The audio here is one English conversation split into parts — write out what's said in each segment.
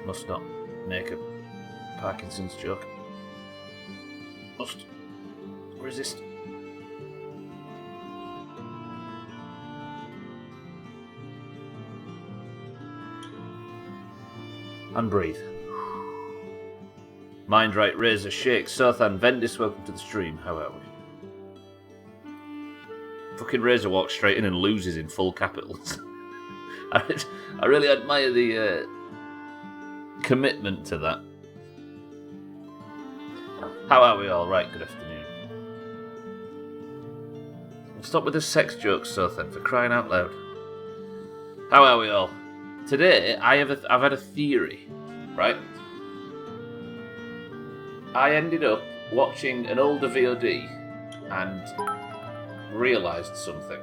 Must not make a Parkinson's joke. Must resist. And breathe. Mind right, Razor, Shake, Sothan, Vendis, welcome to the stream. How are we? Fucking Razor walks straight in and loses in full capitals. I really admire the commitment to that. How are we all? Right, good afternoon. Stop with the sex jokes, Sothan, for crying out loud. How are we all? Today, I've had a theory, right? I ended up watching an older VOD and realised something.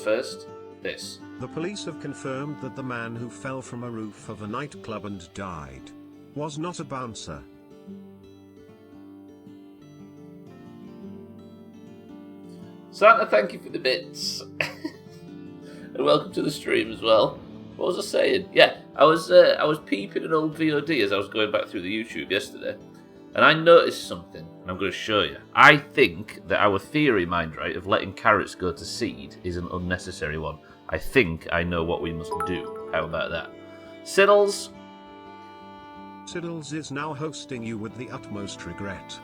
First, this. The police have confirmed that the man who fell from a roof of a nightclub and died was not a bouncer. Santa, thank you for the bits. And welcome to the stream as well. What was I saying? Yeah, I was peeping an old VOD as I was going back through the YouTube yesterday, and I noticed something, and I'm going to show you. I think that our theory, mind right, of letting carrots go to seed is an unnecessary one. I think I know what we must do. How about that? Siddles? Siddles is now hosting you with the utmost regret.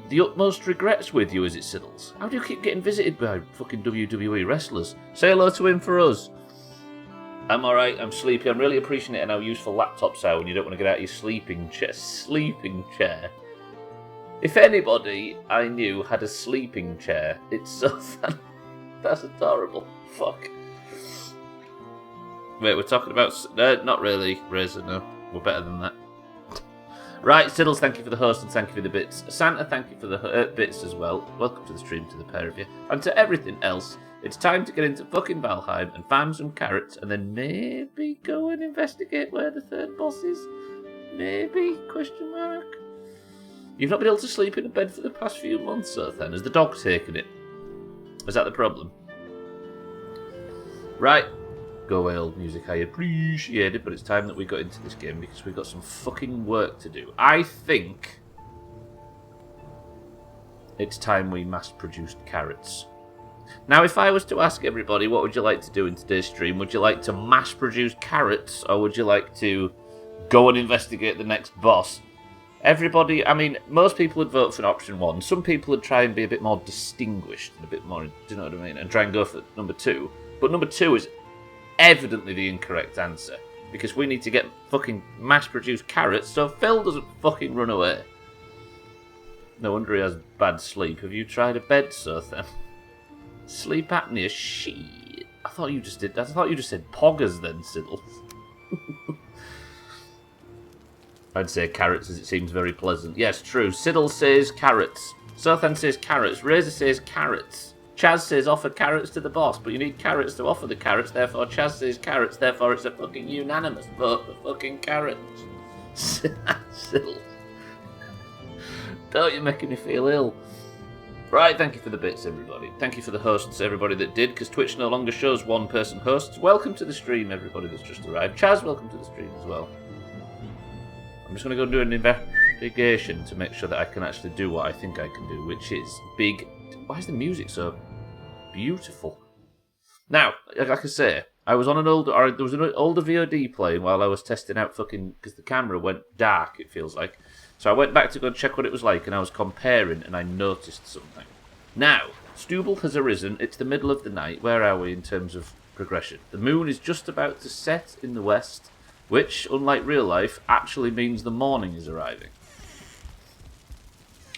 The utmost regrets with you, is it, Siddles? How do you keep getting visited by fucking WWE wrestlers? Say hello to him for us. I'm alright, I'm sleepy. I'm really appreciating how useful laptops are when you don't want to get out of your sleeping chair. If anybody I knew had a sleeping chair, it's Sothan. That's adorable. Fuck. Wait, we're talking about... not really, Razor, no. We're better than that. Right, Siddles, thank you for the host and thank you for the bits. Santa, thank you for the bits as well. Welcome to the stream to the pair of you. And to everything else, it's time to get into fucking Valheim and farm some carrots and then maybe go and investigate where the third boss is. Maybe? Question mark. You've not been able to sleep in a bed for the past few months, so then. Has the dog taken it? Is that the problem? Right. Go away, old music, I appreciate it, but it's time that we got into this game because we've got some fucking work to do. I think it's time we mass-produced carrots. Now, if I was to ask everybody, what would you like to do in today's stream? Would you like to mass-produce carrots, or would you like to go and investigate the next boss? Everybody, I mean, most people would vote for option one. Some people would try and be a bit more distinguished, and a bit more, do you know what I mean? And try and go for number two. But number two is evidently the incorrect answer, because we need to get fucking mass-produced carrots so Phil doesn't fucking run away. No wonder he has bad sleep. Have you tried a bed, Sothan? Sleep apnea? Shit. I thought you just said poggers then, Siddles. I'd say carrots as it seems very pleasant. Yes, true. Siddles says carrots. Sothan says carrots. Razor says carrots. Chaz says offer carrots to the boss, but you need carrots to offer the carrots, therefore Chaz says carrots, therefore it's a fucking unanimous vote for fucking carrots. Siddles. Don't you making me feel ill. Right, thank you for the bits, everybody. Thank you for the hosts, everybody that did, because Twitch no longer shows one-person hosts. Welcome to the stream, everybody that's just arrived. Chaz, welcome to the stream as well. I'm just going to go and do an investigation to make sure that I can actually do what I think I can do, which is big... Why is the music so beautiful? Now, like I say, there was an older VOD playing while I was testing out fucking... Because the camera went dark, it feels like. So I went back to go and check what it was like, and I was comparing, and I noticed something. Now, Stubbler has arisen. It's the middle of the night. Where are we in terms of progression? The moon is just about to set in the west, which, unlike real life, actually means the morning is arriving.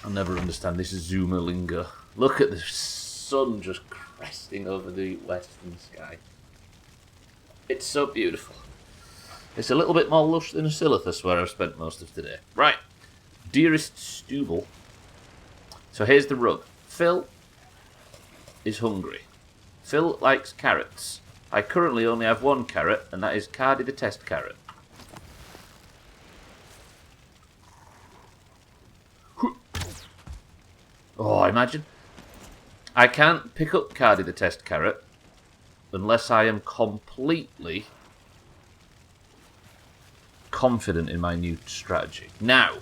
I'll never understand this Zoomer lingo. Look at the sun just cresting over the western sky. It's so beautiful. It's a little bit more lush than Silithus, where I've spent most of today. Right. Dearest Stubbler. So here's the rub. Phil is hungry. Phil likes carrots. I currently only have one carrot, and that is Cardi the test carrot. Oh, imagine. I can't pick up Cardi the test carrot unless I am completely confident in my new strategy. Now,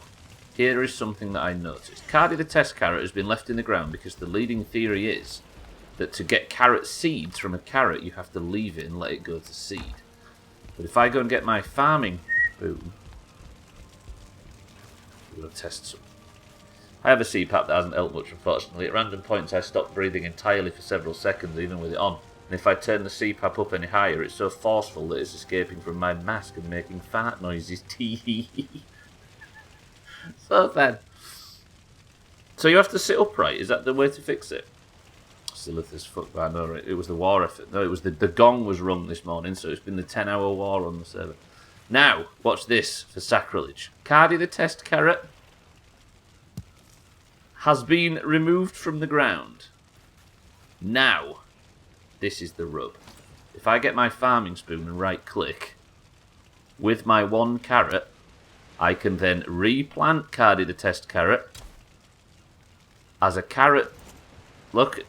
here is something that I noticed. Cardi the test carrot has been left in the ground because the leading theory is that to get carrot seeds from a carrot, you have to leave it and let it go to seed. But if I go and get my farming boom, we're going to test some. I have a CPAP that hasn't helped much, unfortunately. At random points, I stop breathing entirely for several seconds, even with it on. And if I turn the CPAP up any higher, it's so forceful that it's escaping from my mask and making fart noises. Tee. So bad. So you have to sit upright. Is that the way to fix it? Silith as fuck, I know, right? It was the war effort. No, it was the gong was rung this morning, so it's been the 10-hour war on the server. Now, watch this for sacrilege. Cardi the test carrot has been removed from the ground. Now, this is the rub. If I get my farming spoon and right-click, with my one carrot, I can then replant Cardi the test carrot as a carrot. Look,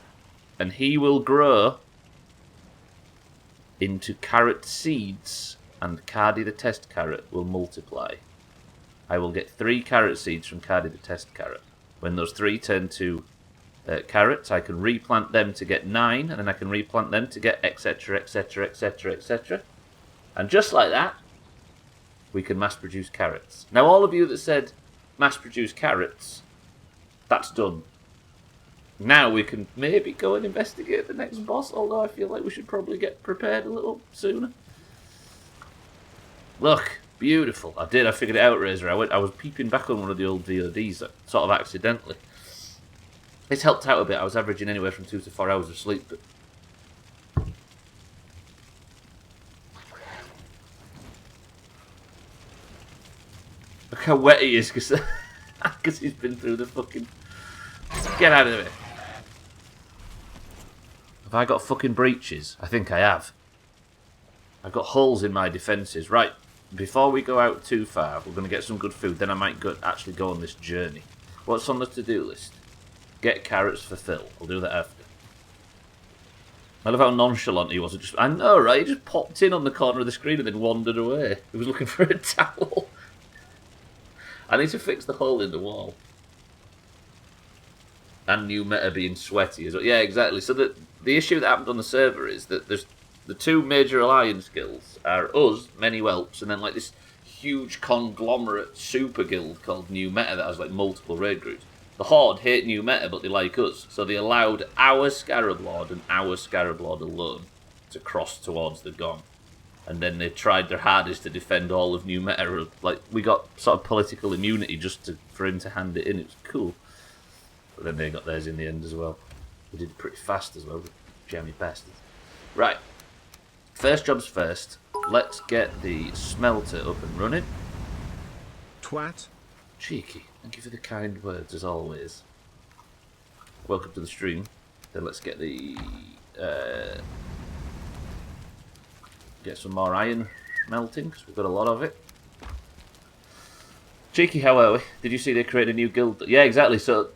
and he will grow into carrot seeds, and Cardi the test carrot will multiply. I will get 3 carrot seeds from Cardi the test carrot. When those 3 turn to carrots, I can replant them to get 9, and then I can replant them to get etc, etc, etc, etc. And just like that, we can mass produce carrots. Now, all of you that said mass produce carrots, that's done. Now we can maybe go and investigate the next boss, although I feel like we should probably get prepared a little sooner. Look, beautiful. I figured it out, Razor. I was peeping back on one of the old VODs, sort of accidentally. It's helped out a bit. I was averaging anywhere from 2 to 4 hours of sleep, but... Look how wet he is, because he's been through the fucking... Get out of it. Have I got fucking breaches? I think I have. I've got holes in my defences. Right, before we go out too far, we're going to get some good food, then I might actually go on this journey. What's on the to-do list? Get carrots for Phil. I'll do that after. I love how nonchalant he was. I know, right? He just popped in on the corner of the screen and then wandered away. He was looking for a towel. I need to fix the hole in the wall. And new meta being sweaty as well. Yeah, exactly. So the issue that happened on the server is that there's the 2 major alliance guilds are us, Many Whelps, and then like this huge conglomerate super guild called New Meta that has like multiple raid groups. The Horde hate New Meta, but they like us, so they allowed our Scarab Lord and our Scarab Lord alone to cross towards the Gong. And then they tried their hardest to defend all of New Meta. Like, we got sort of political immunity just for him to hand it in. It was cool. But then they got theirs in the end as well. We did it pretty fast as well, the jammy bastards. Right. First jobs first. Let's get the smelter up and running. Twat. Cheeky. Thank you for the kind words, as always. Welcome to the stream. Then let's get the... get some more iron melting, because we've got a lot of it. Cheeky, how are we? Did you see they created a new guild? Yeah, exactly. So,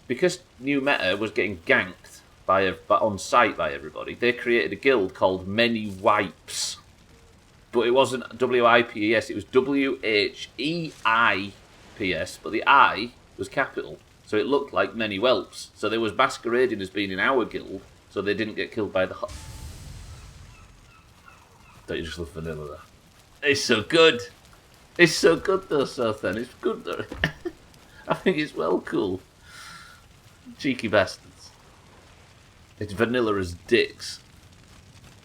because New Meta was getting ganked on site by everybody, they created a guild called Many Wipes. But it wasn't WIPES, it was WHEIPS, but the I was capital. So it looked like Many Whelps. So they was masquerading as being in our guild, so they didn't get killed by the... Don't you just love vanilla there? It's so good! It's so good though, Sothan. It's good though. I think it's well cool. Cheeky bastards. It's vanilla as dicks.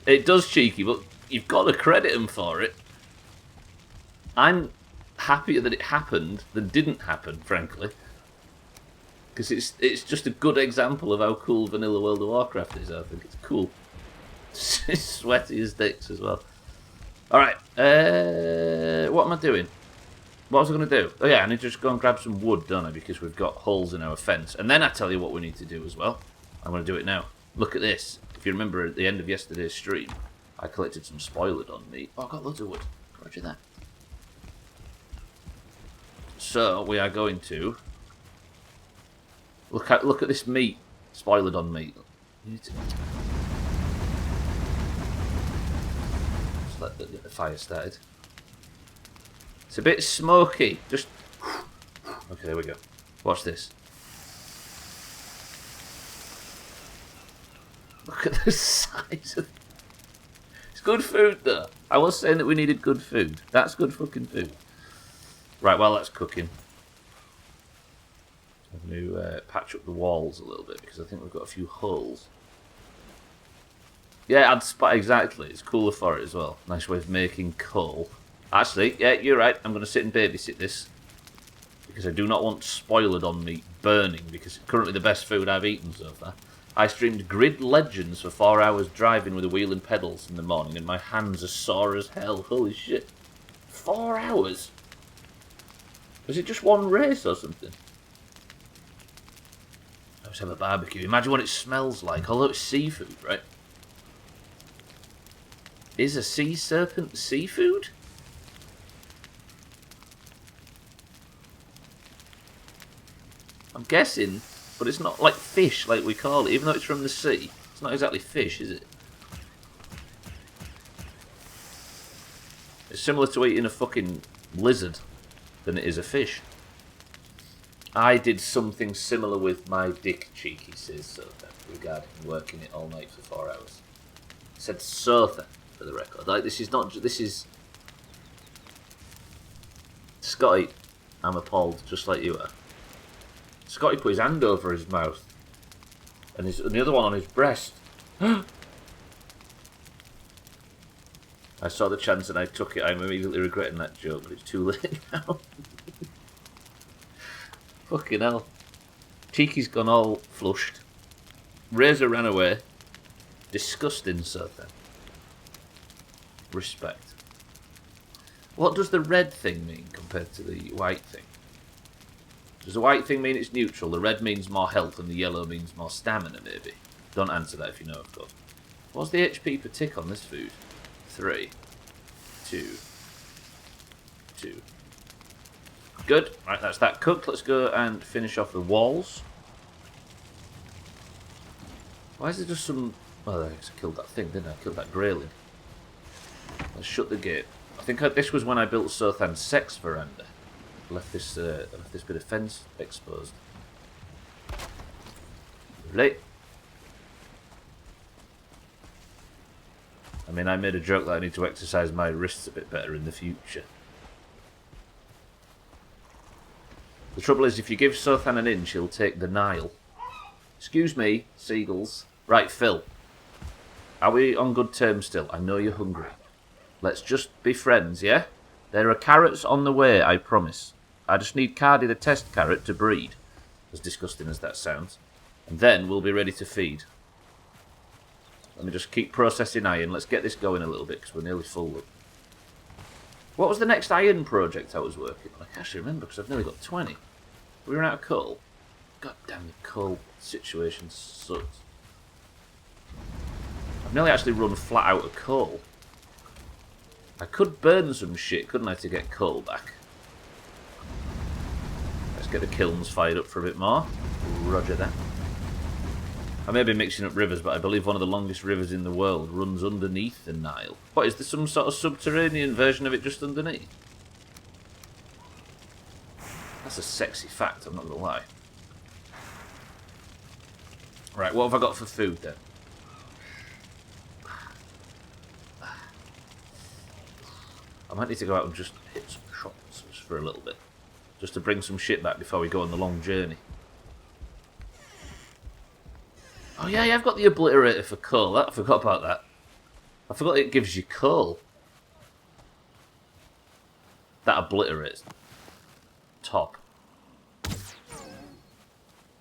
It does cheeky, but you've got to credit them for it. I'm happier that it happened than didn't happen, frankly. Because it's just a good example of how cool vanilla World of Warcraft is, I think. It's cool. It's sweaty as dicks as well. Alright, what am I doing? What was I going to do? Oh yeah, I need to just go and grab some wood, don't I? Because we've got holes in our fence. And then I tell you what we need to do as well. I'm going to do it now. Look at this. If you remember at the end of yesterday's stream, I collected some spoiled on meat. Oh, I've got loads of wood. Roger that. So, we are going to... Look at this meat. Spoiled on meat. You need to... Just let the fire started. It's a bit smoky. Just... Okay, there we go. Watch this. Look at the size of... It's good food, though. I was saying that we needed good food. That's good fucking food. Right, well, that's cooking. I'm going to patch up the walls a little bit, because I think we've got a few holes. Yeah, I'd spot exactly. It's cooler for it as well. Nice way of making coal. Actually, yeah, you're right. I'm going to sit and babysit this. Because I do not want spoiled on me burning, because it's currently the best food I've eaten so far. I streamed Grid Legends for 4 hours driving with a wheel and pedals in the morning, and my hands are sore as hell. Holy shit. 4 hours? Was it just one race or something? Let's have a barbecue. Imagine what it smells like, although it's seafood, right? Is a sea serpent seafood? I'm guessing, but it's not like fish like we call it, even though it's from the sea. It's not exactly fish, is it? It's similar to eating a fucking lizard than it is a fish. I did something similar with my dick cheek, he says, so regarding working it all night for 4 hours. He said Sotha, for the record. Like, this is not... This is... Scotty, I'm appalled, just like you are. Scotty put his hand over his mouth. And the other one on his breast. I saw the chance and I took it. I'm immediately regretting that joke, but it's too late now. Fucking hell. Cheeky's gone all flushed. Razor ran away. Disgusting, so then. Respect. What does the red thing mean compared to the white thing? Does the white thing mean it's neutral? The red means more health and the yellow means more stamina, maybe? Don't answer that if you know, of course. What's the HP per tick on this food? 3. 2. 2. Good. Right, that's that cooked. Let's go and finish off the walls. Why is there just some... Well, I killed that thing, didn't I? I killed that grayling. Let's shut the gate. I think this was when I built Sothan's sex veranda. Left this bit of fence exposed. Right. I mean, I made a joke that I need to exercise my wrists a bit better in the future. The trouble is, if you give Sothan an inch, he'll take the Nile. Excuse me, seagulls. Right, Phil. Are we on good terms still? I know you're hungry. Let's just be friends, yeah? There are carrots on the way, I promise. I just need Cardi the test carrot to breed, as disgusting as that sounds. And then we'll be ready to feed. Let me just keep processing iron. Let's get this going a little bit, because we're nearly full. What was the next iron project I was working on? I can't actually remember, because I've nearly got 20. We ran out of coal. God damn, the coal situation sucks. I've nearly actually run flat out of coal. I could burn some shit, couldn't I, to get coal back? Let's get the kilns fired up for a bit more. Roger that. I may be mixing up rivers, but I believe one of the longest rivers in the world runs underneath the Nile. What, is there some sort of subterranean version of it just underneath? That's a sexy fact, I'm not going to lie. Right, what have I got for food then? I might need to go out and just hit some shops just for a little bit. Just to bring some shit back before we go on the long journey. Oh yeah, I've got the Obliterator for coal. I forgot about that. I forgot it gives you coal. That obliterates. Top.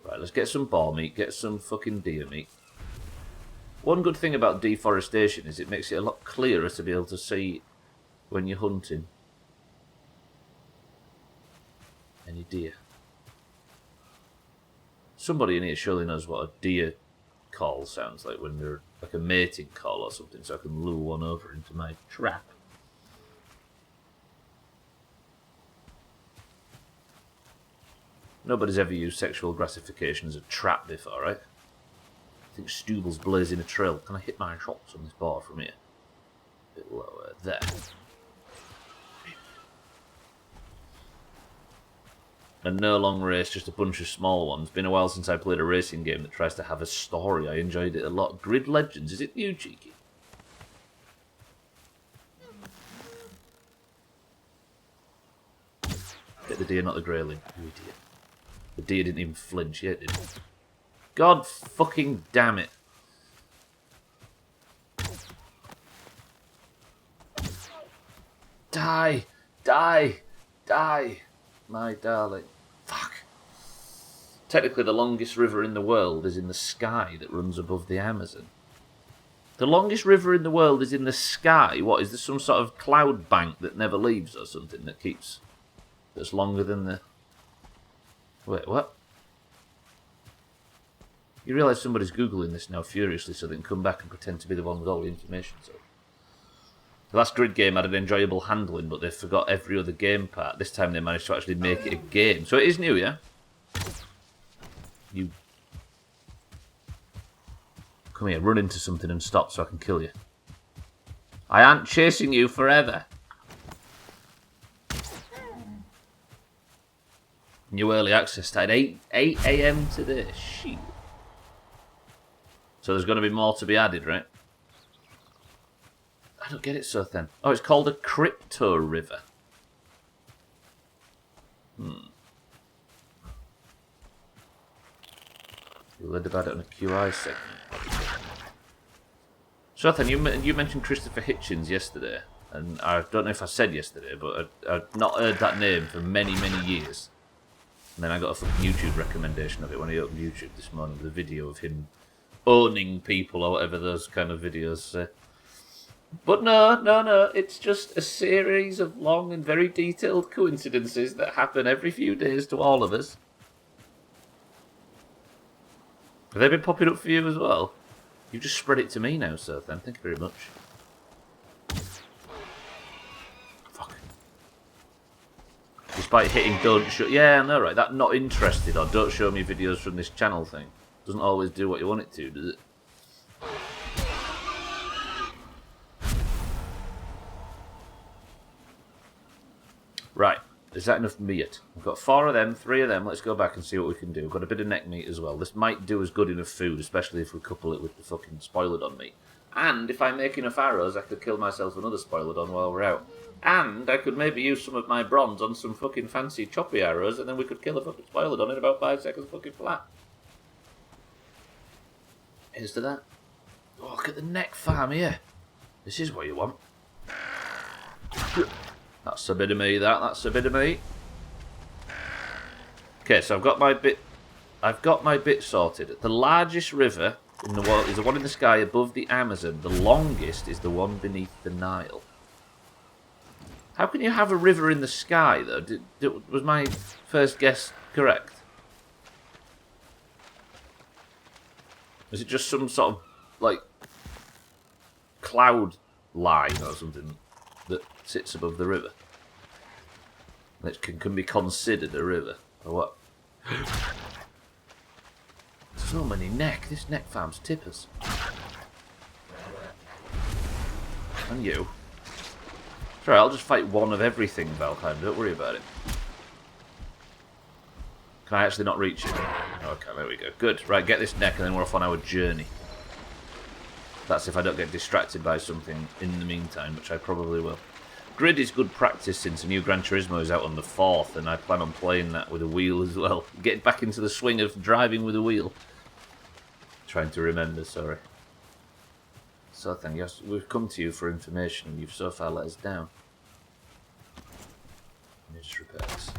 Right, let's get some boar meat, get some fucking deer meat. One good thing about deforestation is it makes it a lot clearer to be able to see when you're hunting any deer. Somebody in here surely knows what a deer call sounds like when they're like a mating call or something, so I can lure one over into my trap. Nobody's ever used sexual gratification as a trap before, right? I think Stubbler's blazing a trail. Can I hit my shots on this bar from here? A bit lower. There. And no long race, just a bunch of small ones. Been a while since I played a racing game that tries to have a story. I enjoyed it a lot. Grid Legends, is it new, Cheeky? Get the deer, not the greyling. You idiot. The deer didn't even flinch yet, did it? God fucking damn it. Die! Die! Die! My darling. Fuck. Technically, the longest river in the world is in the sky that runs above the Amazon. The longest river in the world is in the sky? What, is there some sort of cloud bank that never leaves or something that keeps... that's longer than the... Wait, what? You realise somebody's Googling this now furiously so they can come back and pretend to be the one with all the information, so... The last grid game had an enjoyable handling, but they forgot every other game part. This time they managed to actually make it a game. So it is new, yeah? You... Come here, run into something and stop so I can kill you. I aren't chasing you forever. New early access started 8 AM today. Shit. So there's going to be more to be added, right? I don't get it, so then. Oh, it's called a crypto river. You learned about it on a QI segment. So then, you mentioned Christopher Hitchens yesterday, and I don't know if I said yesterday, but I'd not heard that name for many, many years. And then I got a fucking YouTube recommendation of it when I opened YouTube this morning, with a video of him owning people or whatever those kind of videos say. But no, it's just a series of long and very detailed coincidences that happen every few days to all of us. Have they been popping up for you as well? You've just spread it to me now, sir, then. Thank you very much. Fuck. Despite hitting don't show... Yeah, I know, right? That not interested or don't show me videos from this channel thing doesn't always do what you want it to, does it? Right, is that enough meat? We've got 4 of them, 3 of them. Let's go back and see what we can do. We've got a bit of neck meat as well. This might do as good enough food, especially if we couple it with the fucking spoilodon meat. And if I make enough arrows, I could kill myself another spoilodon while we're out. And I could maybe use some of my bronze on some fucking fancy choppy arrows, and then we could kill a fucking spoilodon in about 5 seconds fucking flat. Here's to that. Oh, look at the neck farm here. This is what you want. That's a bit of me, that's a bit of me. Okay, so I've got my bit sorted. The largest river in the world is the one in the sky above the Amazon. The longest is the one beneath the Nile. How can you have a river in the sky, though? Was my first guess correct? Is it just some sort of, like, cloud line or something that sits above the river? That can be considered a river, or what? So many neck. This neck farm's tippers. And you. Sorry, I'll just fight one of everything, Valheim. Don't worry about it. Can I actually not reach it? Okay, there we go. Good. Right, get this neck and then we're off on our journey. That's if I don't get distracted by something in the meantime, which I probably will. Grid is good practice since a new Gran Turismo is out on the 4th, and I plan on playing that with a wheel as well. Get back into the swing of driving with a wheel. Trying to remember, sorry. So then, yes, we've come to you for information, and you've so far let us down. Let me just repair this.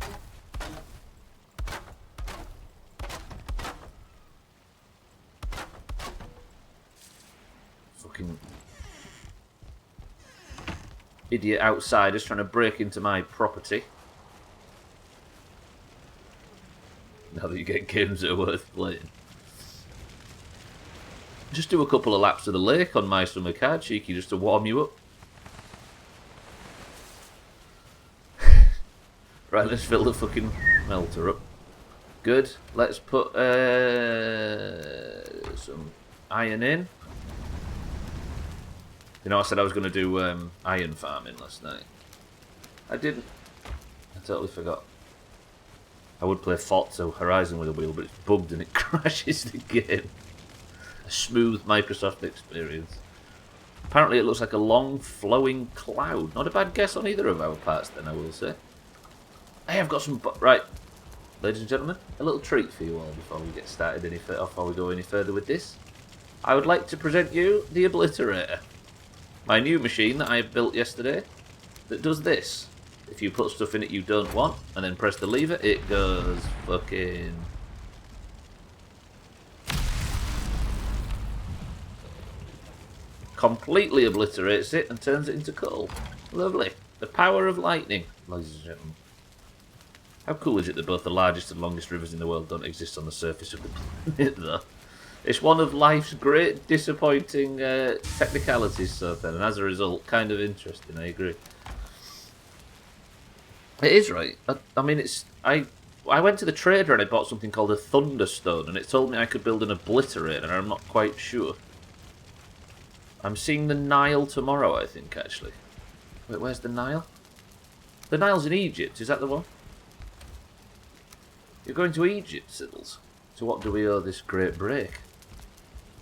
Fucking idiot outsiders trying to break into my property. Now that you get games that are worth playing. Just do a couple of laps of the lake on my summer car, cheeky, just to warm you up. Right, let's fill the fucking melter up. Good. Let's put some iron in. You know, I said I was going to do iron farming last night. I didn't. I totally forgot. I would play Forza Horizon with a wheel, but it's bugged and it crashes the game. A smooth Microsoft experience. Apparently it looks like a long flowing cloud. Not a bad guess on either of our parts then, I will say. Hey, I've got some... Right, ladies and gentlemen, a little treat for you all before we get started before we go any further with this. I would like to present you the Obliterator. My new machine that I built yesterday that does this. If you put stuff in it you don't want and then press the lever, it goes fucking... completely obliterates it and turns it into coal. Lovely. The power of lightning, ladies and gentlemen. How cool is it that both the largest and longest rivers in the world don't exist on the surface of the planet, though? It's one of life's great disappointing technicalities, so then, and as a result, kind of interesting, I agree. It is right. I mean, it's... I went to the trader and I bought something called a Thunderstone, and it told me I could build an Obliterator, and I'm not quite sure. I'm seeing the Nile tomorrow, I think, actually. Wait, where's the Nile? The Nile's in Egypt, is that the one? You're going to Egypt, Siddles. To what do we owe this great break?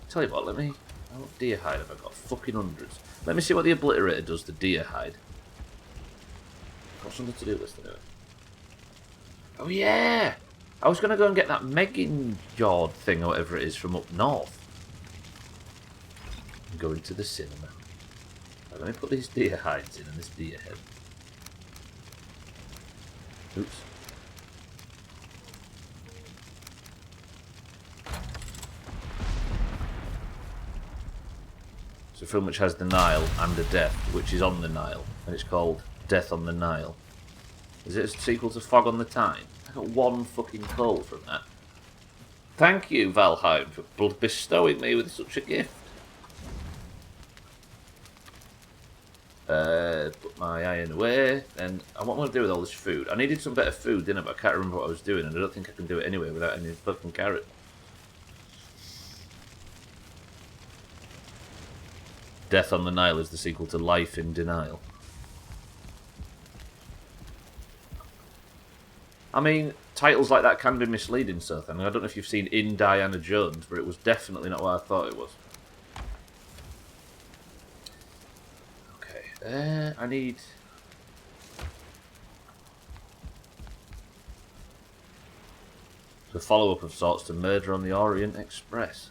Tell you what, let me... How much deer hide have I got? Fucking hundreds. Let me see what the Obliterator does to deer hide. Got something to do list anyway. Oh yeah! I was going to go and get that Megan Jord thing or whatever it is from up north. And go into the cinema. Right, let me put these deer hides in and this deer head. Oops. It's a film which has the Nile and a death, which is on the Nile, and it's called Death on the Nile. Is it a sequel to Fog on the Tyne? I got one fucking coal from that. Thank you, Valheim, for bestowing me with such a gift. Put my iron away, and what am I going to do with all this food? I needed some better food, didn't I? But I can't remember what I was doing, and I don't think I can do it anyway without any fucking carrot. Death on the Nile is the sequel to Life in Denial. I mean, titles like that can be misleading, so I don't know if you've seen Indiana Jones, but it was definitely not what I thought it was. Okay, I need... a follow-up of sorts to Murder on the Orient Express.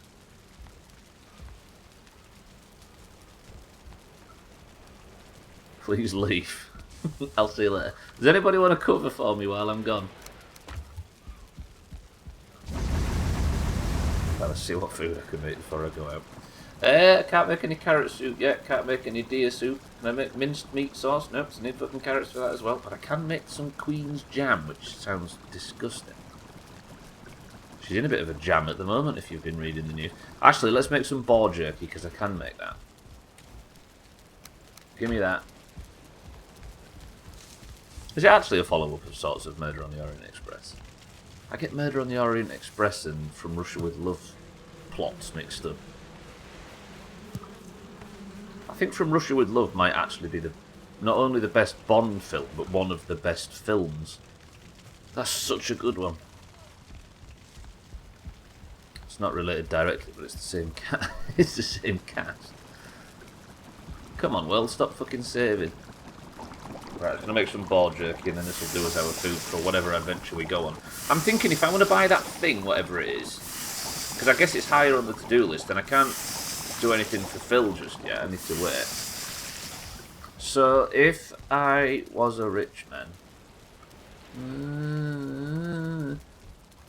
Please leave. I'll see you later. Does anybody want to cover for me while I'm gone? Let's see what food I can make before I go out. Can't make any carrot soup yet. Can't make any deer soup. Can I make minced meat sauce? Nope, so I need fucking carrots for that as well. But I can make some Queen's jam, which sounds disgusting. She's in a bit of a jam at the moment, if you've been reading the news. Actually, let's make some boar jerky, because I can make that. Give me that. Is it actually a follow-up of sorts of Murder on the Orient Express? I get Murder on the Orient Express and From Russia with Love plots mixed up. I think From Russia with Love might actually be not only the best Bond film, but one of the best films. That's such a good one. It's not related directly, but it's the same cast. It's the same cast. Come on, world, stop fucking saving. Right, I'm going to make some boar jerky and then this will do as our food for whatever adventure we go on. I'm thinking if I want to buy that thing, whatever it is, because I guess it's higher on the to-do list and I can't do anything for Phil just yet, I need to wait. So, if I was a rich man...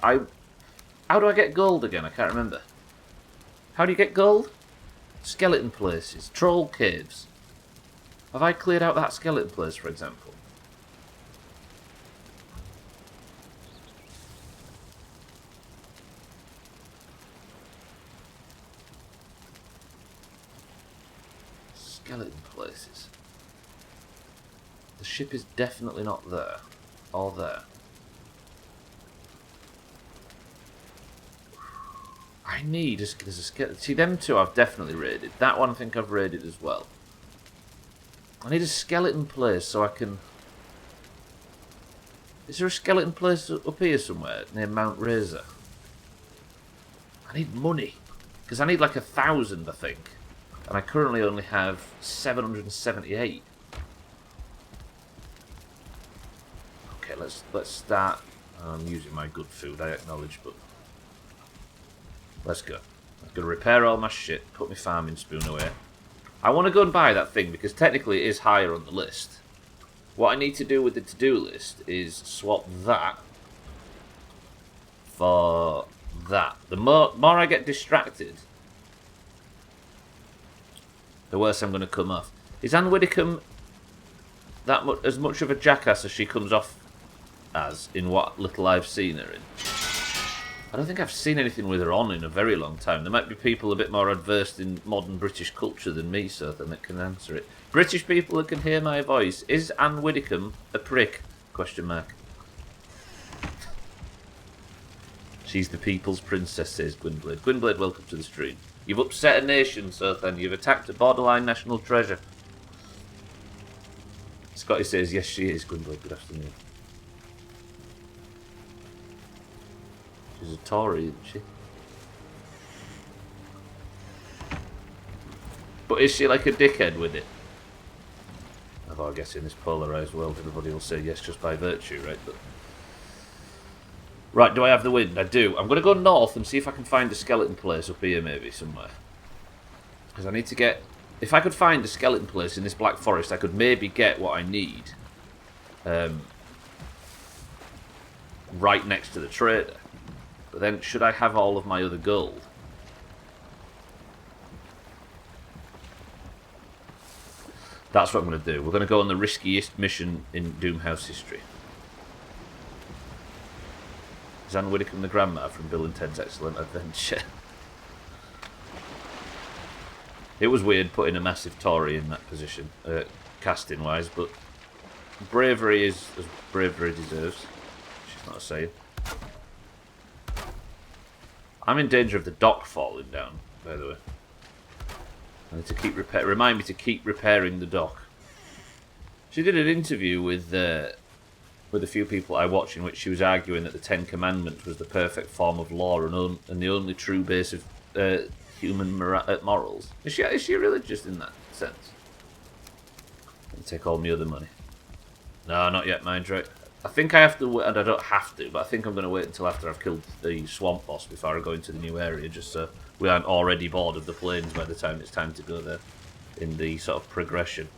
How do I get gold again? I can't remember. How do you get gold? Skeleton places, troll caves. Have I cleared out that skeleton place, for example? Skeleton places. The ship is definitely not there. Or there. I need a skeleton. See, them two I've definitely raided. That one I think I've raided as well. I need a skeleton place so I can Is there a skeleton place up here somewhere near Mount Razor? I need money. Because I need like 1,000, I think. And I currently only have 778. Okay, let's start. I'm using my good food, I acknowledge, but let's go. I'm going to repair all my shit, put my farming spoon away. I want to go and buy that thing because technically it is higher on the list. What I need to do with the to-do list is swap that for that. The more I get distracted, the worse I'm going to come off. Is Anne Widdecombe as much of a jackass as she comes off as in what little I've seen her in? I don't think I've seen anything with her on in a very long time. There might be people a bit more adversed in modern British culture than me, so that can answer it. British people that can hear my voice. Is Anne Widdecombe a prick? Question mark. She's the people's princess, says Gwynblade. Gwynblade, welcome to the stream. You've upset a nation, Sothan. You've attacked a borderline national treasure. Scotty says, yes, she is, Gwynblade. Good afternoon. She's a Tory, isn't she? But is she like a dickhead with it? Although I guess in this polarised world, everybody will say yes just by virtue, right? But right, do I have the wind? I do. I'm going to go north and see if I can find a skeleton place up here, maybe, somewhere. Because I need to get... If I could find a skeleton place in this Black Forest, I could maybe get what I need. Right next to the trader. But then, should I have all of my other gold? That's what I'm going to do. We're going to go on the riskiest mission in Doomhaus history. Is Anne Widdecombe the grandma from Bill and Ted's Excellent Adventure? It was weird putting a massive Tory in that position, casting-wise, but bravery is as bravery deserves. She's not saying. I'm in danger of the dock falling down, by the way. I need to keep remind me to keep repairing the dock. She did an interview with a few people I watch in which she was arguing that the Ten Commandments was the perfect form of law and the only true base of human morals. Is she religious in that sense? Let me take all my other money. No, not yet, mind right. I think I have to, and I don't have to, but I think I'm going to wait until after I've killed the swamp boss before I go into the new area, just so we aren't already bored of the plains by the time it's time to go there in the sort of progression.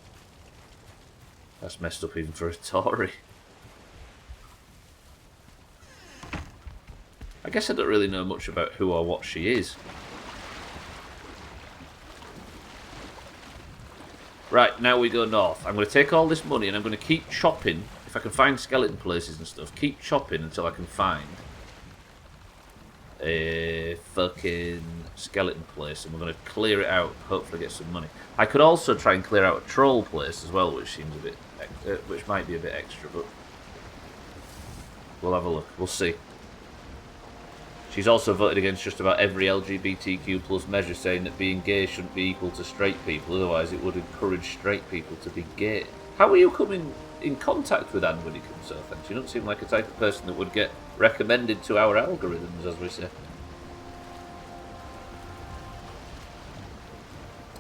That's messed up even for a Tory. I guess I don't really know much about who or what she is. Right, now we go north. I'm going to take all this money and I'm going to keep chopping. If I can find skeleton places and stuff, keep chopping until I can find a fucking skeleton place, and we're going to clear it out, hopefully get some money. I could also try and clear out a troll place as well, which seems a bit, which might be a bit extra, but we'll have a look. We'll see. She's also voted against just about every LGBTQ plus measure, saying that being gay shouldn't be equal to straight people, otherwise it would encourage straight people to be gay. How are you coming in contact with Anne Widdecombe, so thanks? You don't seem like a type of person that would get recommended to our algorithms, as we say.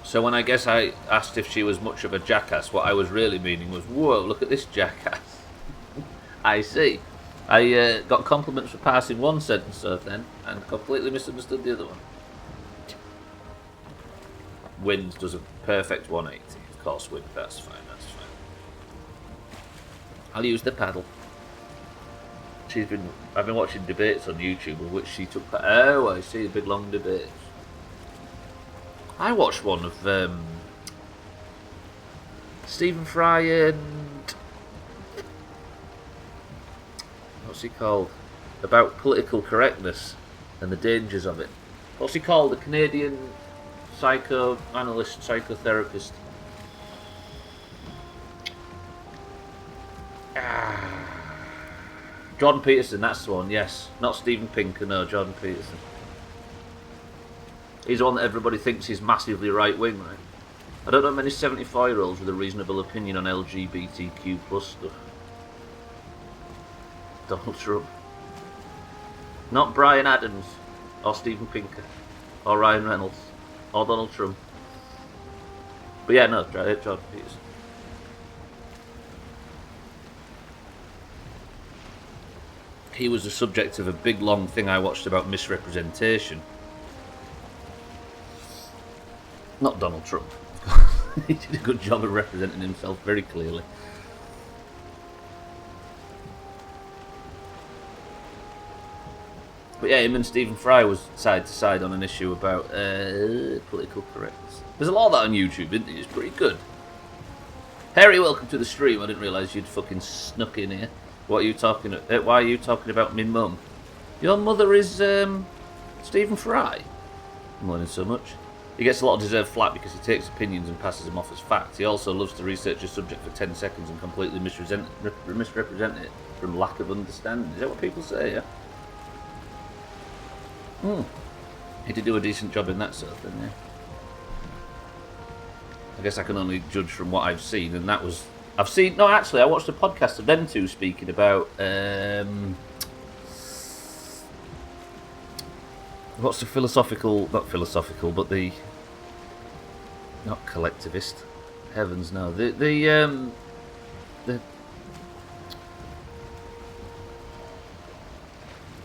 So when I guess I asked if she was much of a jackass, what I was really meaning was, whoa, look at this jackass. I see. I got compliments for passing one sentence, so then, and completely misunderstood the other one. Wind does a perfect 180. Of course, wind, that's fine, that's fine. I'll use the paddle. I've been watching debates on YouTube of which she took. Oh, I see, big long debates. I watched one of Stephen Fry and what's he called? About political correctness and the dangers of it. What's he called? The Canadian psychoanalyst, psychotherapist. Jordan Peterson, that's the one, yes. Not Steven Pinker, no, Jordan Peterson. He's the one that everybody thinks is massively right-wing, right? I don't know many 74-year-olds with a reasonable opinion on LGBTQ plus stuff. Donald Trump. Not Brian Adams, or Steven Pinker, or Ryan Reynolds, or Donald Trump. But yeah, no, Jordan Peterson. He was the subject of a big long thing I watched about misrepresentation. Not Donald Trump. He did a good job of representing himself very clearly. But yeah, him and Stephen Fry was side to side on an issue about political correctness. There's a lot of that on YouTube, isn't there? It's pretty good. Harry, welcome to the stream. I didn't realise you'd fucking snuck in here. What are you talking about? Why are you talking about me mum? Your mother is Stephen Fry. I'm learning so much. He gets a lot of deserved flack because he takes opinions and passes them off as facts. He also loves to research a subject for 10 seconds and completely misrepresent it from lack of understanding. Is that what people say, yeah? He did do a decent job in that sort of thing, yeah. I guess I can only judge from what I've seen, and that was... No, actually, I watched a podcast of them two speaking about... what's the philosophical... Not philosophical, but the... Not collectivist. Heavens, no. The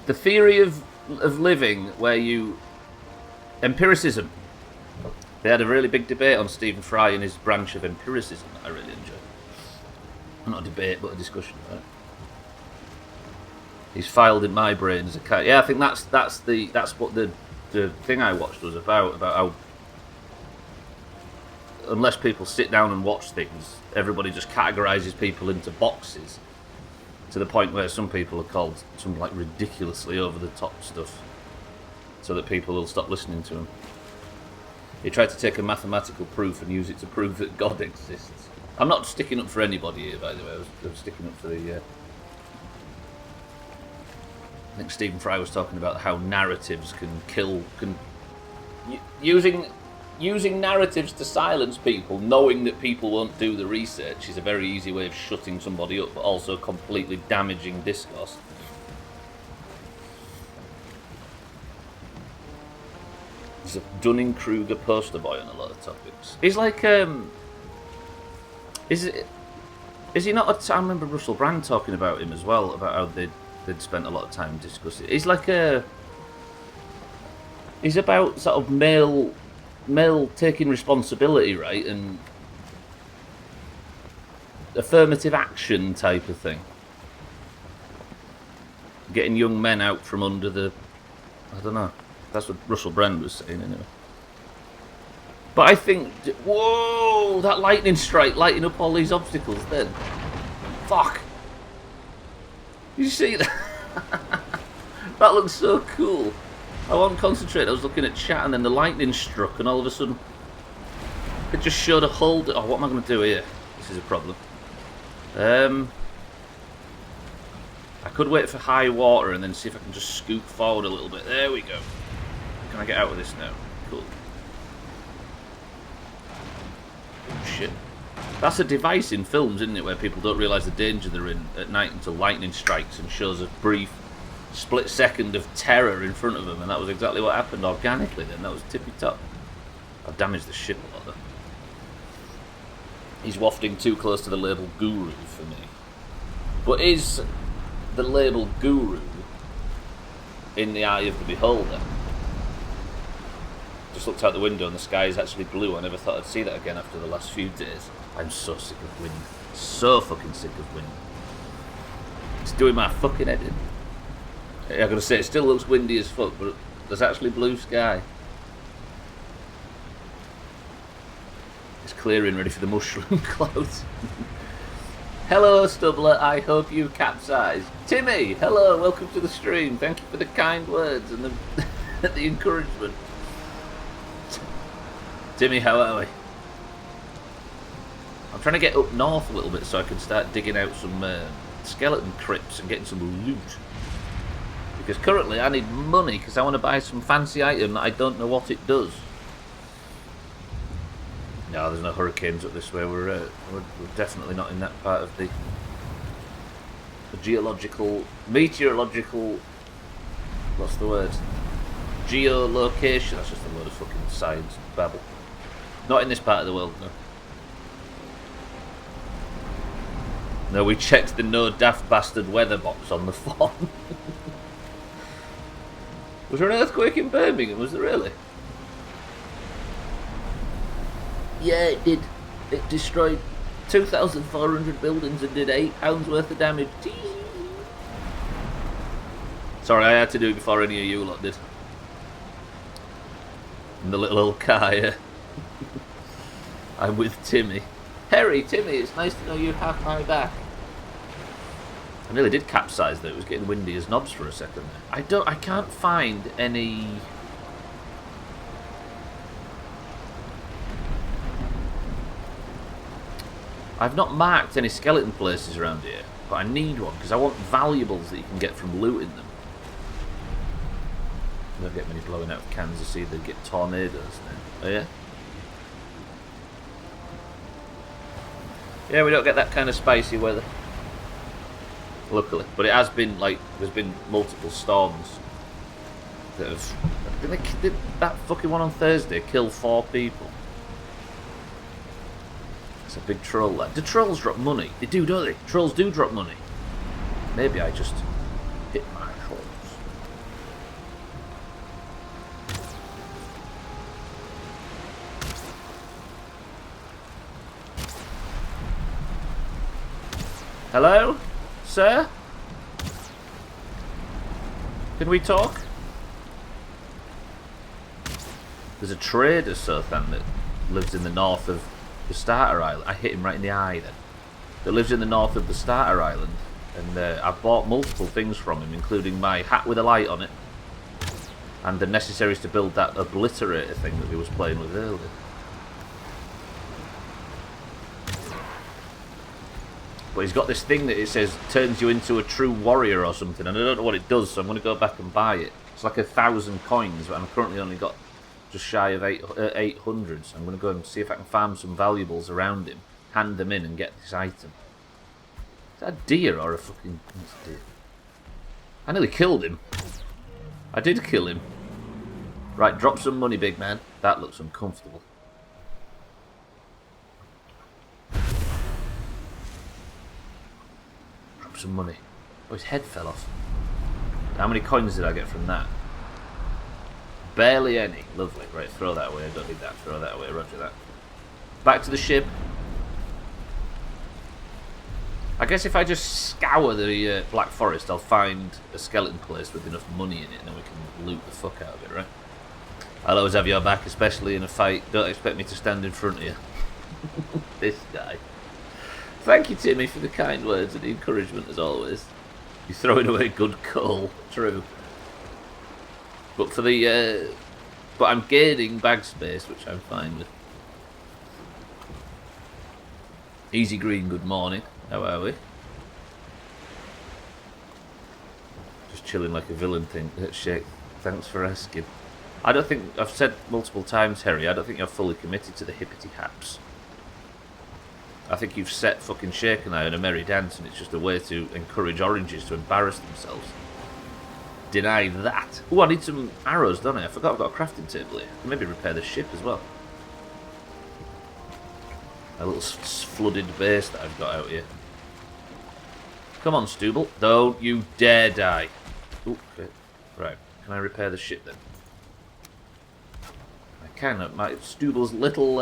theory of living where you... Empiricism. They had a really big debate on Stephen Fry and his branch of empiricism that I really enjoyed. Not a debate, but a discussion about it. He's filed in my brain as a cat. Yeah, I think that's what the thing I watched was about how unless people sit down and watch things, everybody just categorises people into boxes to the point where some people are called some like ridiculously over the top stuff, so that people will stop listening to him. He tried to take a mathematical proof and use it to prove that God exists. I'm not sticking up for anybody here, by the way. I was sticking up for the... I think Stephen Fry was talking about how narratives can kill... Using narratives to silence people, knowing that people won't do the research, is a very easy way of shutting somebody up, but also completely damaging discourse. He's a Dunning-Kruger poster boy on a lot of topics. He's like... Is he not? I remember Russell Brand talking about him as well, about how they'd spent a lot of time discussing. He's like he's about sort of male taking responsibility, right, and affirmative action type of thing. Getting young men out from under the... I don't know. That's what Russell Brand was saying anyway. But I think... Whoa! That lightning strike lighting up all these obstacles then. Fuck! Did you see that? That looks so cool. I wasn't concentrating. I was looking at chat and then the lightning struck and all of a sudden... It just showed a hole... Oh, what am I going to do here? This is a problem. I could wait for high water and then see if I can just scoot forward a little bit. There we go. Can I get out of this now? Cool. Shit. That's a device in films, isn't it, where people don't realise the danger they're in at night until lightning strikes and shows a brief split second of terror in front of them, and that was exactly what happened organically then. That was tippy top. I've damaged the ship a lot though. He's wafting too close to the label guru for me. But is the label guru in the eye of the beholder? Just looked out the window and the sky is actually blue. I never thought I'd see that again after the last few days. I'm so sick of wind. So fucking sick of wind. It's doing my fucking head in. I'm gonna say it still looks windy as fuck, but there's actually blue sky. It's clearing, ready for the mushroom clouds. Hello, Stubbler. I hope you capsize. Timmy, hello. Welcome to the stream. Thank you for the kind words and the encouragement. Timmy, how are we? I'm trying to get up north a little bit so I can start digging out some skeleton crypts and getting some loot. Because currently I need money because I want to buy some fancy item that I don't know what it does. No, there's no hurricanes up this way. We're definitely not in that part of the meteorological, what's the word? Geolocation. That's just a load of fucking science babble. Not in this part of the world, no. No, we checked the no daft bastard weather box on the phone. Was there an earthquake in Birmingham? Was there really? Yeah, it did. It destroyed 2,400 buildings and did £8 worth of damage. Sorry, I had to do it before any of you lot did. In the little old car here. I'm with Timmy. Harry, Timmy, it's nice to know you have my back. I nearly did capsize though, it was getting windy as knobs for a second there. I can't find any... I've not marked any skeleton places around here, but I need one because I want valuables that you can get from looting them. I don't get many blowing out of Kansas either, get tornadoes now. Oh yeah? Yeah, we don't get that kind of spicy weather. Luckily. But it has been like, there's been multiple storms that have... Did that fucking one on Thursday kill 4 people? It's a big troll there. Do trolls drop money? They do, don't they? Trolls do drop money. Maybe I just hit my trolls. Hello? Sir? Can we talk? There's a trader, Sothan, that lives in the north of the Starter Island. I hit him right in the eye then. That lives in the north of the Starter Island. And I've bought multiple things from him, including my hat with a light on it. And the necessaries to build that Obliterator thing that we was playing with earlier. But he's got this thing that it says turns you into a true warrior or something, and I don't know what it does, so I'm going to go back and buy it. It's like 1,000 coins, but I'm currently only got just shy of 800, so I'm going to go and see if I can farm some valuables around him, hand them in, and get this item. Is that a deer or a fucking... What's a deer? I nearly killed him. I did kill him. Right, drop some money, big man. That looks uncomfortable. Some money. Oh, his head fell off. How many coins did I get from that? Barely any. Lovely. Right, throw that away. I don't need that. Throw that away. Roger that. Back to the ship. I guess if I just scour the Black Forest, I'll find a skeleton place with enough money in it, and then we can loot the fuck out of it, right? I'll always have your back, especially in a fight. Don't expect me to stand in front of you. This guy. Thank you, Timmy, for the kind words and the encouragement, as always. You're throwing away good coal. True. But for the... but I'm gaining bag space, which I'm fine with. Easy Green, good morning. How are we? Just chilling like a villain thing. Shake. Thanks for asking. I don't think... I've said multiple times, Harry, I don't think you're fully committed to the hippity haps. I think you've set fucking Shake and I on a merry dance, and it's just a way to encourage oranges to embarrass themselves. Deny that. Oh, I need some arrows, don't I? I forgot I've got a crafting table here. Maybe repair the ship as well. A little flooded base that I've got out here. Come on, Stubble. Don't you dare die. Ooh, okay. Right. Can I repair the ship then? I can at my Stubble's little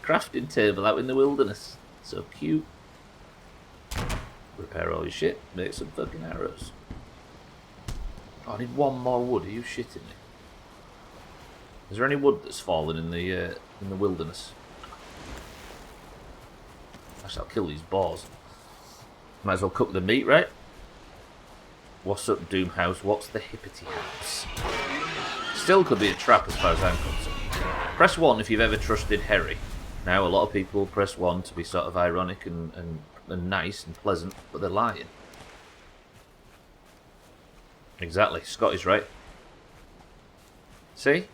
crafting table out in the wilderness. So cute. Repair all your shit. Make some fucking arrows. Oh, I need one more wood. Are you shitting me? Is there any wood that's fallen in the wilderness? Actually, I'll kill these boars. Might as well cook the meat, right? What's up, Doomhaus? What's the hippity haps? Still could be a trap as far as I'm concerned. Press 1 if you've ever trusted Harry. Now, a lot of people press 1 to be sort of ironic and nice and pleasant, but they're lying. Exactly. Scott is right. See?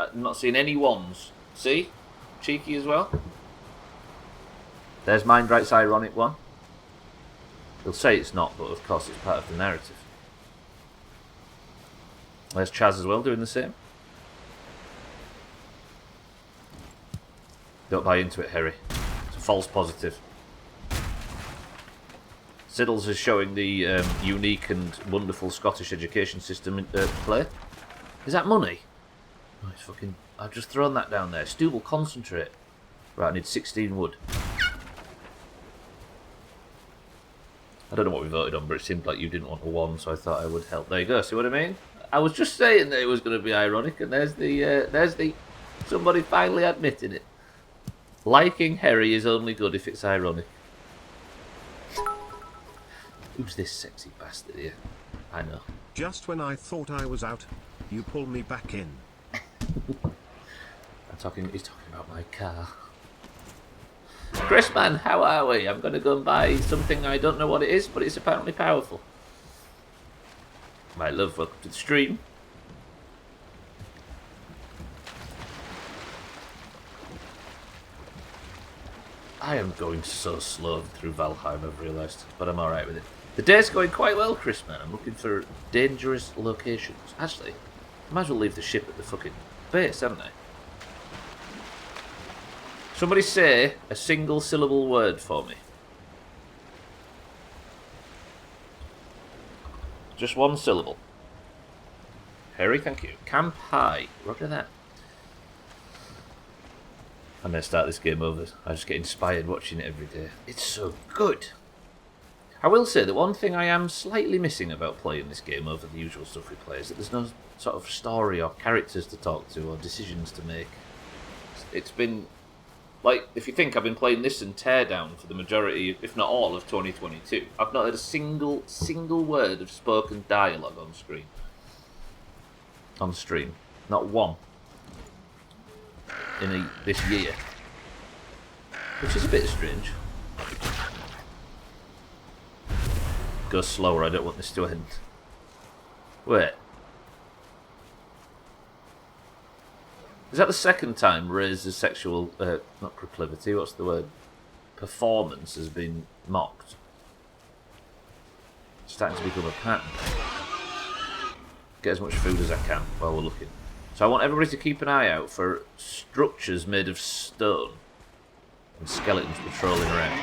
I'm not seeing any ones. See? Cheeky as well. There's Mindright's ironic one. They'll say it's not, but of course it's part of the narrative. There's Chaz as well, doing the same. Don't buy into it, Harry. It's a false positive. Siddles is showing the unique and wonderful Scottish education system in play. Is that money? Oh, it's fucking... I've just thrown that down there. Stubbler, concentrate. Right, I need 16 wood. I don't know what we voted on, but it seemed like you didn't want a 1, so I thought I would help. There you go, see what I mean? I was just saying that it was going to be ironic, and there's the... somebody finally admitting it. Liking Harry is only good if it's ironic. Who's this sexy bastard here? I know. Just when I thought I was out, you pull me back in. He's talking about my car. Chris, man, how are we? I'm going to go and buy something I don't know what it is, but it's apparently powerful. My love, welcome to the stream. I am going so slow through Valheim, I've realised, but I'm alright with it. The day's going quite well, Chris, man. I'm looking for dangerous locations. Actually, I might as well leave the ship at the fucking base, haven't I? Somebody say a single syllable word for me. Just one syllable. Harry, thank you. Camp high. Roger that. I'm going to start this game over. I just get inspired watching it every day. It's so good. I will say that one thing I am slightly missing about playing this game over the usual stuff we play is that there's no sort of story or characters to talk to or decisions to make. It's been... Like, if you think I've been playing this and Teardown for the majority, if not all, of 2022, I've not heard a single word of spoken dialogue on screen. On stream. Not one. In this year. Which is a bit strange. Go slower, I don't want this to end. Wait. Is that the second time Ray's sexual, not proclivity, what's the word? Performance has been mocked? It's starting to become a pattern. Get as much food as I can while we're looking. So I want everybody to keep an eye out for structures made of stone and skeletons patrolling around.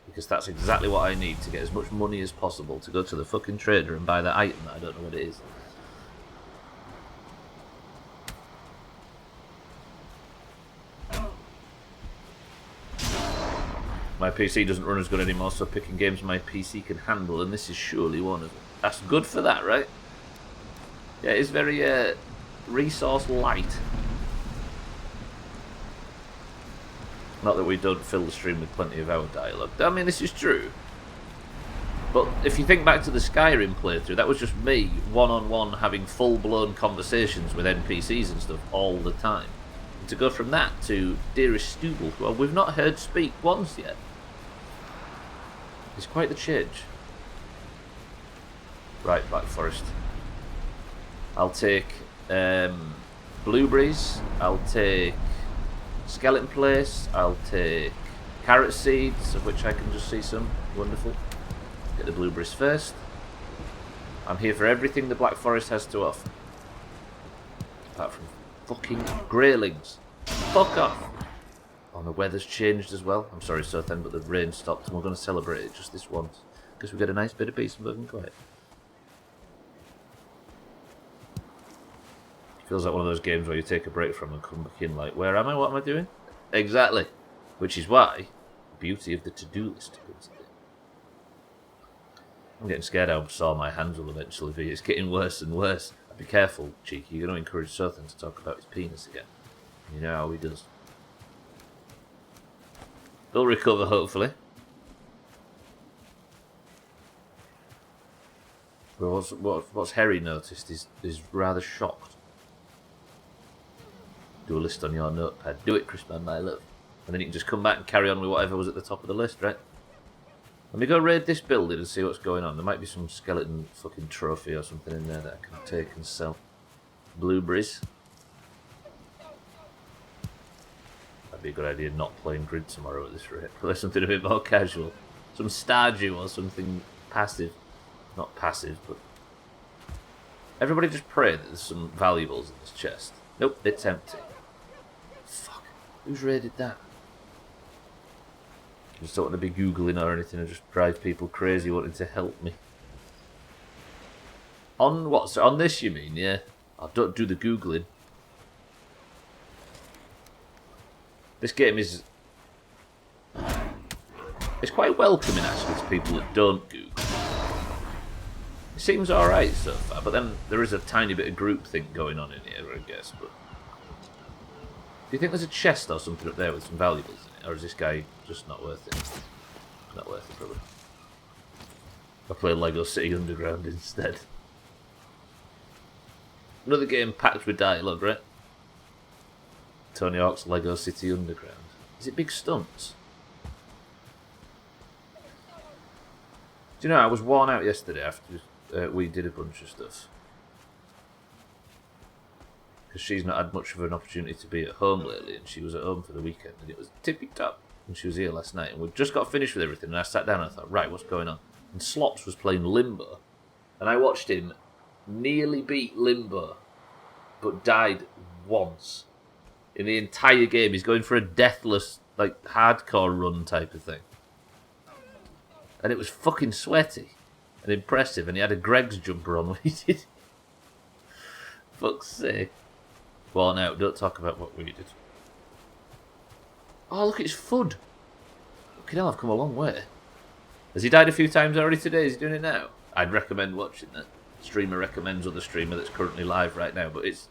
Because that's exactly what I need to get as much money as possible to go to the fucking trader and buy that item that I don't know what it is. My PC doesn't run as good anymore, so picking games my PC can handle, and this is surely one of them. That's good for that, right? Yeah, it's very resource light. Not that we don't fill the stream with plenty of our dialogue. I mean, this is true. But if you think back to the Skyrim playthrough, that was just me, one-on-one, having full-blown conversations with NPCs and stuff all the time. And to go from that to Dearest Stubbler, who we've not heard speak once yet, is quite the change. Right, Black Forest. I'll take blueberries, I'll take skeleton place, I'll take carrot seeds, of which I can just see some. Wonderful. Get the blueberries first. I'm here for everything the Black Forest has to offer. Apart from fucking greylings. Fuck off! Oh, the weather's changed as well. I'm sorry, Sothen, but the rain stopped and we're going to celebrate it just this once. Because we get a nice bit of peace and love and quiet. Feels like one of those games where you take a break from and come back in like, where am I? What am I doing? Exactly. Which is why the beauty of the to-do list comes in. I'm getting scared how sore my hands will eventually be. It's getting worse and worse. Be careful, Cheeky. You're going to encourage Sothen to talk about his penis again. You know how he does. He'll recover, hopefully. Well, what's Harry noticed is rather shocked. Do a list on your notepad. Do it, Crispman, my love. And then you can just come back and carry on with whatever was at the top of the list, right? Let me go raid this building and see what's going on. There might be some skeleton fucking trophy or something in there that I can take and sell. Blueberries. That'd be a good idea not playing grid tomorrow at this rate. Play something a bit more casual. some Stardew or something passive. Not passive, but... Everybody just pray that there's some valuables in this chest. Nope, it's empty. Fuck. Who's raided that? I just don't want to be Googling or anything and just drive people crazy wanting to help me. On what? So on this you mean, yeah? I don't do the Googling. This game is... It's quite welcoming actually to people that don't Google. It seems alright so far, but then there is a tiny bit of groupthink going on in here, I guess. But do you think there's a chest or something up there with some valuables in it? Or is this guy just not worth it? Not worth it, probably. I'll play Lego City Underground instead. Another game packed with dialogue, right? Tony Hawk's Lego City Underground. Is it big stunts? Do you know, I was worn out yesterday after we did a bunch of stuff. Because she's not had much of an opportunity to be at home lately, and she was at home for the weekend, and it was tippy-top. And she was here last night, and we'd just got finished with everything, and I sat down and I thought, right, what's going on? And Slops was playing Limbo, and I watched him nearly beat Limbo, but died once. In the entire game, he's going for a deathless, like, hardcore run type of thing. And it was fucking sweaty and impressive, and he had a Greg's jumper on when he did. Fuck's sake. Well, now, don't talk about what we did. Oh, look, it's FUD. Fucking hell, I've come a long way. Has he died a few times already today? Is he doing it now? I'd recommend watching that. Streamer recommends other streamer that's currently live right now, but it's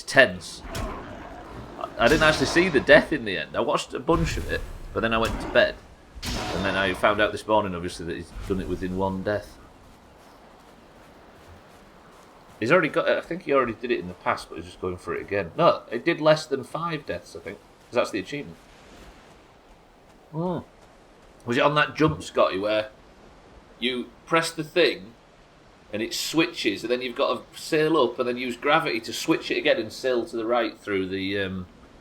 tense. I didn't actually see the death in the end. I watched a bunch of it, but then I went to bed. And then I found out this morning, obviously, that he's done it within one death. He's already got it. I think he already did it in the past, but he's just going for it again. No, it did less than 5 deaths, I think. Because that's the achievement. Oh. Was it on that jump, Scotty, where you press the thing and it switches, and then you've got to sail up and then use gravity to switch it again and sail to the right through the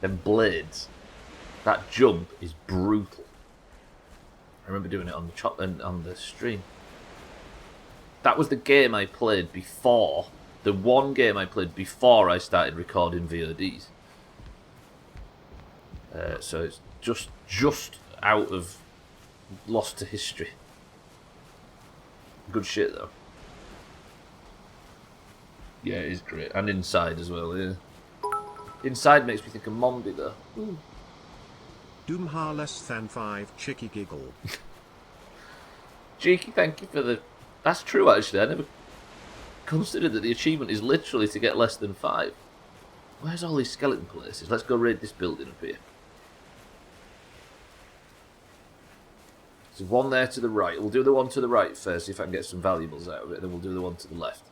them blades? That jump is brutal. I remember doing it on the stream. That was the game I played before. The one game I played before I started recording VODs. So it's just out of lost to history. Good shit though. Yeah, it is great. And Inside as well, yeah. Inside makes me think of Mombi though. Ooh. Doomhaus less than 5 cheeky giggle. Cheeky, thank you for the... That's true actually, I never considered that the achievement is literally to get less than 5. Where's all these skeleton places? Let's go raid this building up here. There's one there to the right. We'll do the one to the right first, see if I can get some valuables out of it, then we'll do the one to the left.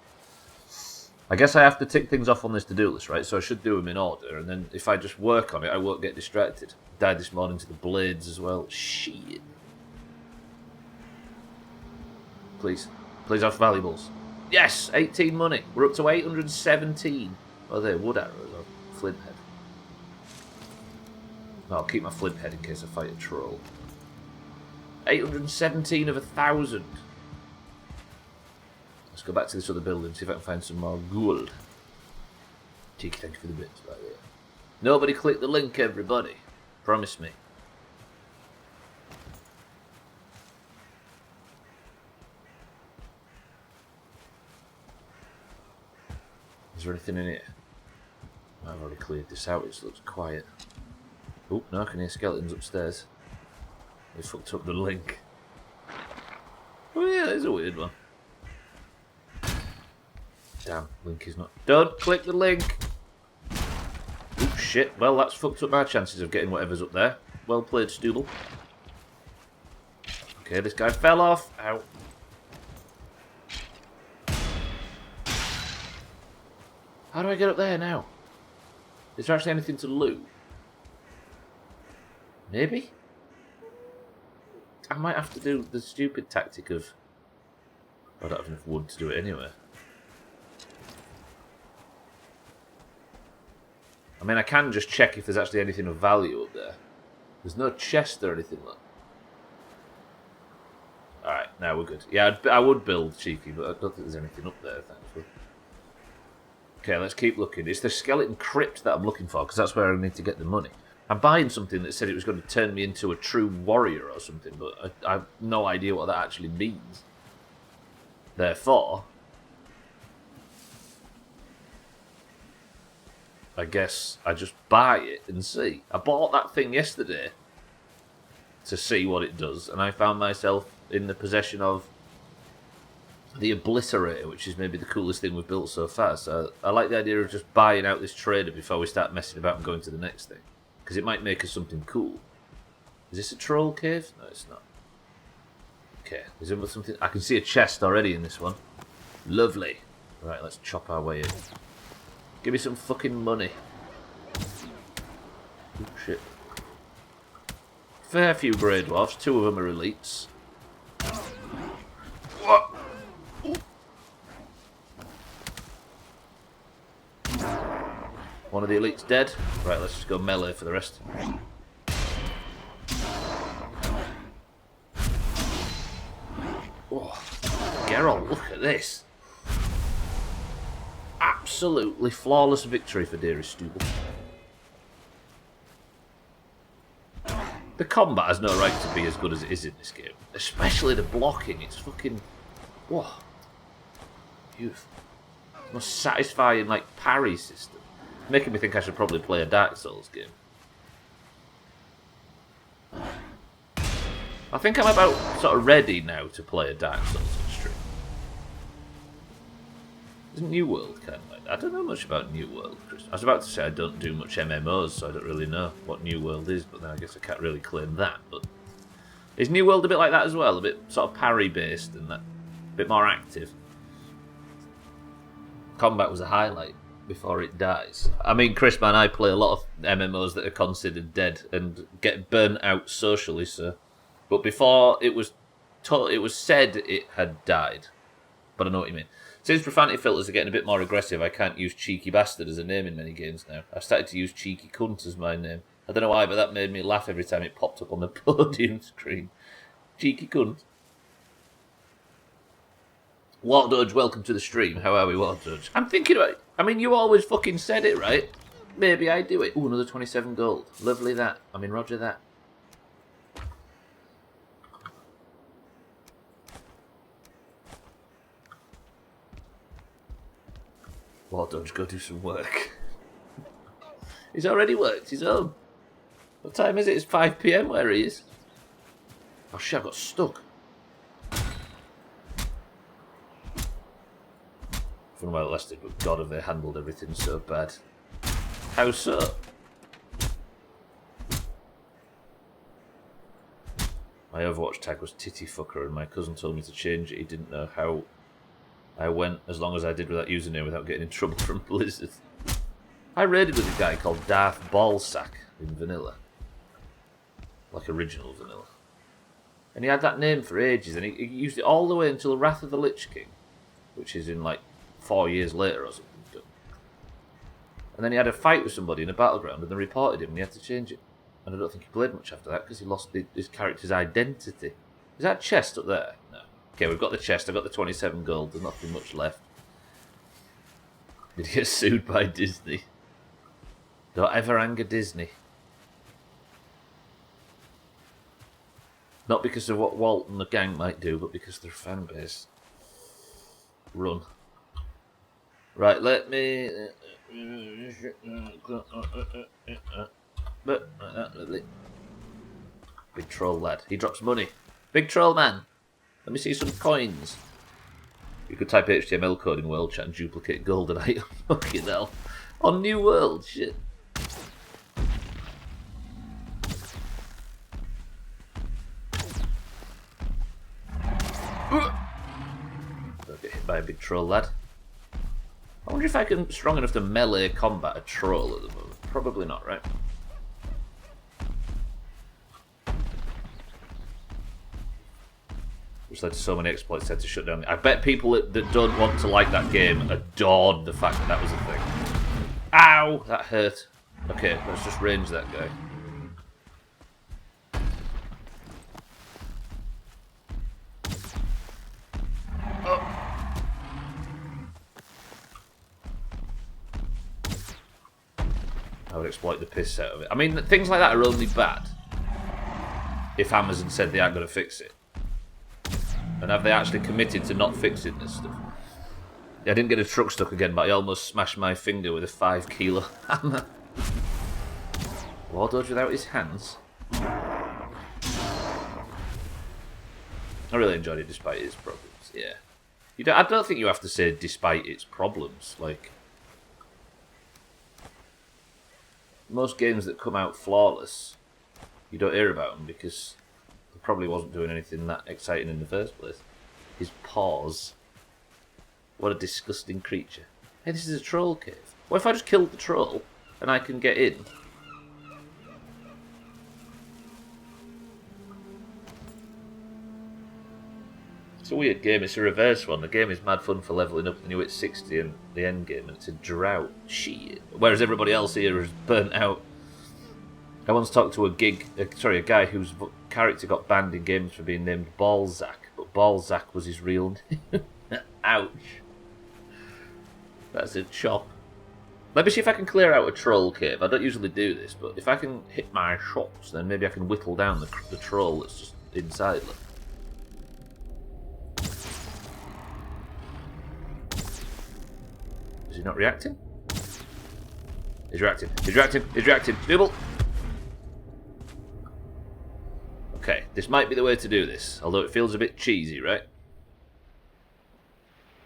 I guess I have to tick things off on this to-do list, right? So I should do them in order, and then if I just work on it, I won't get distracted. Died this morning to the blades as well. Shit. Please. Please have valuables. Yes! 18 money. We're up to 817. Oh, they're wood arrows or flint head. No, I'll keep my flint head in case I fight a troll. 817 of 1,000. Let's go back to this other building, see if I can find some more gold. Cheeky, thank you for the bits, by the way. Nobody click the link, everybody. Promise me. Is there anything in here? I've already cleared this out, it looks quiet. Oh, no, I can hear skeletons upstairs. They fucked up the link. Oh yeah, there's a weird one. Damn, link is not... Don't click the link! Oh shit, well that's fucked up my chances of getting whatever's up there. Well played, Stubbler. Okay, this guy fell off. Ow. How do I get up there now? Is there actually anything to loot? Maybe? I might have to do the stupid tactic of... I don't have enough wood to do it anyway. I mean, I can just check if there's actually anything of value up there. There's no chest or anything like that. Now we're good. Yeah, I would build cheeky, but I don't think there's anything up there, thankfully. Okay, let's keep looking. It's the skeleton crypt that I'm looking for, because that's where I need to get the money. I'm buying something that said it was going to turn me into a true warrior or something, but I have no idea what that actually means. Therefore, I guess I just buy it and see. I bought that thing yesterday to see what it does, and I found myself in the possession of the Obliterator, which is maybe the coolest thing we've built so far. So I like the idea of just buying out this trader before we start messing about and going to the next thing, because it might make us something cool. Is this a troll cave? No, it's not. Okay, is there something? I can see a chest already in this one. Lovely. Right, let's chop our way in. Give me some fucking money. Oh, shit. Fair few grey dwarfs. 2 of them are elites. What? One of the elites dead. Right, let's just go melee for the rest. Oh, Geralt, look at this. Absolutely flawless victory for dearest Stubbler. The combat has no right to be as good as it is in this game. Especially the blocking, it's fucking... Whoa. Beautiful. Most satisfying, like, parry system. Making me think I should probably play a Dark Souls game. I think I'm about sort of ready now to play a Dark Souls on stream. Isn't New World kind of like that? I don't know much about New World, Chris. I was about to say I don't do much MMOs, so I don't really know what New World is, but then I guess I can't really claim that. But is New World a bit like that as well? A bit sort of parry-based and that? A bit more active? Combat was a highlight before it dies. I mean, Chris, man, I play a lot of MMOs that are considered dead and get burnt out socially, so... But before it was said it had died. But I know what you mean. Since profanity filters are getting a bit more aggressive, I can't use cheeky bastard as a name in many games now. I've started to use cheeky cunt as my name. I don't know why, but that made me laugh every time it popped up on the podium screen. Cheeky cunt. War Dodge, welcome to the stream. How are we, War Dodge? I'm thinking about it. I mean, you always fucking said it, right? Maybe I do it. Ooh, another 27 gold. Lovely that. I mean, roger that. War Dodge, go do some work. He's already worked. He's home. What time is it? It's 5 PM where he is. Oh shit, I got stuck. For a while lasted, but God have they handled everything so bad. How so? My Overwatch tag was titty fucker and my cousin told me to change it. He didn't know how I went as long as I did with that username without getting in trouble from Blizzard. I raided with a guy called Darth Ballsack in vanilla. Like original vanilla. And he had that name for ages and he used it all the way until Wrath of the Lich King. Which is in like 4 years later or something. And then he had a fight with somebody in a battleground and they reported him and he had to change it. And I don't think he played much after that because he lost his character's identity. Is that chest up there? No. Okay, we've got the chest. I've got the 27 gold. There's nothing much left. Did he get sued by Disney? Don't ever anger Disney. Not because of what Walt and the gang might do, but because of their fan base. Run. Right, let me... Big troll lad. He drops money. Big troll man. Let me see some coins. You could type HTML code in world chat and duplicate golden item. Fucking hell. On New World, shit. Don't get hit by a big troll lad. I wonder if I can strong enough to melee combat a troll at the moment. Probably not, right? Which led to so many exploits had to shut down. I bet people that don't want to like that game adored the fact that that was a thing. Ow! That hurt. Okay, let's just range that guy. exploit the piss out of it. I mean, things like that are only bad if Amazon said they aren't going to fix it. And have they actually committed to not fixing this stuff? Yeah, I didn't get a truck stuck again, but I almost smashed my finger with a 5 kilo hammer. War dodge without his hands. I really enjoyed it despite its problems, yeah. I don't think you have to say despite its problems. Like, most games that come out flawless, you don't hear about them because he probably wasn't doing anything that exciting in the first place. His paws. What a disgusting creature. Hey, this is a troll cave. What if I just killed the troll and I can get in? It's a weird game. It's a reverse one. The game is mad fun for leveling up and you hit 60 and the end game, and it's a drought. Shit. Whereas everybody else here is burnt out. I once talked to a guy whose character got banned in games for being named Balzac, but Balzac was his real name. Ouch. That's a chop. Let me see if I can clear out a troll cave. I don't usually do this, but if I can hit my shots, then maybe I can whittle down the troll that's just inside. Look. Is he not reacting? He's reacting. He's reacting. He's reacting. Double. Okay, this might be the way to do this, although it feels a bit cheesy, right?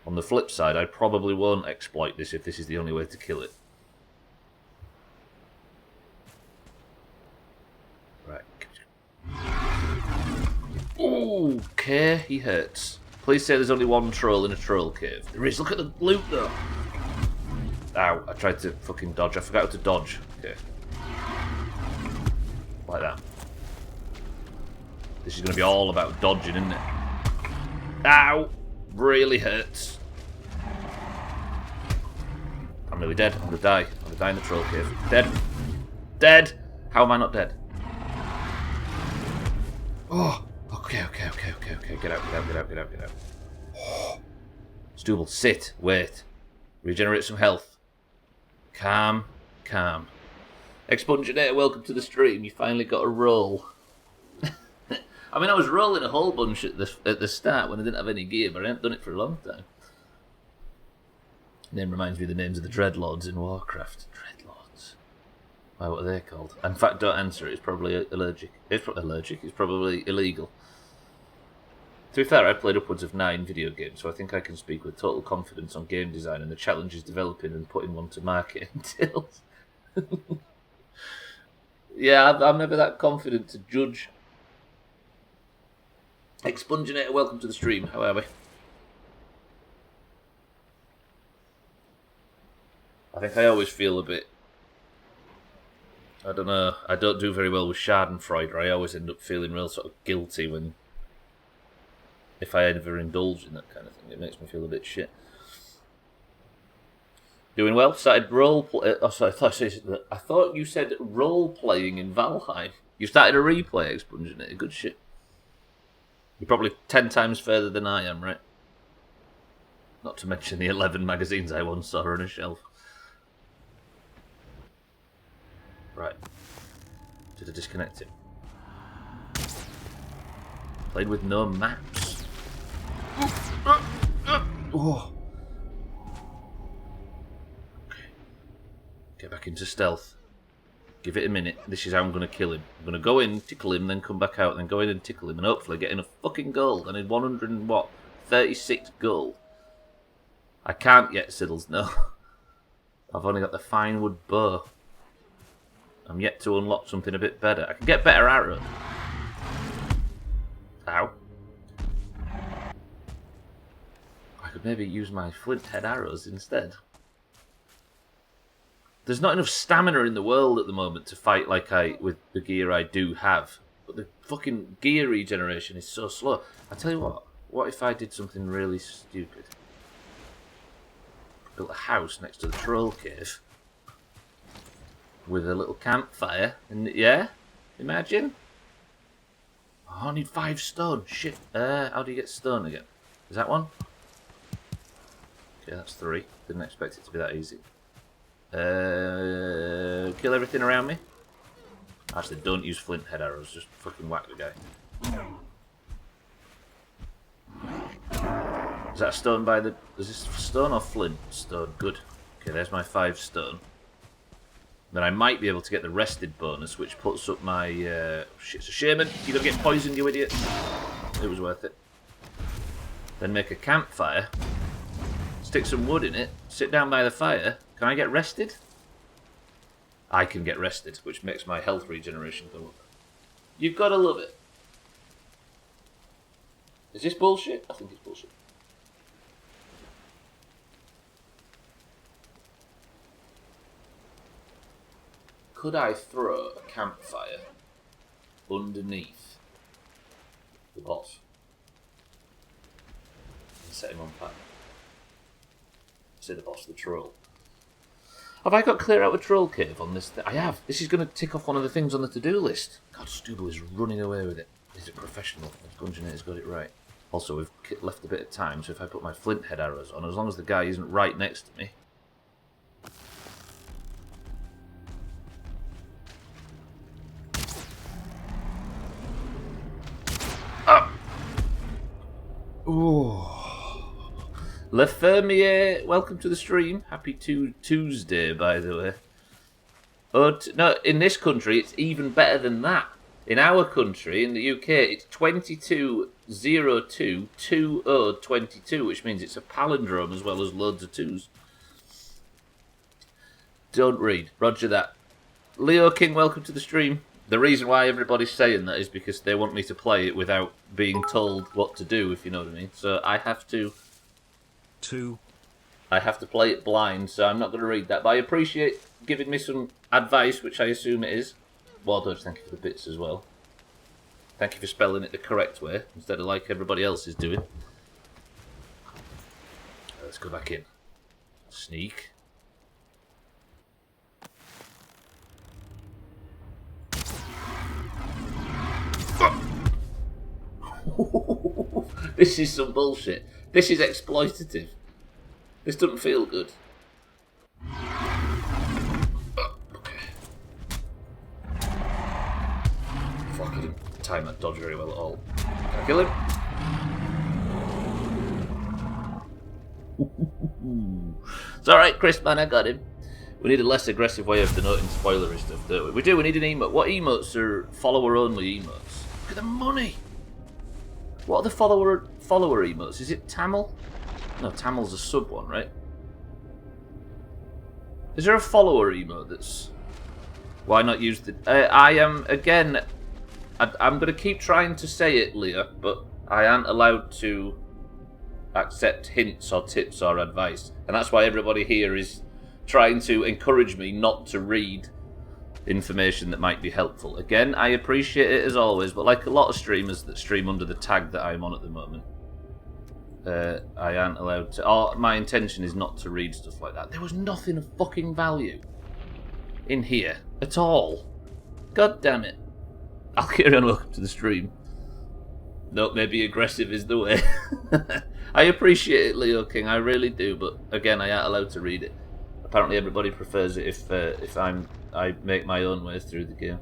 On the flip side, I probably won't exploit this if this is the only way to kill it. Right. Ooh, okay, he hurts. Please say there's only one troll in a troll cave. There is. Look at the loot, though. Ow, I tried to fucking dodge. I forgot how to dodge. Okay. Like that. This is going to be all about dodging, isn't it? Ow! Really hurts. I'm nearly dead. I'm going to die. I'm going to die in the troll cave. Dead. Dead! How am I not dead? Oh! Okay. Get out. Stubbler, sit. Wait. Regenerate some health. Calm. Expunginator, welcome to the stream. You finally got a roll. I mean, I was rolling a whole bunch at the start when I didn't have any gear, but I hadn't done it for a long time. Name reminds me of the names of the Dreadlords in Warcraft. Dreadlords. Why, what are they called? In fact, don't answer it. It's probably allergic. It's probably illegal. To be fair, I've played upwards of 9 video games, so I think I can speak with total confidence on game design and the challenges developing and putting one to market entails. Yeah, I'm never that confident to judge. Expunginator, welcome to the stream. How are we? I think I always feel a bit... I don't know. I don't do very well with Schadenfreude. I always end up feeling real sort of guilty when... if I ever indulge in that kind of thing. It makes me feel a bit shit. Doing well. Started I thought you said role-playing in Valheim. You started a replay, Expunginator. Good shit. You're probably 10 times further than I am, right? Not to mention the 11 magazines I once saw on a shelf. Right. Did I disconnect it? Played with no maps. Oh. Okay. Get back into stealth. Give it a minute. This is how I'm going to kill him. I'm going to go in, tickle him, then come back out, then go in and tickle him, and hopefully get enough fucking gold. I need 136 gold. I can't yet, Siddles, no. I've only got the fine wood bow. I'm yet to unlock something a bit better. I can get better arrows. Ow. I could maybe use my flint head arrows instead. There's not enough stamina in the world at the moment to fight like with the gear I do have. But the fucking gear regeneration is so slow. I tell you what if I did something really stupid? Built a house next to the troll cave. With a little campfire. And yeah? Imagine? Oh, I need 5 stone. Shit. How do you get stone again? Is that one? Okay, that's 3. Didn't expect it to be that easy. Kill everything around me. Actually, don't use flint head arrows. Just fucking whack the guy. Is that a stone by the... Is this stone or flint? Stone. Good. Okay, there's my 5 stone. Then I might be able to get the rested bonus, which puts up my... shit, it's a shaman. You're gonna get poisoned, you idiot. It was worth it. Then make a campfire. Stick some wood in it. Sit down by the fire. Can I get rested? I can get rested, which makes my health regeneration go up. You've got to love it. Is this bullshit? I think it's bullshit. Could I throw a campfire underneath the boss and set him on fire? Say the boss, the troll. Have I got clear out a troll cave on this? I have. This is going to tick off one of the things on the to-do list. God, Stubbler is running away with it. He's a professional. Gungeonator's got it right. Also, we've left a bit of time, so if I put my flint head arrows on, as long as the guy isn't right next to me. Ah! Ooh. Le Fermier, welcome to the stream. Happy Tuesday, by the way. Oh, no, in this country, it's even better than that. In our country, in the UK, it's 22022022, which means it's a palindrome as well as loads of 2s. Don't read. Roger that. Leo King, welcome to the stream. The reason why everybody's saying that is because they want me to play it without being told what to do, if you know what I mean. So I have to... I have to play it blind, so I'm not going to read that. But I appreciate giving me some advice, which I assume it is. Well, Dodge, thank you for the bits as well. Thank you for spelling it the correct way, instead of like everybody else is doing. Let's go back in. Sneak. This is some bullshit. This is exploitative. This doesn't feel good. Okay. Fuck, I didn't time that dodge very well at all. Can I kill him? It's alright, Chris, man, I got him. We need a less aggressive way of denoting spoilery stuff, don't we? We do, we need an emote. What emotes are follower-only emotes? Look at the money! What are the follower emotes? Is it Tamil? No, Tamil's a sub one, right? Is there a follower emote that's... Why not use the... I am, again... I'm going to keep trying to say it, Leah, but I aren't allowed to accept hints or tips or advice. And that's why everybody here is trying to encourage me not to read information that might be helpful. Again, I appreciate it as always, but like a lot of streamers that stream under the tag that I'm on at the moment, I aren't allowed to... Or my intention is not to read stuff like that. There was nothing of fucking value in here at all. God damn it. I'll carry on, welcome to the stream. Nope, maybe aggressive is the way. I appreciate it, Leo King, I really do, but again, I aren't allowed to read it. Apparently everybody prefers it if I make my own way through the game.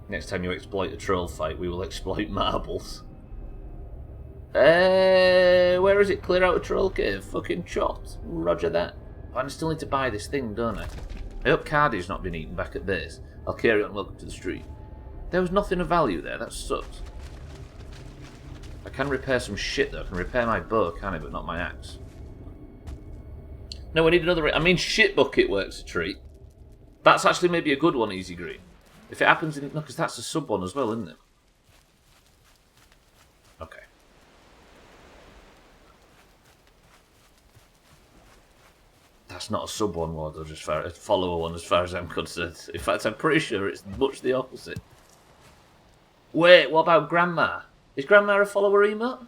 Next time you exploit a troll fight, we will exploit marbles. Where is it? Clear out a troll cave. Fucking chopped. Roger that. I still need to buy this thing, don't I? I hope Cardi's not been eaten back at base. I'll carry on, welcome to the stream. There was nothing of value there, that sucks. I can repair some shit though. I can repair my bow, can I? But not my axe. No, we need another... I mean, shit bucket works a treat. That's actually maybe a good one, Easy Green. If it happens in... No, because that's a sub one as well, isn't it? Okay. That's not a sub one, Ward, or just a follower one as far as I'm concerned. In fact, I'm pretty sure it's much the opposite. Wait, what about Grandma? Is Grandma a follower emote?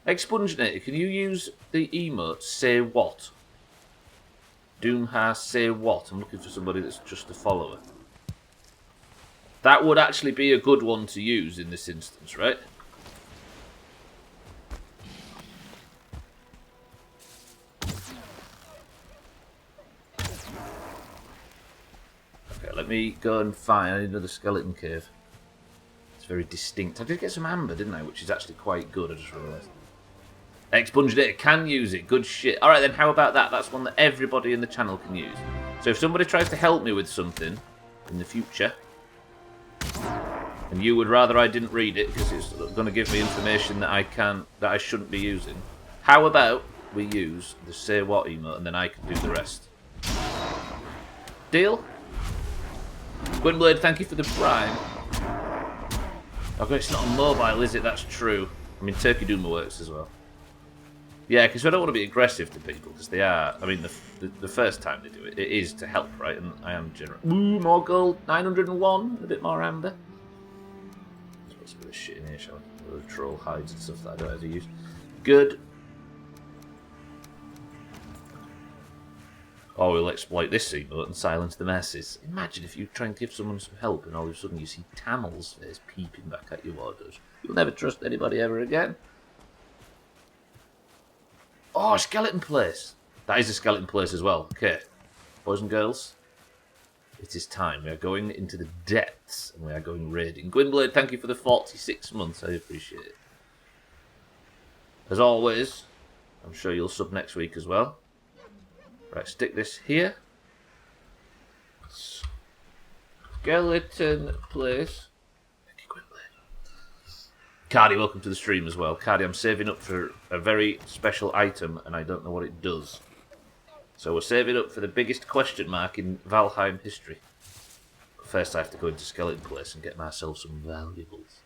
Expunginator, can you use the emote say what? Doomhaus say what? I'm looking for somebody that's just a follower. That would actually be a good one to use in this instance, right? Okay, let me go and find... I need another skeleton cave. It's very distinct. I did get some amber, didn't I? Which is actually quite good, I just realised. Expunged it, can use it. Good shit. Alright then, how about that? That's one that everybody in the channel can use. So if somebody tries to help me with something in the future, and you would rather I didn't read it because it's going to give me information that I shouldn't be using, how about we use the say what emote and then I can do the rest? Deal? Gwynblade, thank you for the prime. Okay, it's not on mobile, is it? That's true. I mean, Turkey Duma works as well. Yeah, because I don't want to be aggressive to people, because they are... I mean, the first time they do it, it is to help, right? And I am generous. Ooh, more gold. 901. A bit more amber. Let's put some of this shit in here, shall we? Little troll hides and stuff that I don't ever use. Good. Or we'll exploit this emote and silence the masses. Imagine if you try and give someone some help and all of a sudden you see Tamel's face peeping back at your orders. You'll never trust anybody ever again. Oh, skeleton place. That is a skeleton place as well. Okay. Boys and girls, it is time. We are going into the depths and we are going raiding. Gwynblade, thank you for the 46 months. I appreciate it. As always, I'm sure you'll sub next week as well. Right, stick this here. Skeleton place. Thank you, Gwynblade. Cardi, welcome to the stream as well. Cardi, I'm saving up for a very special item and I don't know what it does. So we're saving up for the biggest question mark in Valheim history. But first I have to go into Skeleton Place and get myself some valuables.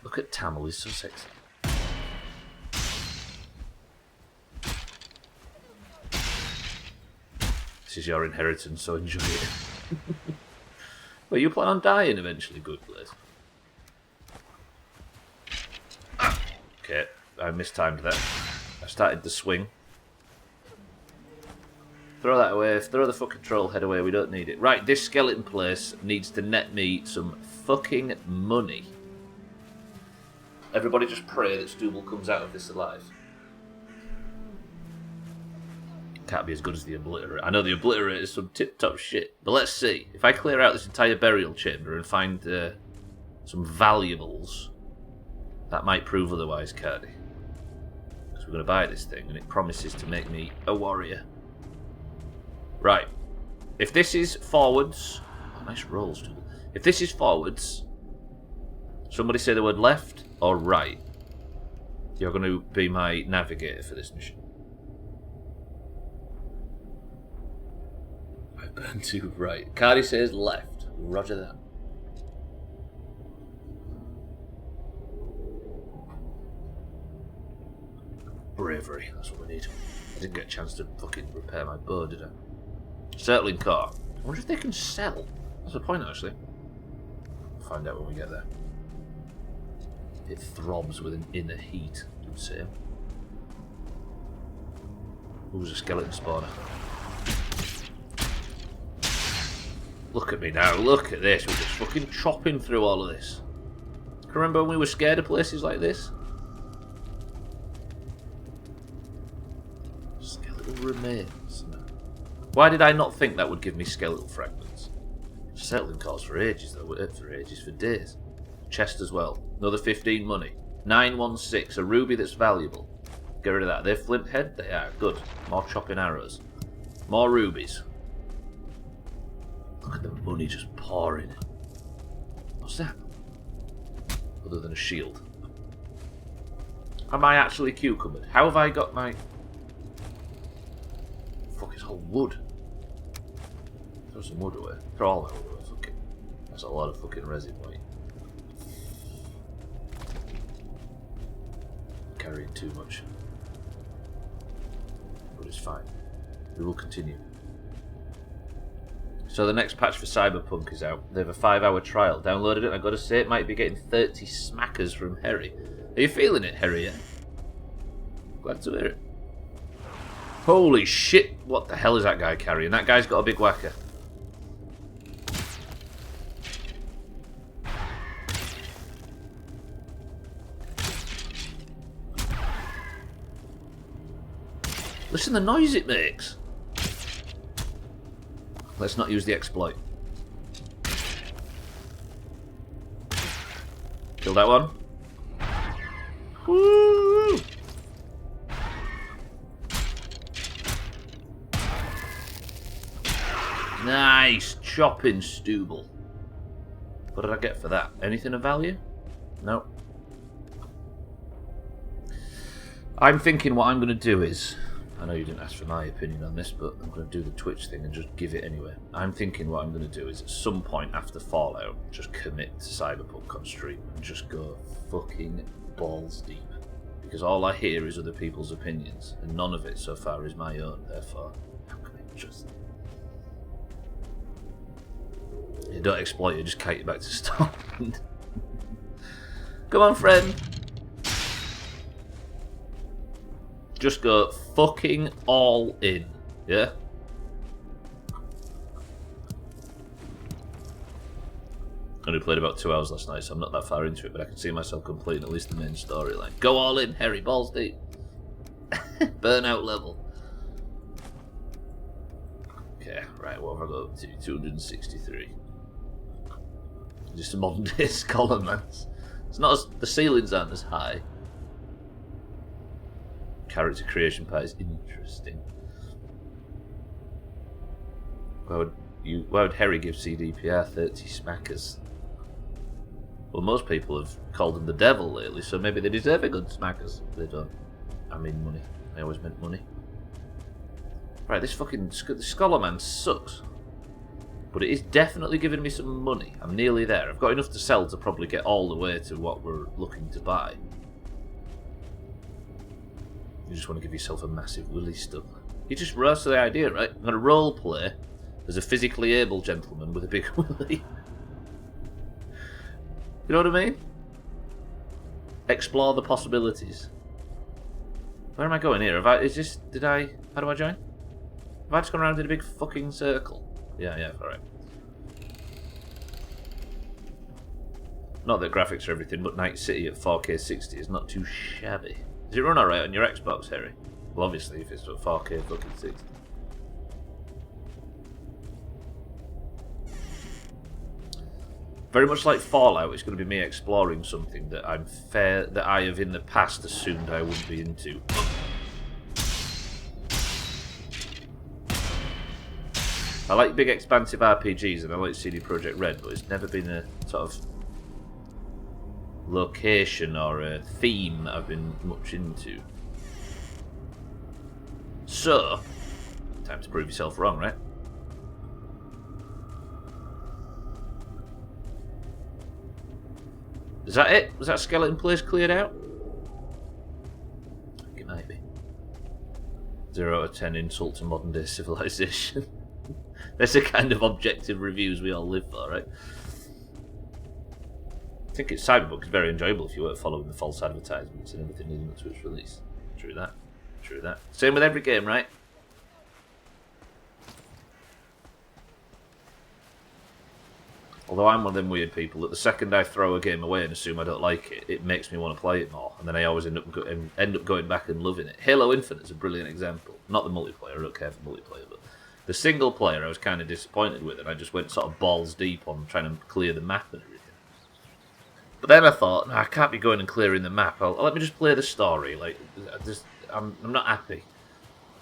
Look at Tamil, he's so sexy. This is your inheritance, so enjoy it. Well, you plan on dying eventually, Gwynblade. Okay, I mistimed that. I started the swing. Throw that away. Throw the fucking troll head away. We don't need it. Right, this skeleton place needs to net me some fucking money. Everybody just pray that Stubbler comes out of this alive. Can't be as good as the Obliterator. I know the Obliterator is some tip-top shit. But let's see. If I clear out this entire burial chamber and find some valuables... That might prove otherwise, Cardi. Because we're going to buy this thing, and it promises to make me a warrior. Right. If this is forwards... Oh, nice rolls, too. If this is forwards... Somebody say the word left or right. You're going to be my navigator for this mission. I burn to right. Cardi says left. Roger that. Bravery, that's what we need. I didn't get a chance to fucking repair my bow, did I? Circling car. I wonder if they can sell. That's the point, actually. We'll find out when we get there. It throbs with an inner heat, you'd say. Who's a skeleton spawner? Look at me now, look at this. We're just fucking chopping through all of this. Can you remember when we were scared of places like this? Remains. Why did I not think that would give me skeletal fragments? Settling cars for ages though, for days. Chest as well. Another 15 money. 916, a ruby that's valuable. Get rid of that. They're flint head? They are. Good. More chopping arrows. More rubies. Look at the money just pouring. What's that? Other than a shield. Am I actually cucumbered? How have I got my... Fuck, it's all wood. Throw some wood away. Throw all that wood away. Fuck it. That's a lot of fucking resin weight. Carrying too much. But it's fine. We will continue. So the next patch for Cyberpunk is out. They have a 5-hour trial. Downloaded it and I've got to say it might be getting 30 smackers from Harry. Are you feeling it, Harry? Yeah? Glad to hear it. Holy shit, what the hell is that guy carrying? That guy's got a big whacker. Listen to the noise it makes. Let's not use the exploit. Kill that one. Woo! Nice! Chopping Stubbler. What did I get for that? Anything of value? No. I'm thinking what I'm going to do is... I know you didn't ask for my opinion on this, but I'm going to do the Twitch thing and just give it anyway. I'm thinking what I'm going to do is at some point after Fallout, just commit to Cyberpunk on stream and just go fucking balls deep. Because all I hear is other people's opinions, and none of it so far is my own, therefore, I'm going to just... You don't exploit it, just kite it back to start. Come on, friend. Just go fucking all in, yeah? I only played about 2 hours last night, so I'm not that far into it, but I can see myself completing at least the main storyline. Go all in, Harry, balls deep. Burnout level. Okay, right, what have I got up to? 263. Just a modern day scholar, man. It's not as... The ceilings aren't as high. Character creation part is interesting. Why would Harry give CDPR 30 smackers? Well, most people have called him the devil lately, so maybe they deserve a good smackers. They don't. I mean money. I always meant money. Right, this fucking scholar man sucks. But it is definitely giving me some money. I'm nearly there. I've got enough to sell to probably get all the way to what we're looking to buy. You just want to give yourself a massive willy Stubbler. You just rose to the idea, right? I'm going to role play as a physically able gentleman with a big willy. You know what I mean? Explore the possibilities. Where am I going here? How do I join? Have I just gone around in a big fucking circle? Yeah, alright. Not that graphics are everything, but Night City at 4K 60 is not too shabby. Does it run alright on your Xbox, Harry? Well, obviously, if it's at 4K fucking 60. Very much like Fallout, it's going to be me exploring something that I have in the past assumed I wouldn't be into. I like big expansive RPGs and I like CD Projekt Red, but it's never been a sort of location or a theme I've been much into. So, time to prove yourself wrong, right? Is that it? Was that skeleton place cleared out? I think it might be. 0 out of 10 insult to modern day civilization. That's the kind of objective reviews we all live for, right? I think Cyberpunk is very enjoyable if you weren't following the false advertisements and everything leading up to its release. True that. True that. Same with every game, right? Although I'm one of them weird people that the second I throw a game away and assume I don't like it, it makes me want to play it more, and then I always end up going back and loving it. Halo Infinite is a brilliant example. Not the multiplayer, I don't care for multiplayer, but the single player I was kind of disappointed with, and I just went sort of balls deep on trying to clear the map and everything. But then I thought, no, I can't be going and clearing the map. Let me just play the story. Like, I'm not happy.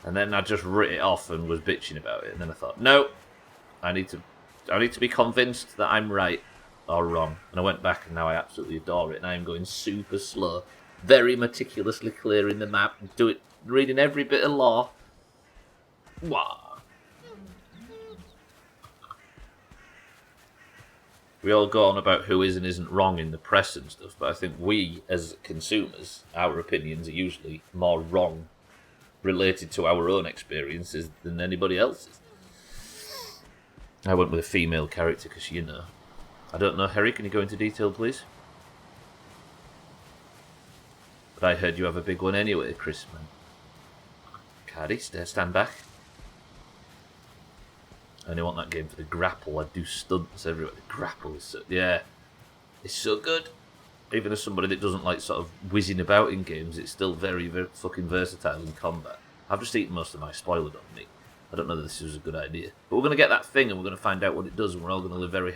And then I just writ it off and was bitching about it. And then I thought, no, I need to be convinced that I'm right or wrong. And I went back and now I absolutely adore it. And I'm going super slow, very meticulously clearing the map, reading every bit of lore. Wow. We all go on about who is and isn't wrong in the press and stuff, but I think we, as consumers, our opinions are usually more wrong related to our own experiences than anybody else's. I went with a female character because, you know. I don't know, Harry, can you go into detail, please? But I heard you have a big one anyway, Chris, man. Cardi, stand back. I only want that game for the grapple. I do stunts everywhere. The grapple is so... Yeah. It's so good. Even as somebody that doesn't like sort of whizzing about in games, it's still very, very fucking versatile in combat. I've just eaten most of my spoiler on meat. I don't know that this was a good idea. But we're going to get that thing and we're going to find out what it does and we're all going to live very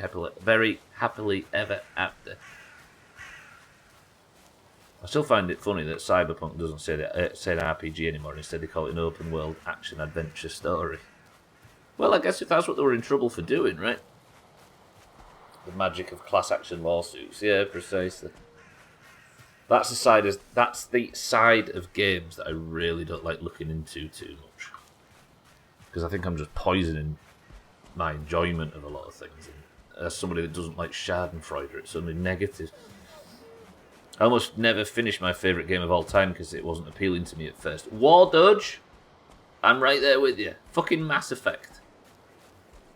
happily ever after. I still find it funny that Cyberpunk doesn't say an RPG anymore, and instead they call it an open world action adventure story. Well, I guess if that's what they were in trouble for doing, right? The magic of class action lawsuits. Yeah, precisely. That's the side of games that I really don't like looking into too much. Because I think I'm just poisoning my enjoyment of a lot of things. And as somebody that doesn't like Schadenfreude, it's only negative. I almost never finished my favourite game of all time because it wasn't appealing to me at first. War Dodge? I'm right there with you. Fucking Mass Effect.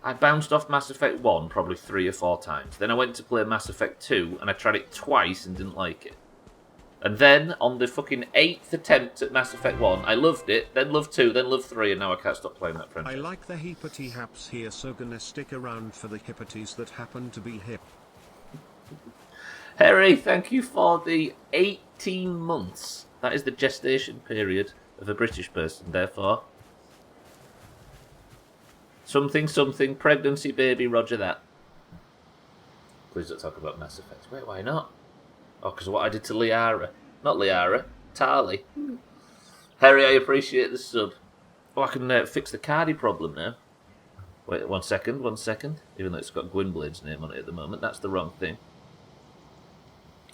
I bounced off Mass Effect 1 probably 3 or 4 times. Then I went to play Mass Effect 2 and I tried it twice and didn't like it. And then, on the fucking 8th attempt at Mass Effect 1, I loved it, then loved 2, then loved 3, and now I can't stop playing that franchise. I like the hippity haps here, so gonna stick around for the hippities that happen to be hip. Harry, thank you for the 18 months. That is the gestation period of a British person, therefore. Something, pregnancy baby, roger that. Please don't talk about Mass Effect. Wait, why not? Oh, because what I did to Liara. Not Liara, Tali. Harry, I appreciate the sub. Oh, I can fix the Cardi problem now. Wait, one second. Even though it's got Gwynblade's name on it at the moment, that's the wrong thing.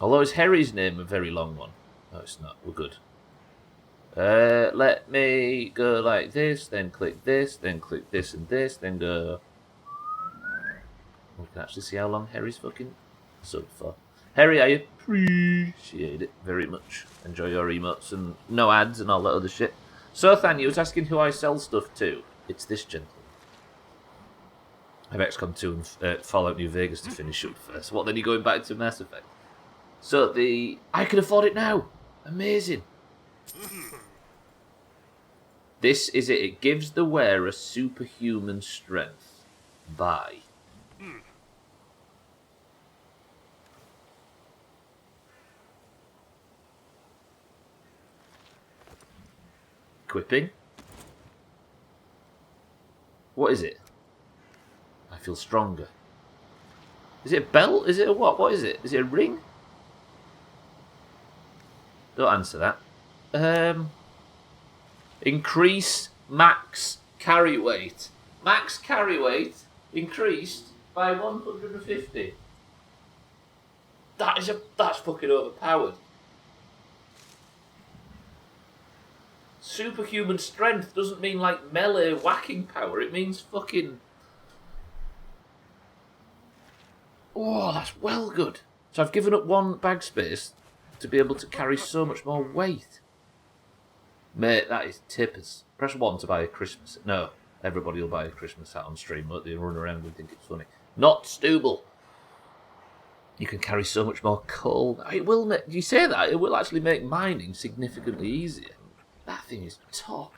Although is Harry's name a very long one? No, it's not. We're good. Let me go like this, then click this, then click this and this, then go... We can actually see how long Harry's fucking sub for. Harry, I appreciate it very much. Enjoy your emotes and no ads and all that other shit. So, Thanya was asking who I sell stuff to. It's this gentleman. I have XCOM 2 and Fallout New Vegas to finish up first. What, then you're going back to Mass Effect? So, I can afford it now. Amazing. This is it. It gives the wearer superhuman strength. Buy. Equipping. What is it? I feel stronger. Is it a belt? Is it a what? What is it? Is it a ring? Don't answer that. Increase max carry weight. Max carry weight increased by 150. That's fucking overpowered. Superhuman strength doesn't mean like melee whacking power. It means fucking... Oh, that's well good. So I've given up 1 bag space to be able to carry so much more weight. Mate, that is tippers. Press 1 to buy a Christmas... No, everybody will buy a Christmas hat on stream, won't they? Run around and think it's funny. Not Stubbler. You can carry so much more coal. It will make... You say that, it will actually make mining significantly easier. That thing is top.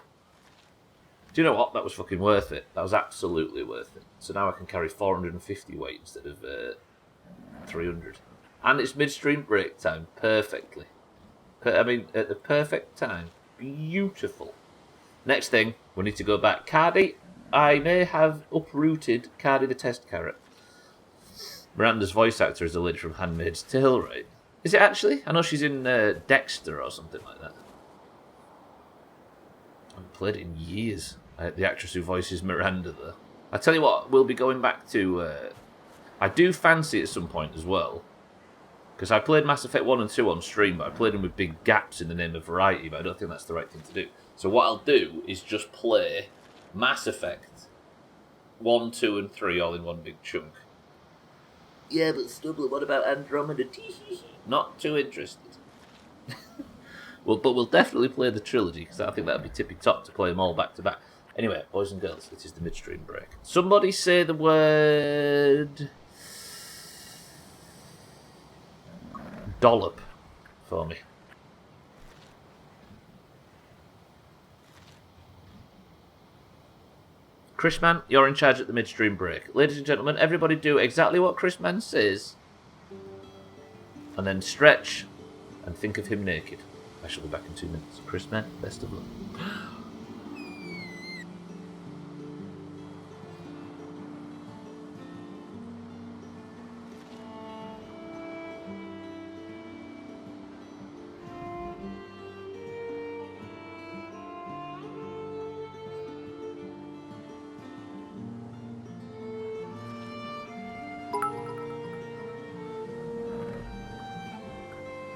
Do you know what? That was fucking worth it. That was absolutely worth it. So now I can carry 450 weight instead of 300. And it's midstream break time. Perfectly. At the perfect time. Beautiful. Next thing, we need to go back. Cardi, I may have uprooted Cardi the test carrot. Miranda's voice actor is the lady from Handmaid's Tale, right? Is it actually? I know she's in Dexter or something like that. I haven't played it in years. The actress who voices Miranda, though. I tell you what, we'll be going back to... I do fancy at some point as well. Because I played Mass Effect 1 and 2 on stream, but I played them with big gaps in the name of variety, but I don't think that's the right thing to do. So what I'll do is just play Mass Effect 1, 2 and 3 all in one big chunk. Yeah, but Stubbler, what about Andromeda? Not too interested. But we'll definitely play the trilogy, because I think that would be tippy-top to play them all back-to-back. Anyway, boys and girls, it is the midstream break. Somebody say the word... dollop for me. Chrisman, you're in charge at the midstream break. Ladies and gentlemen, everybody do exactly what Chrisman says. And then stretch and think of him naked. I shall be back in 2 minutes. Chrisman, best of luck.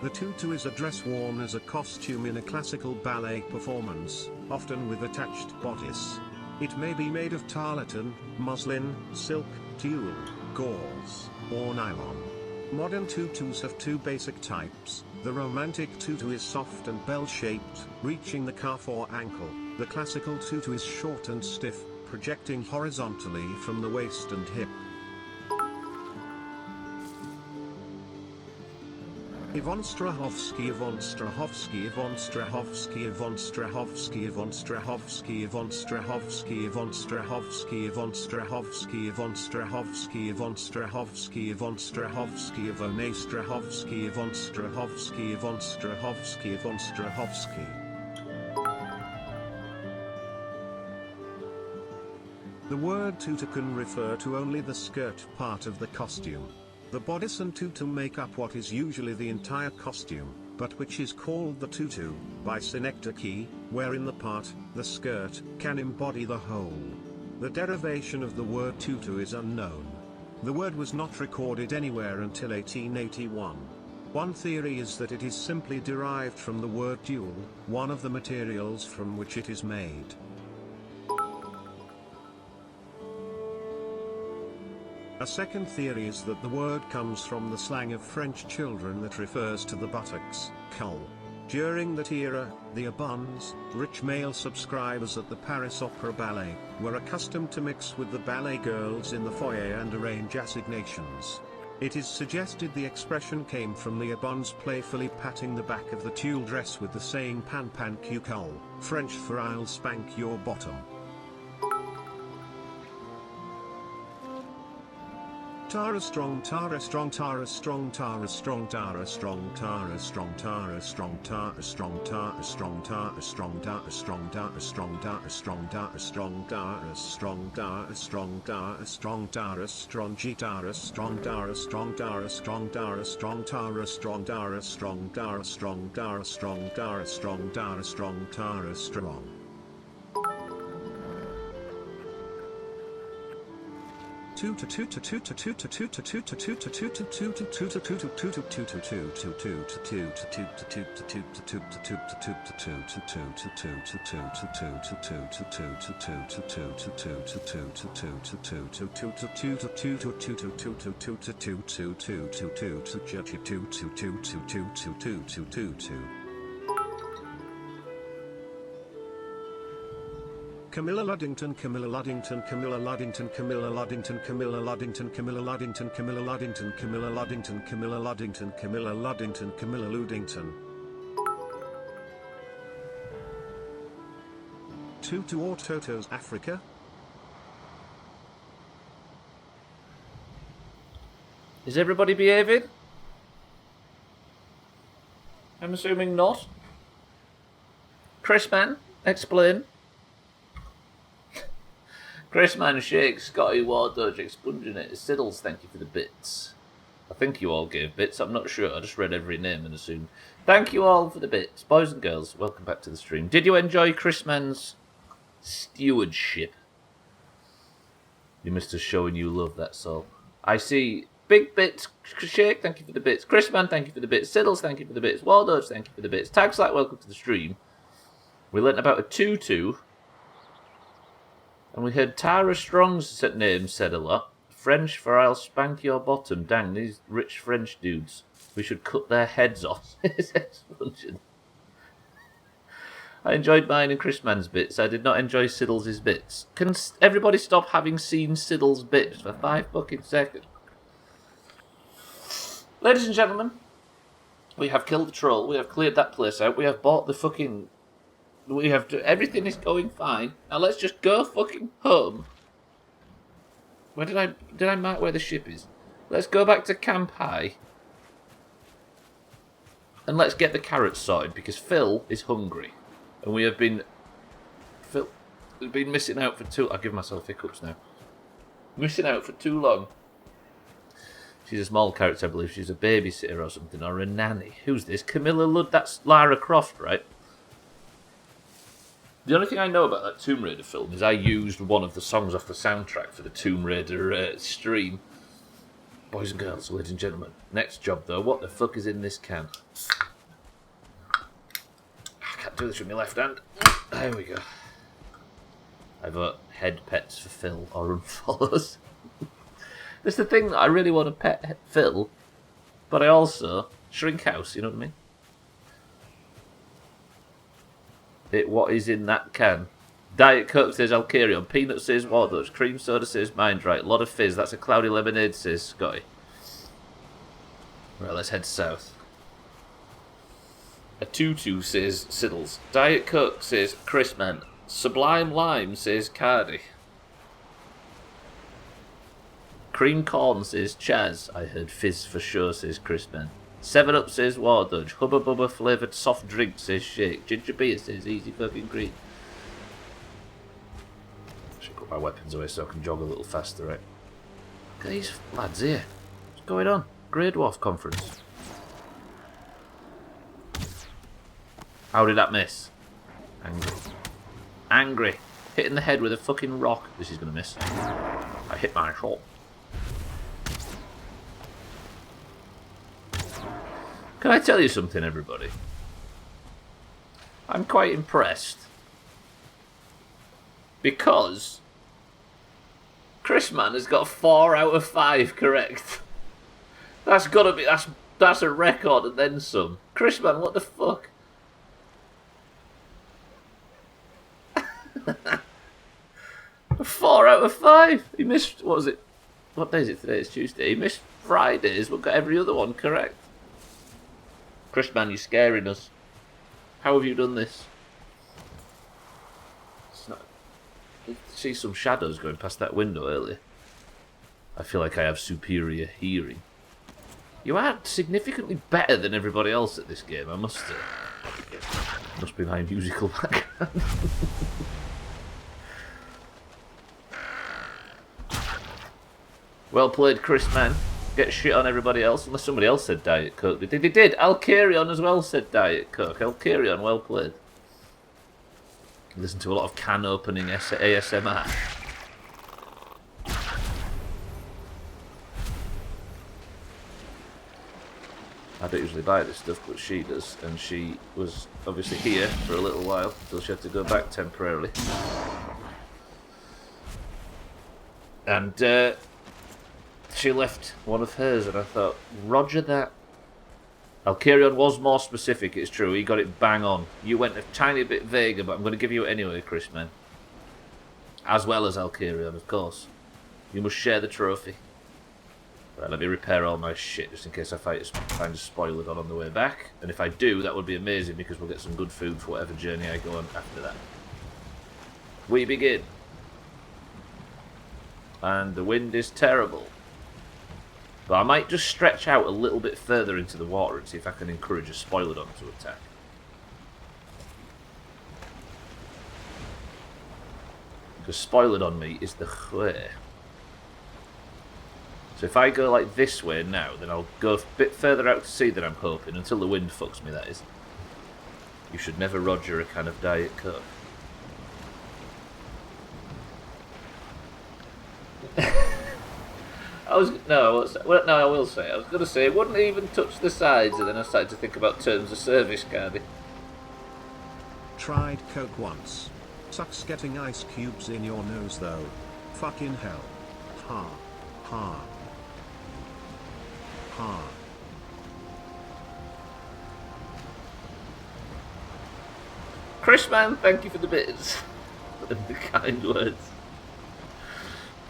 The tutu is a dress worn as a costume in a classical ballet performance, often with attached bodice. It may be made of tarlatan, muslin, silk, tulle, gauze, or nylon. Modern tutus have two basic types. The romantic tutu is soft and bell-shaped, reaching the calf or ankle. The classical tutu is short and stiff, projecting horizontally from the waist and hip. Yvonne Strahovski, Yvonne Strahovski, Yvonne Strahovski, Yvonne Strahovski, Yvonne Strahovski, Yvonne Strahovski, Yvonne Strahovski, Yvonne Strahovski, Yvonne Strahovski, Yvonne Strahovski, Yvonne Strahovski, Yvonne Strahovski, Yvonne Strahovski, Yvonne Strahovski, Yvonne Strahovski. The word tutu can refer to only the skirt part of the costume. The bodice and tutu make up what is usually the entire costume, but which is called the tutu, by synecdoche, wherein the part, the skirt, can embody the whole. The derivation of the word tutu is unknown. The word was not recorded anywhere until 1881. One theory is that it is simply derived from the word tulle, one of the materials from which it is made. A second theory is that the word comes from the slang of French children that refers to the buttocks, cull. During that era, the Abuns, rich male subscribers at the Paris Opera Ballet, were accustomed to mix with the ballet girls in the foyer and arrange assignations. It is suggested the expression came from the Abuns playfully patting the back of the tulle dress with the saying pan pan que cull, French for I'll spank your bottom. Tara strong, Tara strong, Tara strong, Tara strong, Tara strong, Tara strong, Tara strong, Tara strong, Tara strong, Tara strong, Tara strong, Tara strong, Tara strong, Tara strong, Tara strong, Tara strong, Tara strong, Tara strong, G Tara strong, Tara strong, Tara strong, Tara strong, Tara strong, Tara strong, Tara strong, Tara strong, Tara strong, Tara strong, Tara strong. Camilla Luddington, Camilla Luddington, Camilla Luddington, Camilla Luddington, Camilla Luddington, Camilla Luddington, Camilla Luddington, Camilla Luddington, Camilla Luddington, Camilla Luddington, Camilla Luddington. Tutu or Totos, Africa? Is everybody behaving? I'm assuming not. Chris Man, explain. Chris Man shakes, Scotty Wardodge expunging it. Siddles, thank you for the bits. I think you all gave bits, I'm not sure. I just read every name and assumed. Thank you all for the bits. Boys and girls, welcome back to the stream. Did you enjoy Chris Man's stewardship? You must have shown you love, that's all. I see big bits. Shake, thank you for the bits. Chris Man, thank you for the bits. Siddles, thank you for the bits. Wardodge, thank you for the bits. Tagslite, welcome to the stream. We learnt about a tutu. And we heard Tara Strong's name said a lot. French for I'll spank your bottom. Dang, these rich French dudes. We should cut their heads off. I enjoyed mine and Chris Man's bits. I did not enjoy Siddles' bits. Can everybody stop having seen Siddles' bits for 5 fucking seconds? Ladies and gentlemen, we have killed the troll. We have cleared that place out. We have bought the fucking... We have to, everything is going fine. Now let's just go fucking home. Where did I mark where the ship is? Let's go back to Camp High. And let's get the carrots sorted because Phil is hungry. And we have been we've been missing out for too... I'll give myself hiccups now. Missing out for too long. She's a small character, I believe. She's a babysitter or something, or a nanny. Who's this? Camilla Ludd. That's Lara Croft, right? The only thing I know about that Tomb Raider film is I used one of the songs off the soundtrack for the Tomb Raider stream. boys and girls, ladies and gentlemen. Next job, though. What the fuck is in this can? I can't do this with my left hand. There we go. I vote head pets for Phil or unfollows. That's the thing that I really want to pet Phil, but I also shrink house, you know what I mean? What is in that can? Diet Coke says Alcarion, Peanut says Wardo's, Cream Soda says Mind Right, Lot of Fizz, that's a Cloudy Lemonade says Scotty. Right, let's head south. A Tutu says Siddles, Diet Coke says Chris Man, Sublime Lime says Cardi. Cream Corn says Chaz, I heard Fizz for sure says Chris Man. 7-Up says Wardudge, Hubba Bubba flavoured soft drink says Shake, Ginger Beer says Easy Fucking Green. Put my weapons away so I can jog a little faster, right? Look at these lads here. What's going on? Grey Dwarf Conference. How did that miss? Angry. Angry. Hitting the head with a fucking rock. This is going to miss. I hit my shot. Can I tell you something, everybody? I'm quite impressed. Because Chris Man has got 4 out of 5 correct. That's gotta be that's a record and then some. Chris Man, what the fuck? Four out of 5. He missed. What was it? What day is it today? It's Tuesday. He missed Fridays, but got every other one correct. Chris Man, you're scaring us. How have you done this? I see some shadows going past that window earlier. I feel like I have superior hearing. You are significantly better than everybody else at this game, I must say. Must be my musical background. Well played, Chris Man. Get shit on everybody else, unless somebody else said Diet Coke. They did. Alcarion as well said Diet Coke. Alcarion, well played. Listen to a lot of can opening ASMR. I don't usually buy this stuff, but she does, and she was obviously here for a little while until she had to go back temporarily. And she left one of hers, and I thought, Roger that. Alcarion was more specific, it's true. He got it bang on. You went a tiny bit vaguer, but I'm going to give you it anyway, Chris, man. As well as Alcarion, of course. You must share the trophy. Right, let me repair all my shit, just in case I find a spoiler on the way back. And if I do, that would be amazing, because we'll get some good food for whatever journey I go on after that. We begin. And the wind is terrible. But I might just stretch out a little bit further into the water and see if I can encourage a Spoilodon to attack. Because Spoilodon meat is the way. So if I go like this way now, then I'll go a bit further out to sea than I'm hoping, until the wind fucks me, that is. You should never Roger a can of Diet Coke. I was going to say it wouldn't even touch the sides, and then I started to think about terms of service, Cardi. Tried Coke once. Sucks getting ice cubes in your nose though. Fucking hell. Ha. Ha. Ha. Chris Man, thank you for the bits. And the kind words.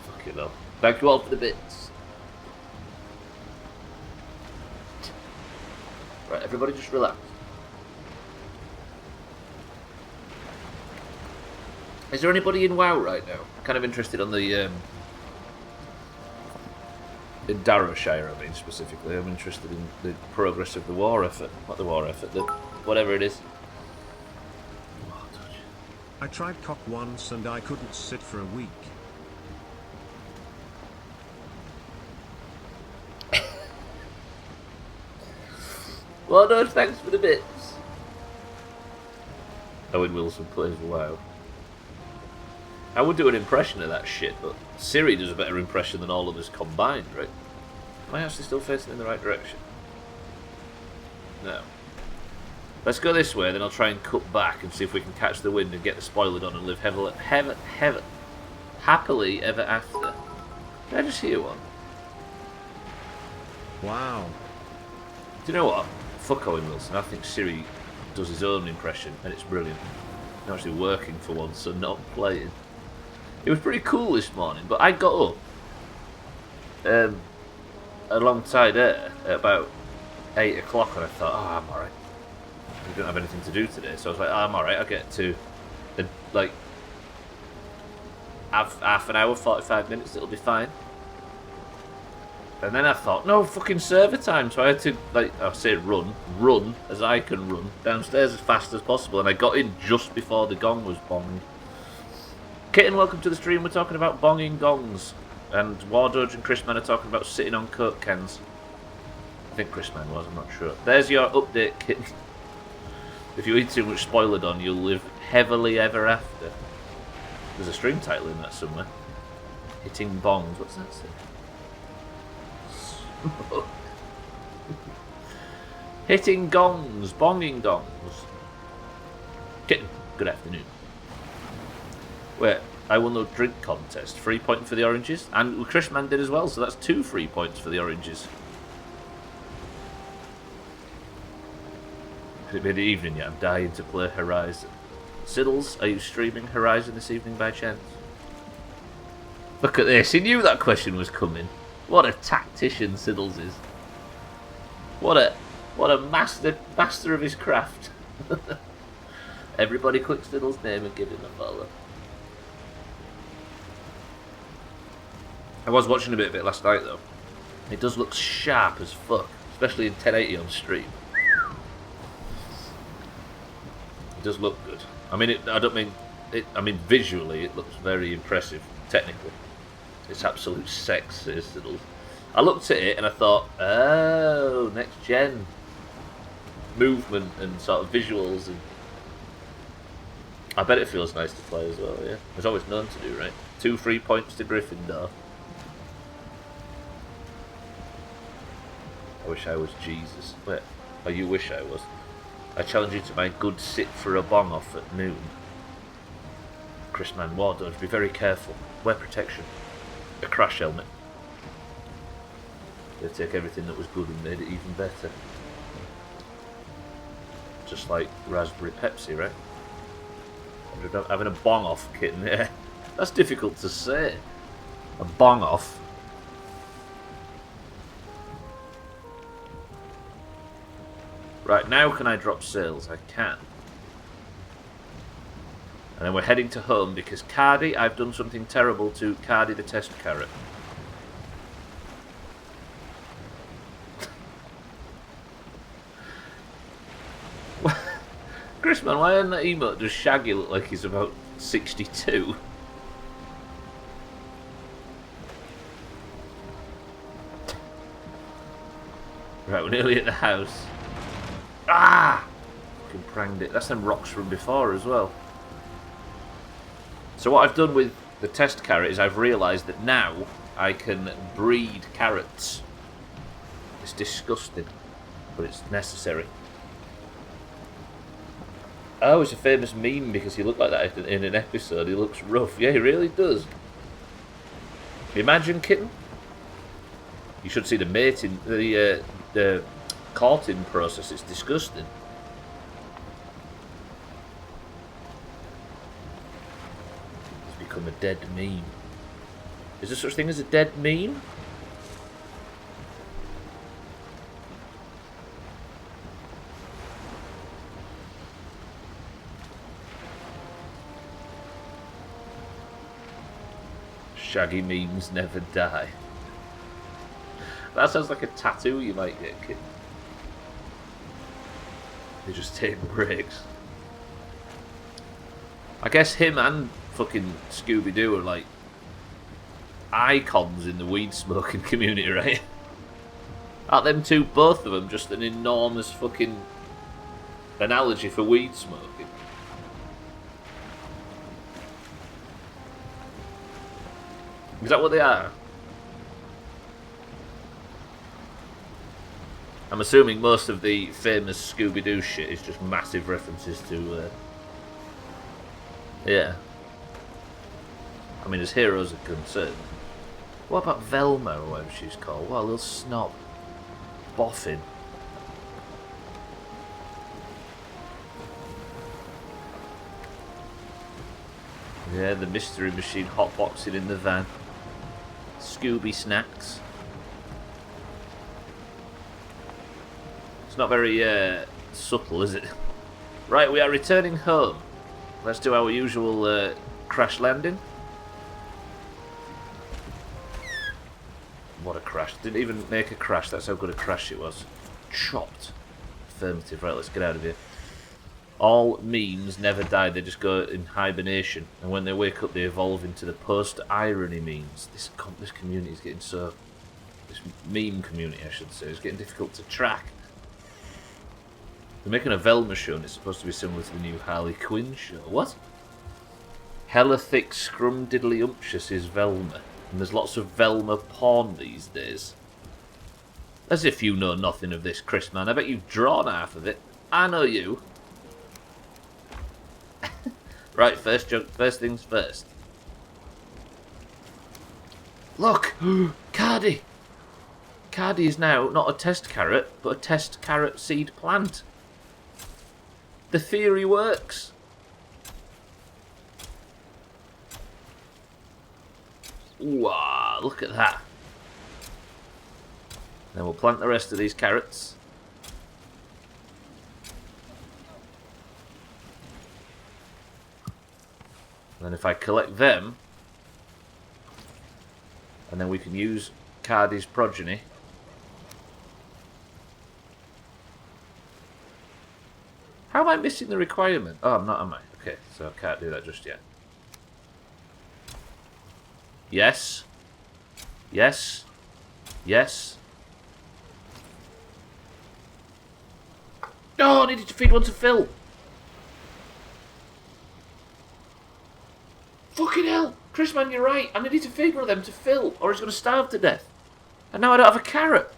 Fucking hell. Thank you all for the bits. Right, everybody just relax. Is there anybody in WoW right now? I'm kind of interested on the in Darrowshire, I mean, specifically. I'm interested in the progress of the war effort. Not the war effort, the whatever it is. I tried cock once and I couldn't sit for a week. Well done, thanks for the bits. Owen Wilson plays WoW. I would do an impression of that shit, but Siri does a better impression than all of us combined, right? Am I actually still facing in the right direction? No. Let's go this way, then I'll try and cut back and see if we can catch the wind and get the spoiler on and live happily ever after. Did I just hear one? Wow. Do you know what? Fuck Owen Wilson. I think Siri does his own impression and it's brilliant. It's actually working for once, so not playing. It was pretty cool this morning, but I got up alongside her at about 8 o'clock and I thought, oh, I'm alright. We don't have anything to do today, so I was like, oh, I'm alright, I'll get to like half an hour, 45 minutes, it'll be fine. And then I thought, no, fucking server time, so I had to, like, I say run as I can run downstairs as fast as possible, and I got in just before the gong was bonged. Kitten, welcome to the stream. We're talking about bonging gongs, and Wardoge and Chrisman are talking about sitting on Coke cans. I think Chrisman was, I'm not sure. There's your update, Kitten. If you eat too much spoilered on, you'll live heavily ever after. There's a stream title in that somewhere. Hitting bongs. What's that say? Hitting gongs. Bonging gongs. Kitten, good afternoon. Wait, I won the drink contest. 3 points for the oranges. And Chrisman did as well, so that's 2 free points for the oranges. Could it be the evening yet? I'm dying to play Horizon. Siddles, are you streaming Horizon this evening by chance? Look at this, he knew that question was coming. What a tactician Siddles is. What a master of his craft. Everybody click Siddles' name and give him a follow. I was watching a bit of it last night though. It does look sharp as fuck, especially in 1080 on stream. It does look good. I mean, I mean visually it looks very impressive. Technically, it's absolute sex. I looked at it and I thought, oh, next gen movement and sort of visuals, and I bet it feels nice to play as well. Yeah, there's always none to do, right? 2 free points to Gryffindor. I wish I was Jesus. Wait, oh, you wish I was. I challenge you to my good sit for a bong off at noon. Chrisman Wardoge, be very careful. Wear protection. A crash helmet. They take everything that was good and made it even better. Just like raspberry Pepsi, right? Having a bong off, Kitten. Yeah, that's difficult to say. A bong off. Right, now can I drop sales? I can. And then we're heading to home because Cardi, I've done something terrible to Cardi the test carrot. Chris, man, why in that emote does Shaggy look like he's about 62? Right, we're nearly at the house. Ah! Fucking pranged it. That's them rocks from before as well. So what I've done with the test carrot is I've realised that now I can breed carrots. It's disgusting, but it's necessary. Oh, it's a famous meme because he looked like that in an episode. He looks rough. Yeah, he really does. Imagine, Kitten. You should see the mating, the courting process. It's disgusting. It's become a dead meme. Is there such thing as a dead meme? Shaggy memes never die. That sounds like a tattoo you might get, kid. They just take breaks. I guess him and fucking Scooby-Doo are like icons in the weed smoking community, right? Aren't them two, both of them, just an enormous fucking analogy for weed smoking? Is that what they are? I'm assuming most of the famous Scooby-Doo shit is just massive references to... yeah. I mean, as heroes are concerned. What about Velma, or whatever she's called? What a little snob. Boffin. Yeah, the mystery machine hotboxing in the van. Scooby snacks. It's not very subtle, is it? Right, we are returning home. Let's do our usual crash landing. What a crash. Didn't even make a crash, that's how good a crash it was. Chopped. Affirmative. Right, let's get out of here. All memes never die, they just go in hibernation. And when they wake up, they evolve into the post-irony memes. This community is getting so... This meme community, I should say, is getting difficult to track. They're making a Velma show, and it's supposed to be similar to the new Harley Quinn show. What? Hella thick scrumdiddly-umptious is Velma. And there's lots of Velma porn these days. As if you know nothing of this, Chris, man. I bet you've drawn half of it. I know you. Right, first things first. Look! Cardi! Cardi is now not a test carrot, but a test carrot seed plant. The theory works. Wow, look at that. Then we'll plant the rest of these carrots. And then if I collect them, and then we can use Cardi's progeny. How am I missing the requirement? Oh, I'm not, am I? Okay, so I can't do that just yet. Yes. Yes. Yes. Oh, I needed to feed one to Phil. Fucking hell. Chris, man, you're right. I needed to feed one of them to Phil, or he's going to starve to death. And now I don't have a carrot.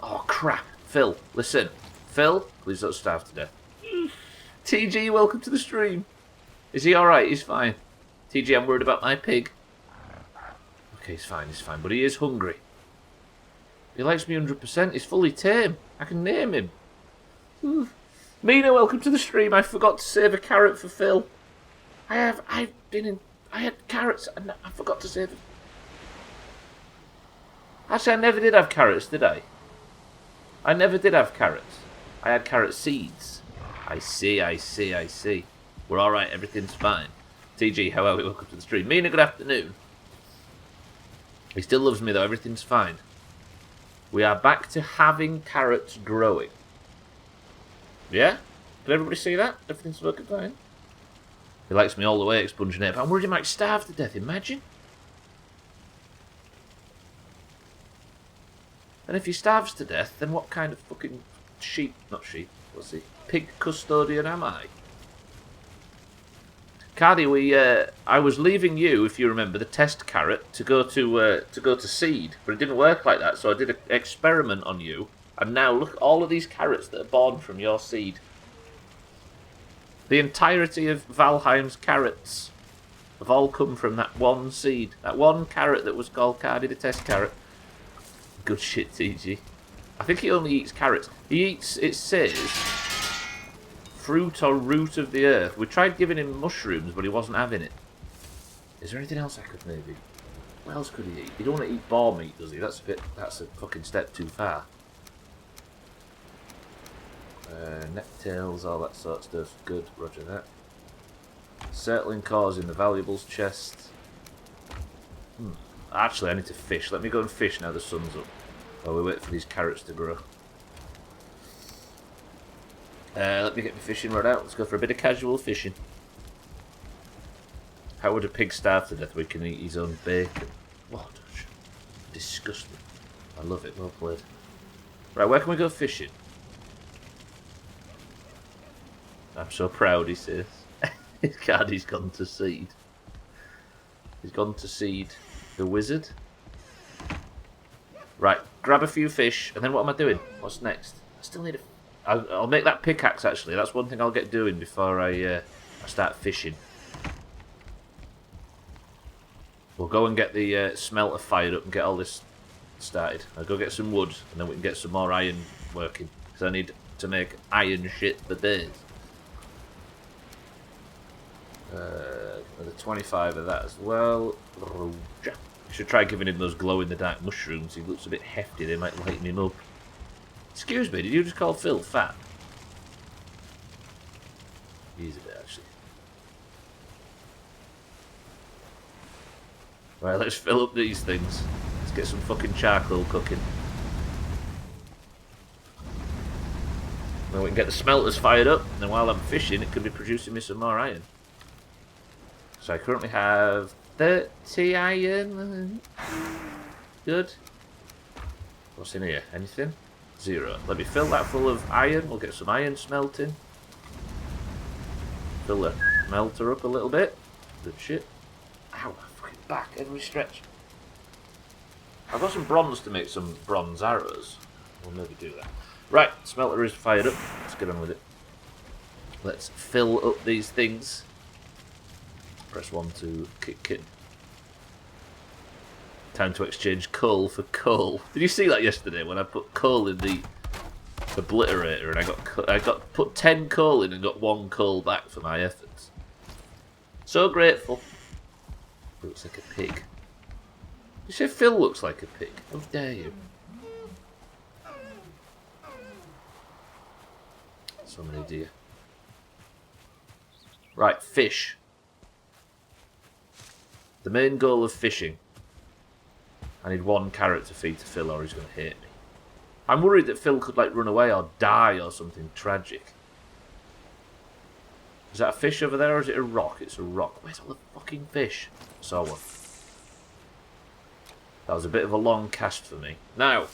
Oh, crap. Phil, listen. Phil, please don't starve to death. TG, welcome to the stream. Is he alright? He's fine. TG, I'm worried about my pig. Okay, he's fine, but he is hungry. He likes me 100%, he's fully tame. I can name him. Mina, welcome to the stream. I forgot to save a carrot for Phil. I had carrots and I forgot to save them. Actually, I never did have carrots, did I? I never did have carrots. I had carrot seeds. I see. We're alright, everything's fine. TG, how are we? Welcome to the stream. Mina, good afternoon. He still loves me though, everything's fine. We are back to having carrots growing. Yeah? Did everybody see that? Everything's working fine. He likes me all the way, expunging it, but I'm worried he might starve to death, imagine. And if he starves to death, then what kind of fucking pig custodian am I? Cardi, I was leaving you, if you remember, the test carrot to go to seed, but it didn't work like that. So I did an experiment on you, and now look at all of these carrots that are born from your seed. The entirety of Valheim's carrots have all come from that one seed, that one carrot that was called Cardi the test carrot. Good shit, TG. I think he only eats carrots. He eats, it says, fruit or root of the earth. We tried giving him mushrooms, but he wasn't having it. Is there anything else I could maybe? What else could he eat? He don't want to eat boar meat, does he? That's a fucking step too far. Necktails, all that sort of stuff. Good, roger that. Settling cause in the valuables chest. Actually, I need to fish. Let me go and fish now the sun's up. While we wait for these carrots to grow. Let me get my fishing rod out. Let's go for a bit of casual fishing. How would a pig starve to death where he can eat his own bacon? What? Disgusting. I love it. Well played. Right, where can we go fishing? I'm so proud, he says. His card, he's gone to seed. He's gone to seed the wizard. Right, grab a few fish, and then what am I doing? What's next? I still need a... I'll make that pickaxe, actually. That's one thing I'll get doing before I start fishing. We'll go and get the smelter fired up and get all this started. I'll go get some wood, and then we can get some more iron working. Because I need to make iron shit for days. Another 25 of that as well. Should try giving him those glow-in-the-dark mushrooms. He looks a bit hefty. They might lighten him up. Excuse me, did you just call Phil fat? He's a bit, actually. Right, let's fill up these things. Let's get some fucking charcoal cooking. Then we can get the smelters fired up, and then while I'm fishing, it could be producing me some more iron. So I currently have 30 iron. Good. What's in here? Anything? 0. Let me fill that full of iron. We'll get some iron smelting. Fill the melter up a little bit. Good shit. Ow, my fucking back. Every stretch. I've got some bronze to make some bronze arrows. We'll maybe do that. Right, smelter is fired up. Let's get on with it. Let's fill up these things. Press 1 to kick in. Time to exchange coal for coal. Did you see that yesterday when I put coal in the Obliterator and I got put 10 coal in and got 1 coal back for my efforts? So grateful. He looks like a pig. You say Phil looks like a pig? How dare you? So many deer. Right, fish. The main goal of fishing. I need 1 carrot to feed to Phil or he's going to hate me. I'm worried that Phil could like run away or die or something tragic. Is that a fish over there or is it a rock? It's a rock. Where's all the fucking fish? I saw one. That was a bit of a long cast for me. Now,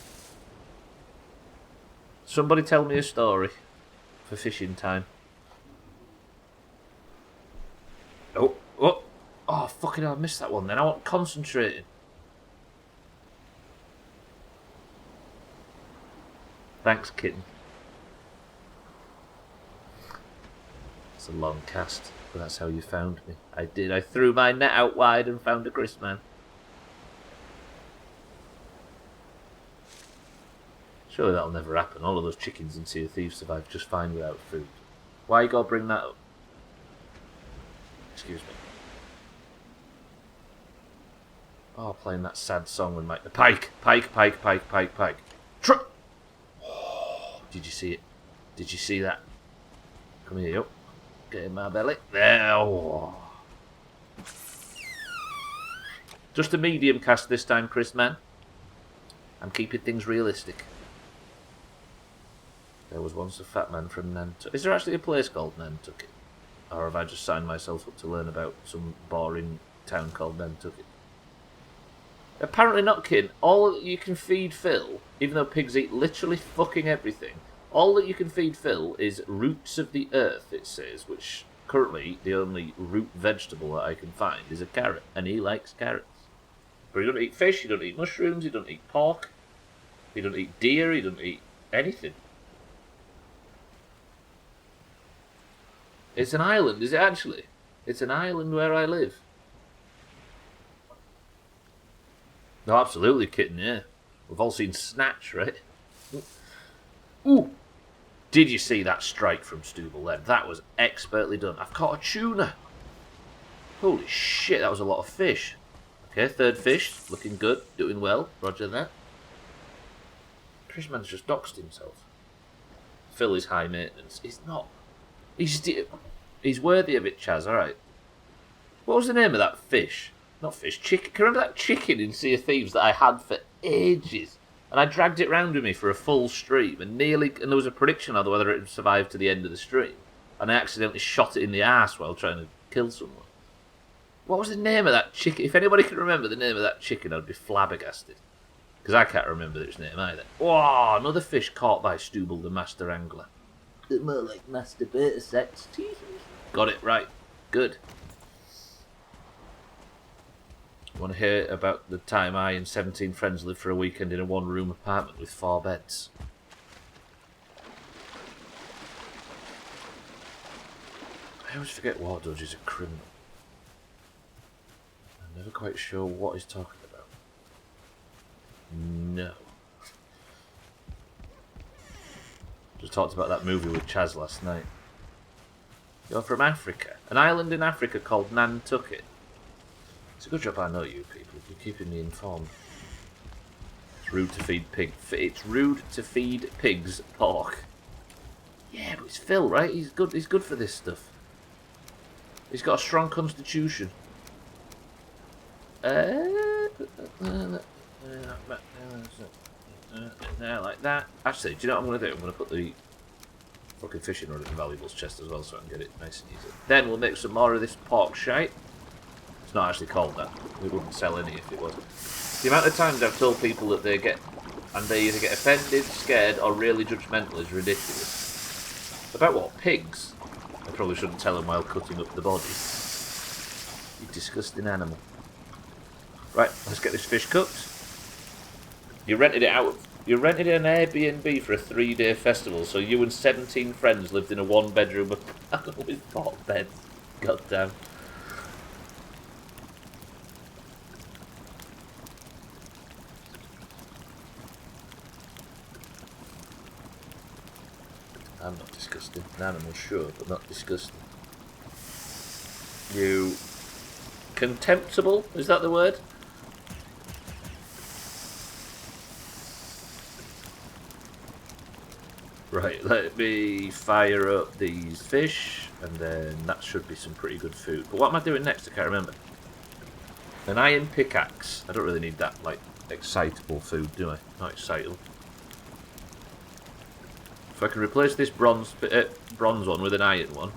somebody tell me a story for fishing time. Oh, fucking hell, I missed that one then. I wasn't concentrating. Thanks, kitten. It's a long cast, but that's how you found me. I did. I threw my net out wide and found a grist man. Surely that'll never happen. All of those chickens in Sea of Thieves survive just fine without food. Why you gotta bring that up? Excuse me. Oh, playing that sad song with Mike. The pike! Pike, pike, pike, pike, pike. Oh, did you see it? Did you see that? Come here, up. Get in my belly. There. Oh. Just a medium cast this time, Chris, man. I'm keeping things realistic. There was once a fat man from Nantucket. Is there actually a place called Nantucket? Or have I just signed myself up to learn about some boring town called Nantucket? Apparently not, kid. All that you can feed Phil, even though pigs eat literally fucking everything, all that you can feed Phil is roots of the earth, it says, which currently the only root vegetable that I can find is a carrot, and he likes carrots. But he doesn't eat fish, he doesn't eat mushrooms, he doesn't eat pork, he doesn't eat deer, he doesn't eat anything. It's an island, is it actually? It's an island where I live. No, absolutely, kitten, yeah. We've all seen Snatch, right? Ooh! Did you see that strike from Stubbler then? That was expertly done. I've caught a tuna! Holy shit, that was a lot of fish. Okay, 3rd fish. Looking good. Doing well. Roger that. Chris Man's just doxed himself. Phil is high maintenance. He's not. He's worthy of it, Chaz, alright. What was the name of that fish? Not fish, chicken. Can you remember that chicken in Sea of Thieves that I had for ages? And I dragged it round with me for a full stream, and there was a prediction of whether it would survive to the end of the stream. And I accidentally shot it in the arse while trying to kill someone. What was the name of that chicken? If anybody can remember the name of that chicken, I'd be flabbergasted. Because I can't remember its name either. Oh, another fish caught by Stubbler, the master angler. More like master beta sex. Got it right. Good. You want to hear about the time I and 17 friends lived for a weekend in a one-room apartment with 4 beds? I always forget War Dodge is a criminal. I'm never quite sure what he's talking about. No. Just talked about that movie with Chaz last night. You're from Africa. An island in Africa called Nantucket. It's a good job I know you people. You're keeping me informed. It's rude to feed pigs pork. Yeah, but it's Phil, right? He's good for this stuff. He's got a strong constitution. Like that. Actually, do you know what I'm going to do? I'm going to put the fucking fishing rod in the valuables chest as well so I can get it nice and easy. Then we'll make some more of this pork shite. It's not actually called that. We wouldn't sell any if it was. The amount of times I've told people that they either get offended, scared, or really judgmental is ridiculous. About what? Pigs? I probably shouldn't tell them while cutting up the body. You disgusting animal. Right, let's get this fish cooked. You rented an Airbnb for a 3-day festival, so you and 17 friends lived in a 1-bedroom apartment with 4 beds. God damn. I'm not disgusting. An animal, sure, but not disgusting. You... contemptible? Is that the word? Right, let me fire up these fish, and then that should be some pretty good food. But what am I doing next? I can't remember. An iron pickaxe. I don't really need that, like, excitable food, do I? Not excitable. If I can replace this bronze one with an iron one.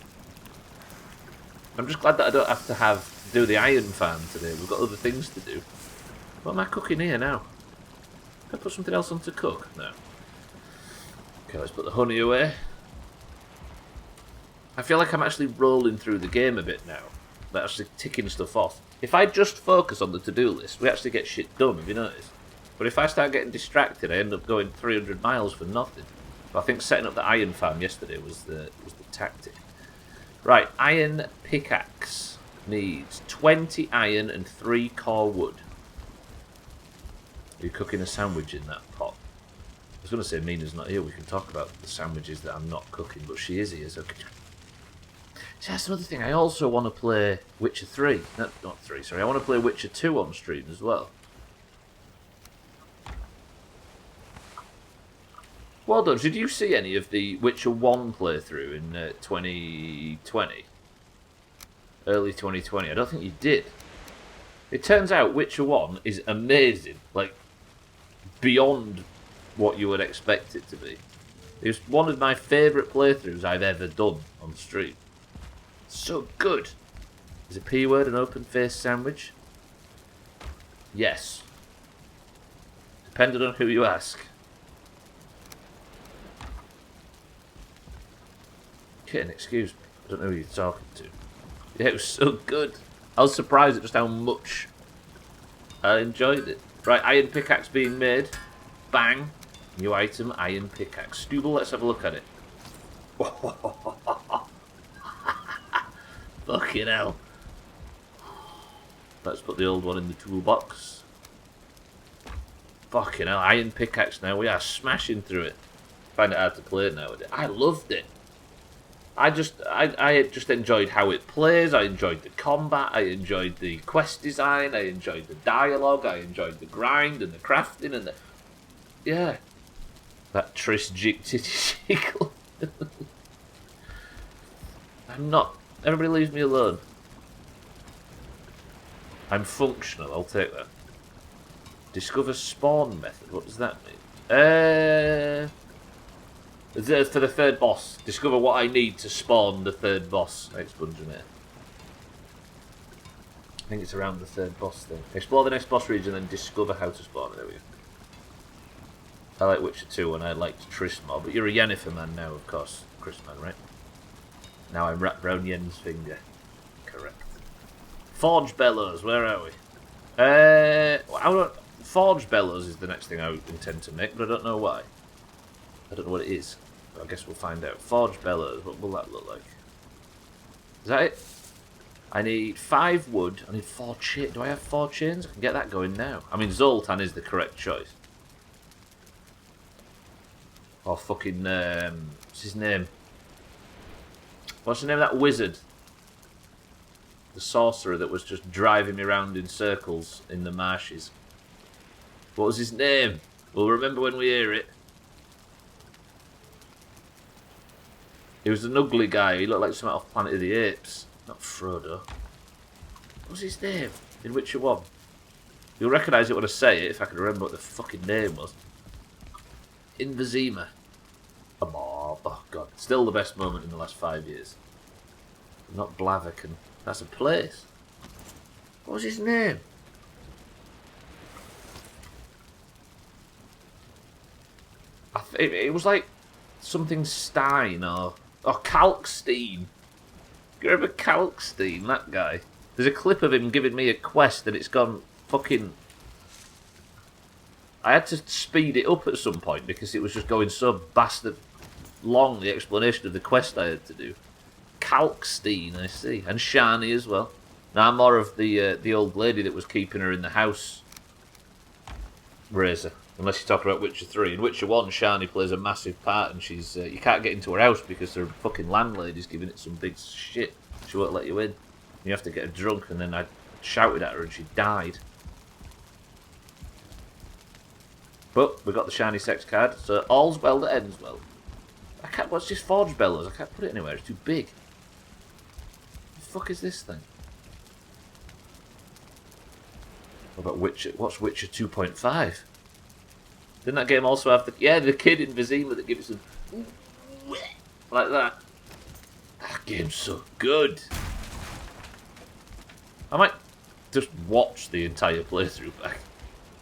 I'm just glad that I don't have to do the iron farm today. We've got other things to do. What am I cooking here now? Can I put something else on to cook? No. Okay, let's put the honey away. I feel like I'm actually rolling through the game a bit now. Like actually ticking stuff off. If I just focus on the to-do list, we actually get shit done, have you noticed? But if I start getting distracted, I end up going 300 miles for nothing. But I think setting up the iron farm yesterday was the tactic. Right, iron pickaxe needs 20 iron and 3 core wood. Are you cooking a sandwich in that pot? I was going to say Mina's not here. We can talk about the sandwiches that I'm not cooking, but she is here. So see, that's another thing. I also want to play Witcher 3. Not 3, sorry. I want to play Witcher 2 on stream as well. Well done. Did you see any of the Witcher 1 playthrough in 2020? Early 2020? I don't think you did. It turns out Witcher 1 is amazing. Like, beyond what you would expect it to be. It was one of my favourite playthroughs I've ever done on stream. So good. Is a P word an open-faced sandwich? Yes. Depending on who you ask. Kitten, excuse me. I don't know who you're talking to. Yeah, it was so good. I was surprised at just how much I enjoyed it. Right, iron pickaxe being made. Bang. New item, iron pickaxe. Stubbler, let's have a look at it. Fucking hell. Let's put the old one in the toolbox. Fucking hell, iron pickaxe now. We are smashing through it. Find it hard to play nowadays. I loved it. I just enjoyed how it plays. I enjoyed the combat. I enjoyed the quest design. I enjoyed the dialogue. I enjoyed the grind and the crafting and the... Yeah. That jiggle. I'm not... Everybody leaves me alone. I'm functional. I'll take that. Discover spawn method. What does that mean? For the third boss. Discover what I need to spawn the third boss. Expungement. I think it's around the third boss thing. Explore the next boss region and discover how to spawn. There we go. I like Witcher 2 and I liked Triss more, but you're a Yennefer man now, of course. Chris man, right? Now I'm wrapped round Yen's finger. Correct. Forge bellows, where are we? Forge bellows is the next thing I intend to make, but I don't know why. I don't know what it is. But I guess we'll find out. Forge bellows, what will that look like? Is that it? I need 5 wood. I need 4 chains. Do I have 4 chains? I can get that going now. I mean, Zoltan is the correct choice. Or fucking, what's his name? What's the name of that wizard? The sorcerer that was just driving me around in circles in the marshes. What was his name? We'll remember when we hear it. He was an ugly guy. He looked like something off Planet of the Apes. Not Frodo. What was his name in Witcher 1? You'll recognise it when I say it, if I can remember what the fucking name was. Invazima. Oh god. Still the best moment in the last 5 years. Not Blaviken. That's a place. What was his name? It was like something Stein or Kalkstein. You remember Kalkstein, that guy? There's a clip of him giving me a quest and it's gone fucking... I had to speed it up at some point because it was just going so bastard long, the explanation of the quest I had to do. Kalkstein, I see. And Shani as well. Now I'm more of the old lady that was keeping her in the house. Razor. Unless you're talking about Witcher 3. In Witcher 1, Shani plays a massive part and she's... you can't get into her house because her fucking landlady's giving it some big shit. She won't let you in. You have to get her drunk, and then I shouted at her and she died. But we got the shiny sex card, so all's well that ends well. I can't... What's this Forge Bellows? I can't put it anywhere, it's too big. What the fuck is this thing? What about Witcher? What's Witcher 2.5? Didn't that game also have the... Yeah, the kid in Vizima that gives some... like that. That game's so good. I might just watch the entire playthrough back.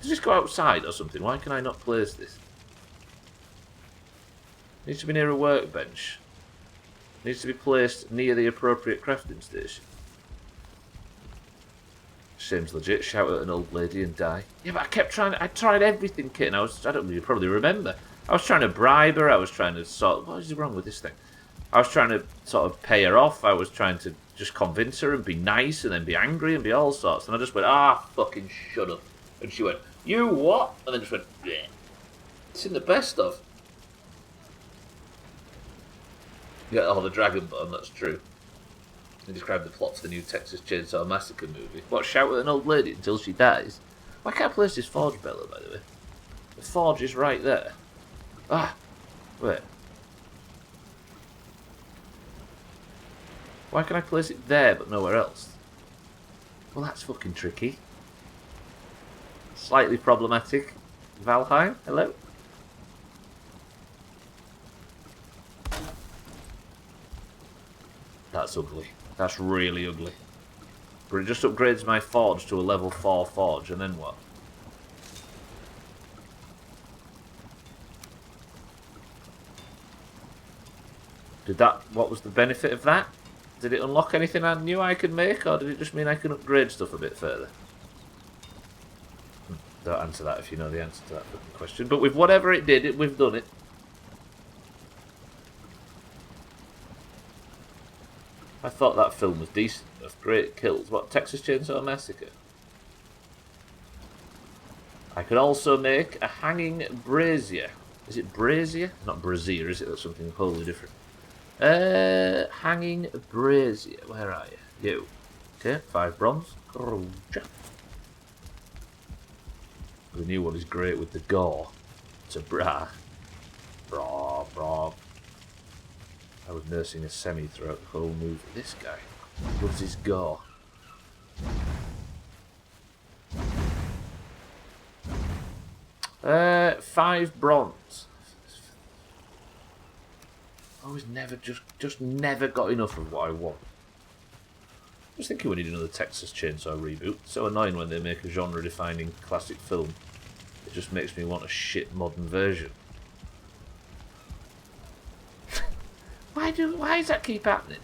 Does this go outside or something? Why can I not place this? Needs to be near a workbench. Needs to be placed near the appropriate crafting station. Seems legit. Shout at an old lady and die. Yeah, but I kept trying. I tried everything, Kit, and I don't know, you probably remember. I was trying to bribe her. I was trying to sort of... What is wrong with this thing? I was trying to sort of pay her off. I was trying to just convince her and be nice and then be angry and be all sorts. And I just went, fucking shut up. And she went, you what? And then just went, bleh. It's in the best of. Yeah, the dragon bone, that's true. They described the plot for the new Texas Chainsaw Massacre movie. What, shout at an old lady until she dies? Why can't I place this Forge Bellow, by the way? The Forge is right there. Wait. Why can I place it there but nowhere else? Well, that's fucking tricky. Slightly problematic. Valheim, hello? That's ugly. That's really ugly. But it just upgrades my forge to a level 4 forge, and then what? What was the benefit of that? Did it unlock anything I knew I could make, or did it just mean I can upgrade stuff a bit further? Don't answer that if you know the answer to that fucking question. But with whatever it did, we've done it. I thought that film was decent enough. Great kills. What, Texas Chainsaw Massacre? I could also make a hanging brazier. Is it brazier? Not brazier, is it? That's something wholly different. Hanging brazier. Where are you? You. Okay, 5 bronze. The new one is great with the gore. It's a bra. Bra. I was nursing a semi throughout the whole movie. This guy loves his gore. Uh, 5 bronze. I always never just never got enough of what I want. I was thinking we need another Texas Chainsaw reboot. It's so annoying when they make a genre-defining classic film. It just makes me want a shit modern version. Why does that keep happening?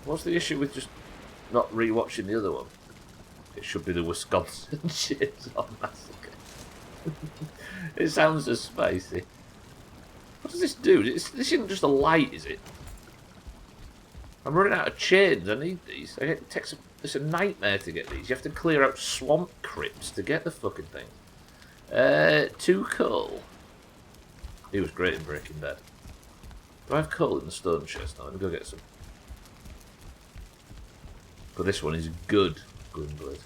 What's the issue with just not rewatching the other one? It should be the Wisconsin Chainsaw Massacre. It sounds so spicy. What does this do? This isn't just a light, is it? I'm running out of chains. I need these. It's a nightmare to get these. You have to clear out swamp crypts to get the fucking thing. 2 coal. He was great in Breaking Bad. Do I have coal in the stone chest? No, let me go get some. But this one is good. Gunblade.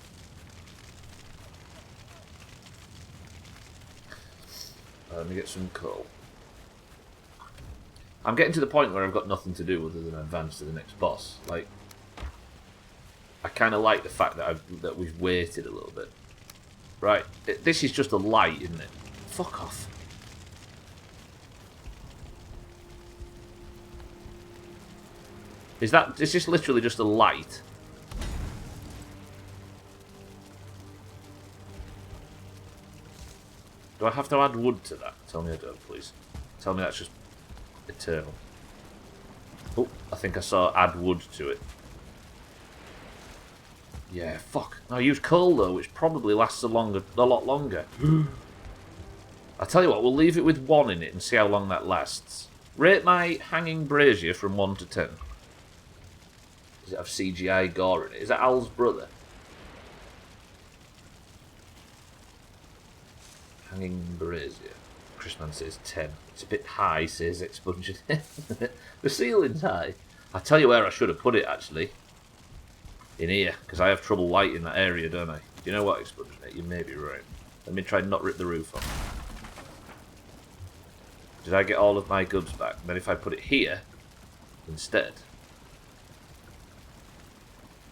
Let me get some coal. I'm getting to the point where I've got nothing to do other than advance to the next boss. Like, I kind of like the fact that we've waited a little bit. Right, this is just a light, isn't it? Fuck off. Is this literally just a light? Do I have to add wood to that? Tell me I don't, please. Tell me that's just eternal. Oh, I think I saw add wood to it. Yeah, fuck. I use coal though, which probably lasts a lot longer. I tell you what, we'll leave it with 1 in it and see how long that lasts. Rate my hanging brazier from 1 to 10. Does it have CGI gore in it? Is that Al's brother? Hanging brazier. Chrisman says 10. It's a bit high, says Expunged. The ceiling's high. I tell you where I should have put it, actually. In here, because I have trouble lighting that area, don't I? You know what, Expunged? You may be right. Let me try and not rip the roof off. Did I get all of my goods back? And then if I put it here instead.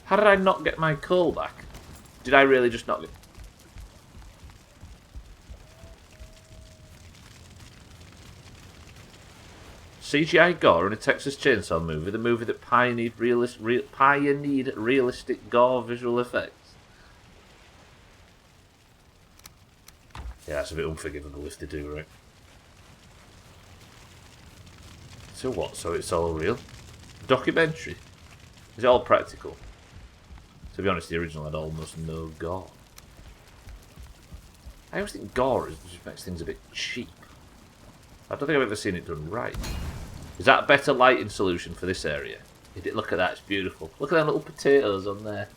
How did I not get my coal back? Did I really just not get... CGI gore in a Texas Chainsaw movie, the movie that pioneered realistic gore visual effects. Yeah, that's a bit unforgivable if they do, right? So what? So it's all real? Documentary? Is it all practical? To be honest, the original had almost no gore. I always think gore just makes things a bit cheap. I don't think I've ever seen it done right. Is that a better lighting solution for this area? Look at that, it's beautiful. Look at them little potatoes on there.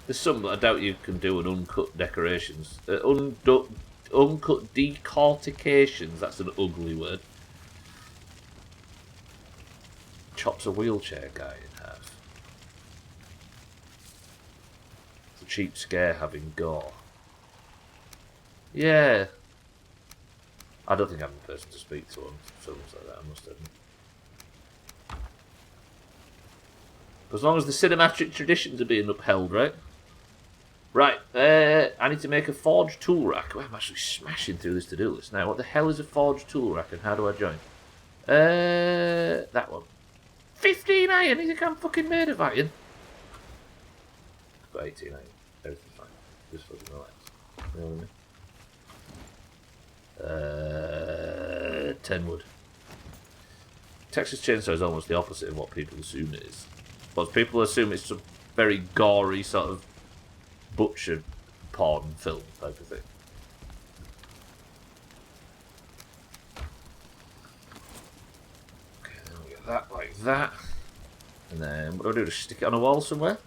There's some, but I doubt you can do an uncut decorations. Uncut decortications, that's an ugly word. Chops a wheelchair guy in half. It's a cheap scare having gore. Yeah. I don't think I'm the person to speak to on films like that, I must admit. But as long as the cinematic traditions are being upheld, right? Right, I need to make a forged tool rack. Well, I'm actually smashing through this to-do list now. What the hell is a forged tool rack and how do I join? That one. 15 iron? You think I'm fucking made of iron? I've got 18 iron. Everything's fine. Just fucking relax. You know what I mean? 10 wood. Texas Chainsaw is almost the opposite of what people assume it is. But people assume it's a very gory sort of butcher porn film type of thing. Okay, then we get that like that. And then what do I do? Just stick it on a wall somewhere?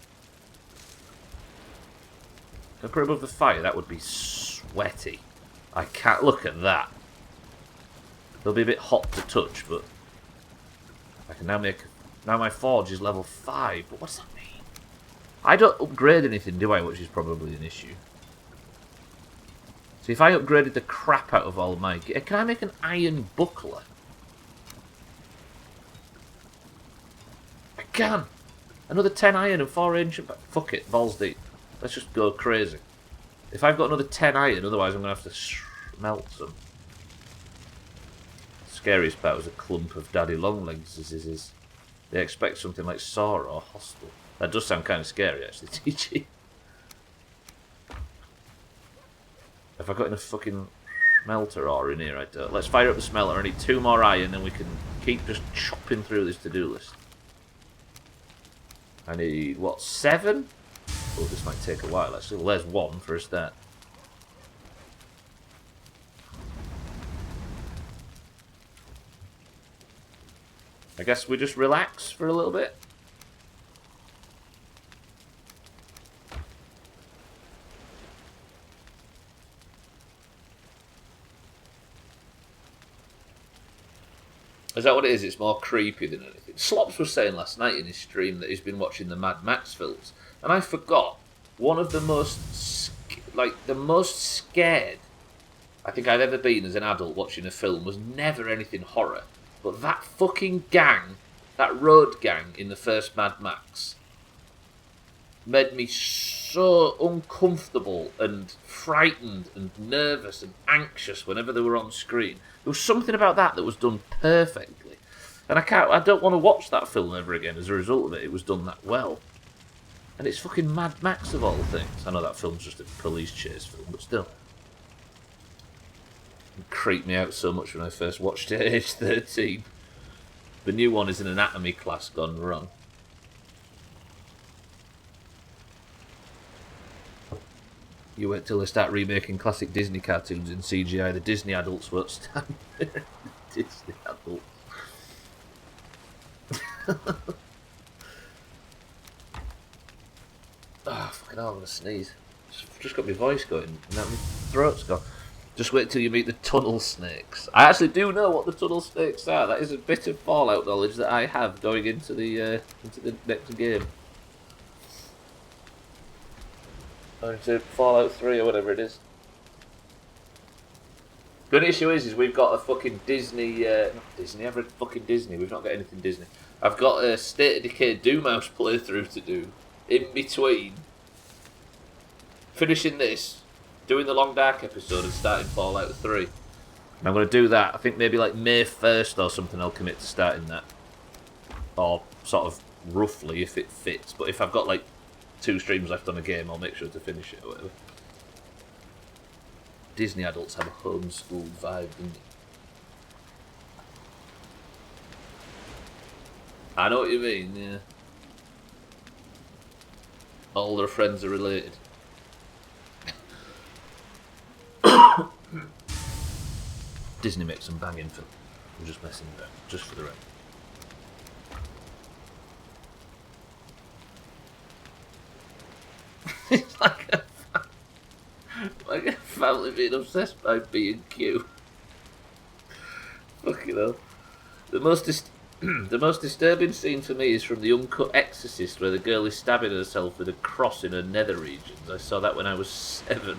Can I put it above the fire? That would be sweaty. I can't look at that. They'll be a bit hot to touch, but I can now make... Now my forge is level 5, but what does that mean? I don't upgrade anything, do I? Which is probably an issue. So if I upgraded the crap out of all my... Can I make an iron buckler? I can! Another 10 iron and 4 ancient... Fuck it, balls deep. Let's just go crazy. If I've got another 10 iron, otherwise I'm going to have to smelt some. The scariest part was a clump of daddy longlegs. They expect something like Saw or Hostel. That does sound kind of scary, actually, TG. Have I got enough fucking smelter ore in here? I don't. Let's fire up the smelter. I need 2 more iron, and we can keep just chopping through this to-do list. I need, what, 7? Oh, this might take a while, actually. Well, there's 1 for a start. I guess we just relax for a little bit. Is that what it is? It's more creepy than anything. Slops was saying last night in his stream that he's been watching the Mad Max films, and I forgot one of the most, the most scared I think I've ever been as an adult watching a film was never anything horror, but that fucking gang, that road gang in the first Mad Max, made me so uncomfortable and frightened and nervous and anxious whenever they were on screen. There was something about that was done perfectly. And I don't want to watch that film ever again as a result of it. It was done that well. And it's fucking Mad Max of all things. I know that film's just a police chase film, but still. It creeped me out so much when I first watched it at age 13. The new one is an anatomy class gone wrong. You wait till they start remaking classic Disney cartoons in CGI. The Disney adults won't stand there. Disney adults. Fucking hell, I'm going to sneeze. Just got my voice going, and now my throat's gone. Just wait till you meet the tunnel snakes. I actually do know what the tunnel snakes are. That is a bit of Fallout knowledge that I have going into the next game. Or into Fallout 3 or whatever it is. The only issue is we've got a fucking Disney, not Disney, every fucking Disney, we've not got anything Disney. I've got a State of Decay Doomhaus playthrough to do, in between finishing this, doing the Long Dark episode and starting Fallout 3. And I'm going to do that, I think maybe like May 1st or something I'll commit to starting that. Or sort of roughly if it fits, but if I've got like 2 streams left on a game, I'll make sure to finish it or whatever. Disney adults have a homeschool vibe, don't they? I know what you mean, yeah. All their friends are related. Disney makes some banging film. I'm just messing about, just for the record. It's like a family being obsessed by B&Q. Fucking hell. The most disturbing scene for me is from the uncut Exorcist, where the girl is stabbing herself with a cross in her nether regions. I saw that when I was 7.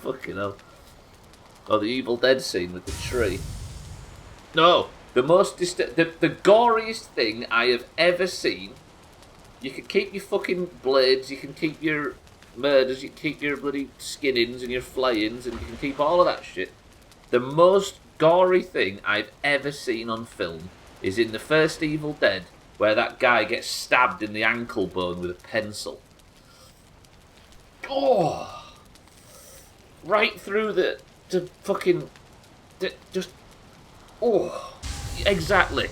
Fucking hell. Or the Evil Dead scene with the tree. No, the goriest thing I have ever seen. You can keep your fucking blades, you can keep your murders, you can keep your bloody skinnings and your flayings, and you can keep all of that shit. The most gory thing I've ever seen on film is in the first Evil Dead, where that guy gets stabbed in the ankle bone with a pencil. Oh! Right through the fucking... just... Oh! Exactly.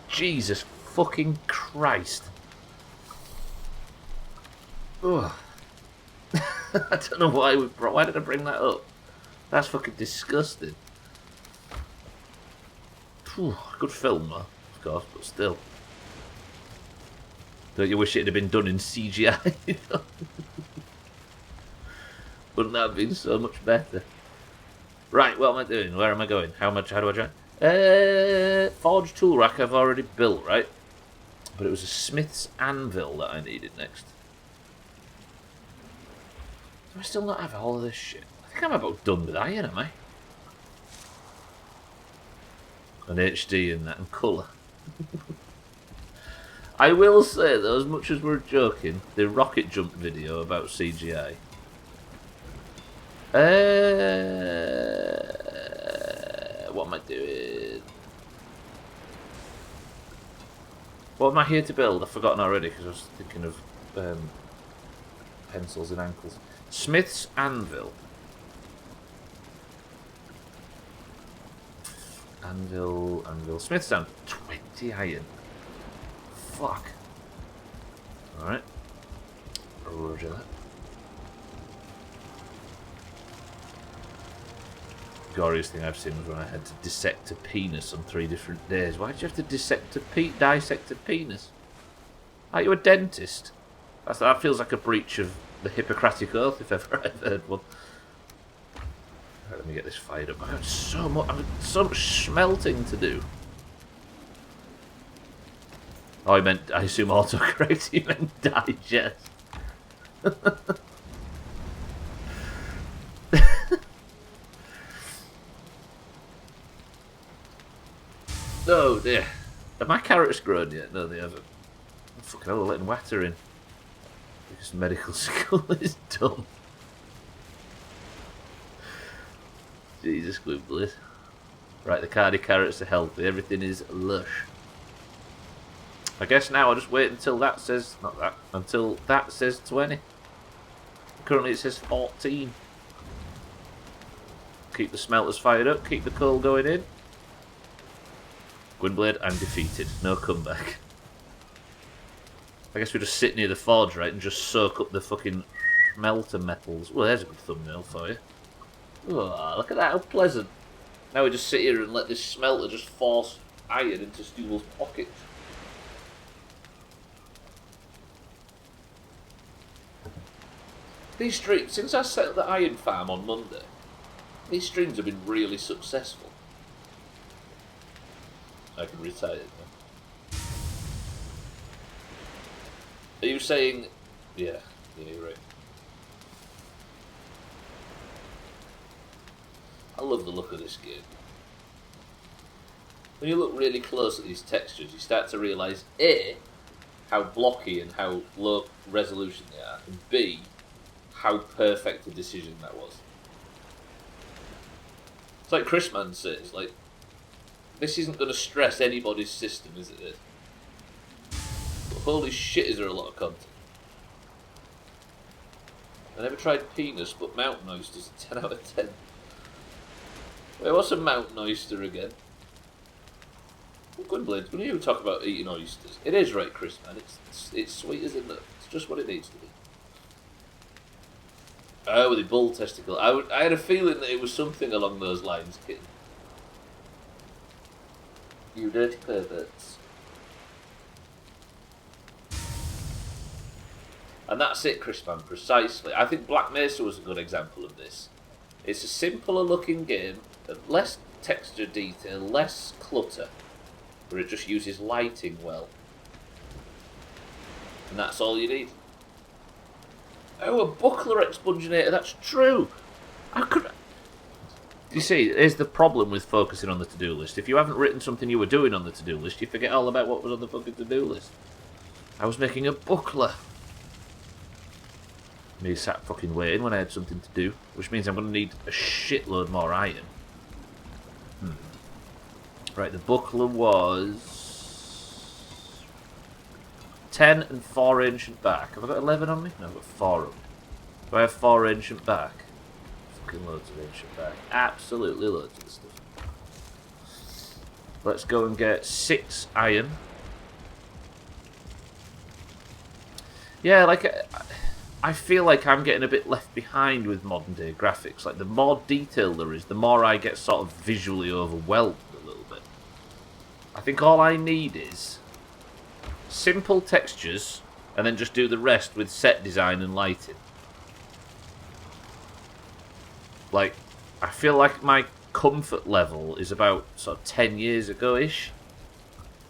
Jesus fucking Christ. Ugh. I don't know why why did I bring that up? That's fucking disgusting. Whew, good film though, of course, but still. Don't you wish it had been done in CGI? Wouldn't that have been so much better? Right, what am I doing? Where am I going? How do I join? Forge tool rack I've already built, right? But it was a smith's anvil that I needed next. Do I still not have all of this shit? I think I'm about done with iron, am I? And HD and that, and colour. I will say though, as much as we're joking, the rocket jump video about CGI. What am I doing? What am I here to build? I've forgotten already because I was thinking of pencils and ankles. Smith's anvil. Anvil. Smith's anvil. 20 iron. Fuck. Alright. Roger that. Goriest thing I've seen was when I had to dissect a penis on 3 different days. Why did you have to dissect a penis? Are you a dentist? That feels like a breach of the Hippocratic Oath, if ever I've heard one. Right, let me get this fired up. I've got so much smelting to do. Oh, I assume autocorrect, he meant digest. No, dear. Have my carrots grown yet? No, they haven't. Oh, fucking hell, letting water in. Because medical school is done. Jesus, good bliss. Right, the cardi carrots are healthy. Everything is lush. I guess now I'll just wait until that says... Not that. Until that says 20. Currently it says 14. Keep the smelters fired up. Keep the coal going in. Gwynblade, I'm defeated. No comeback. I guess we just sit near the forge, right, and just soak up the fucking melter metals. Well, there's a good thumbnail for you. Oh, look at that, how pleasant. Now we just sit here and let this smelter just force iron into Stubbler's pockets. These streams, since I set up the iron farm on Monday, these streams have been really successful. I can retire it now. Are you saying... Yeah, you're right. I love the look of this game. When you look really close at these textures, you start to realise, A, how blocky and how low resolution they are, and B, how perfect a decision that was. It's like Chris Man says, like, this isn't going to stress anybody's system, is it? But holy shit, is there a lot of content. I never tried penis, but mountain oysters, 10 out of 10. Wait, what's a mountain oyster again? Gwynblade, when you talk about eating oysters, it is right, Chris, man. It's sweet as a nut. It's just what it needs to be. Oh, the bull testicle. I had a feeling that it was something along those lines, kid. You dirty perverts. And that's it, Chris Man, precisely. I think Black Mesa was a good example of this. It's a simpler looking game, less texture detail, less clutter, where it just uses lighting well. And that's all you need. Oh, a buckler expunginator, that's true! How could... You see, here's the problem with focusing on the to-do list. If you haven't written something you were doing on the to-do list, you forget all about what was on the fucking to-do list. I was making a buckler. Me sat fucking waiting when I had something to do, which means I'm going to need a shitload more iron. Right, the buckler was 10 and 4 ancient bark. Have I got 11 on me? No, I've got 4 of them. Do I have 4 ancient bark? Fucking loads of ancient bark. Absolutely loads of the stuff. Let's go and get 6 iron. Yeah, like... I feel like I'm getting a bit left behind with modern day graphics. Like, the more detail there is, the more I get sort of visually overwhelmed a little bit. I think all I need is simple textures, and then just do the rest with set design and lighting. Like, I feel like my comfort level is about sort of 10 years ago-ish.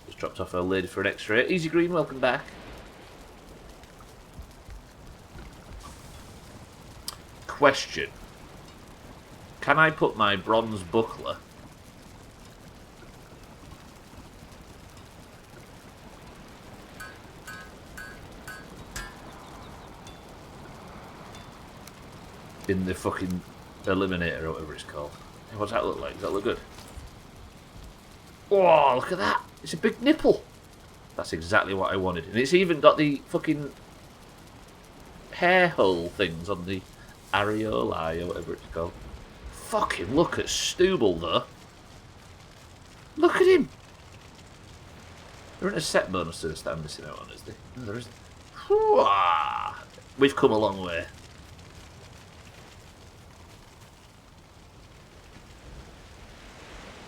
Just dropped off our lady for an extra. Easy Green, welcome back. Question. Can I put my bronze buckler in the fucking eliminator or whatever it's called? What's that look like? Does that look good? Oh, look at that. It's a big nipple. That's exactly what I wanted. And it's even got the fucking hair hole things on the areolae or whatever it's called. Fucking look at Stubble though. Look at him. There isn't a set bonus to this that I'm missing out on, is there? No, there isn't. We've come a long way.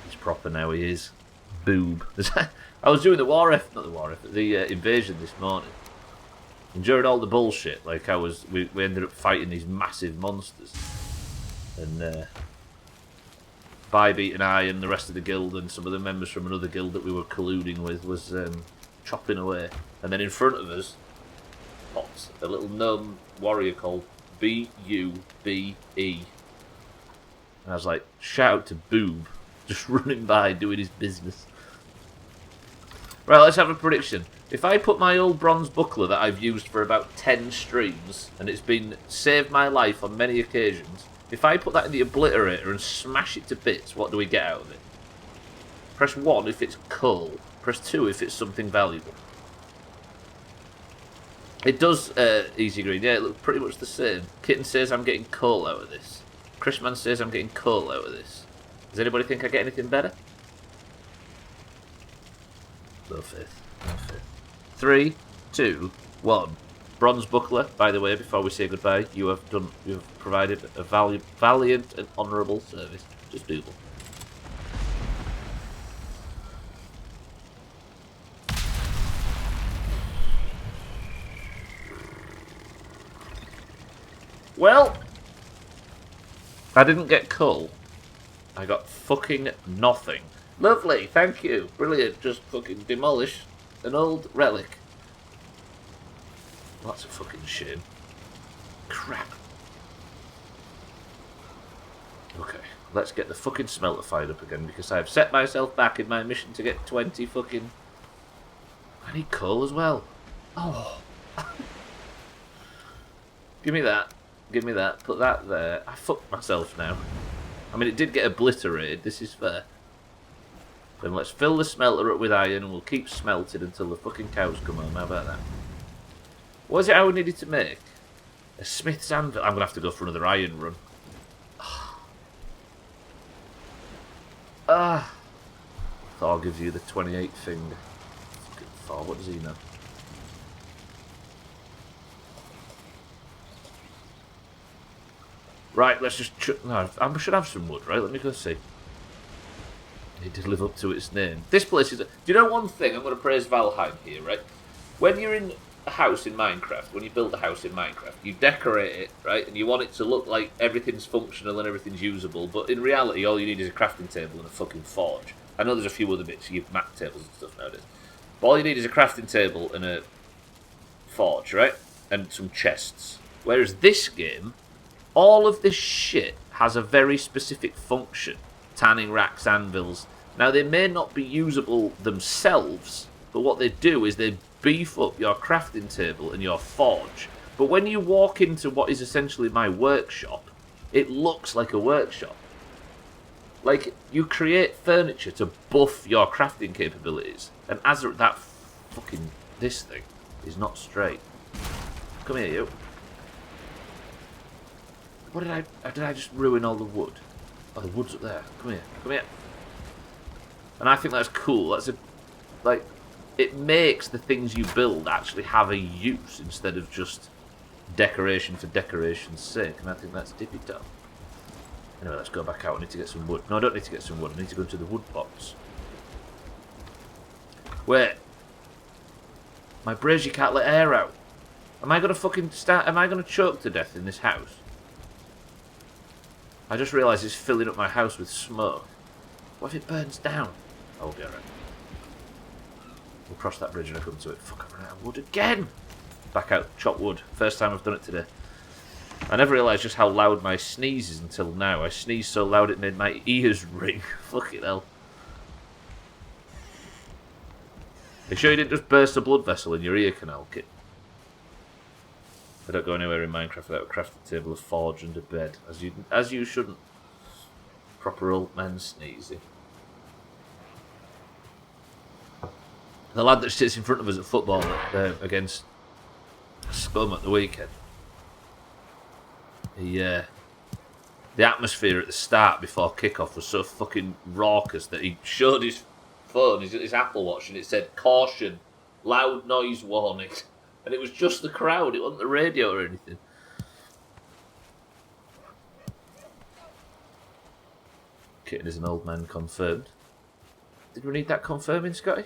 He's proper now, he is. Boob. I was doing the invasion this morning. And during all the bullshit, like we ended up fighting these massive monsters. And Bybeat and I and the rest of the guild and some of the members from another guild that we were colluding with was chopping away. And then in front of us pops a little gnome warrior called B-U-B-E. And I was like, shout out to Boob, just running by doing his business. Right, let's have a prediction. If I put my old bronze buckler that I've used for about 10 streams, and it's been saved my life on many occasions, if I put that in the Obliterator and smash it to bits, what do we get out of it? Press 1 if it's coal. Press 2 if it's something valuable. It does, Easy Green, yeah, it looks pretty much the same. Kitten says I'm getting coal out of this. Chrisman says I'm getting coal out of this. Does anybody think I get anything better? No faith. No faith. 3, 2, 1. Bronze buckler, by the way, before we say goodbye, you have provided a valiant and honourable service. Just doable. Well, I didn't get coal. I got fucking nothing. Lovely, thank you. Brilliant. Just fucking demolish an old relic. That's a fucking shame. Crap. Okay, let's get the fucking smelter fired up again because I've set myself back in my mission to get 20 fucking... I need coal as well. Oh. Give me that. Give me that. Put that there. I fucked myself now. I mean, it did get obliterated. This is fair. Then let's fill the smelter up with iron and we'll keep smelting until the fucking cows come home. How about that? What is it I needed to make? A smith's anvil. I'm going to have to go for another iron run. Thor gives you the 28 finger. Fucking Thor, what does he know? Right, let's just... No, I should have some wood, right? Let me go see. It did live up to its name. This place is... Do you know one thing? I'm going to praise Valheim here, right? When you're in a house in Minecraft, when you build a house in Minecraft, you decorate it, right? And you want it to look like everything's functional and everything's usable, but in reality, all you need is a crafting table and a fucking forge. I know there's a few other bits, you have map tables and stuff nowadays. But all you need is a crafting table and a forge, right? And some chests. Whereas this game... all of this shit has a very specific function. Tanning racks, anvils. Now, they may not be usable themselves, but what they do is they beef up your crafting table and your forge. But when you walk into what is essentially my workshop, it looks like a workshop. Like, you create furniture to buff your crafting capabilities. And as that fucking... this thing is not straight. Come here, you. What did I just ruin all the wood? Oh, the wood's up there. Come here. Come here. And I think that's cool. That's a... like... it makes the things you build actually have a use instead of just decoration for decoration's sake. And I think that's tippy-top. Anyway, let's go back out. I need to get some wood. No, I don't need to get some wood. I need to go to the wood box. Wait. My brazier can't let air out. Am I going to fucking start... am I going to choke to death in this house? I just realised it's filling up my house with smoke. What if it burns down? I'll be alright. We'll cross that bridge when I come to it. Fuck, I've run out of wood again! Back out, chop wood. First time I've done it today. I never realised just how loud my sneeze is until now. I sneezed so loud it made my ears ring. Fucking hell. Are you sure you didn't just burst a blood vessel in your ear canal, kid? I don't go anywhere in Minecraft without a crafting table, a forge and a bed. As you shouldn't. Proper old man sneezing. The lad that sits in front of us at football against Scum at the weekend. The atmosphere at the start before kickoff was so fucking raucous that he showed his phone, his Apple Watch, and it said, "Caution, loud noise warning." And it was just the crowd, it wasn't the radio or anything. Kitten is an old man confirmed. Did we need that confirming, Scotty?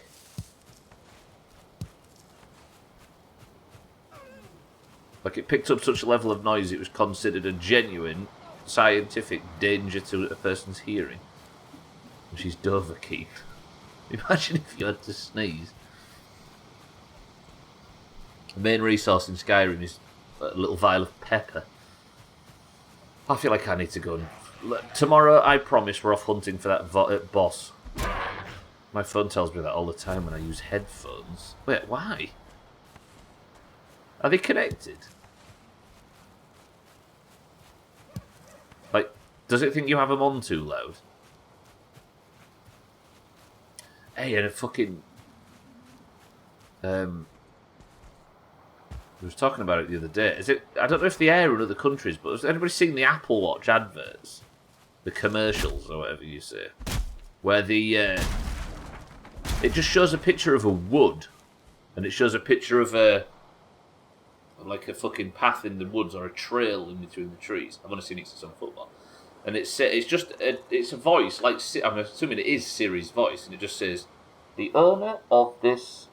Like, it picked up such a level of noise, it was considered a genuine scientific danger to a person's hearing. And she's Dovahkiin. Imagine if you had to sneeze. The main resource in Skyrim is a little vial of pepper. I feel like I need to go and... Tomorrow, I promise, we're off hunting for that boss. My phone tells me that all the time when I use headphones. Wait, why? Are they connected? Like, does it think you have them on too loud? Hey, and a fucking... I was talking about it the other day. Is it? I don't know if the air in other countries, but has anybody seen the Apple Watch adverts? The commercials, or whatever you say. Where the... it just shows a picture of a wood. And it shows a picture of a... like a fucking path in the woods, or a trail in between the trees. I've only seen it since on football. And it's just... it's a voice, like... I'm assuming it is Siri's voice, and it just says... The owner of this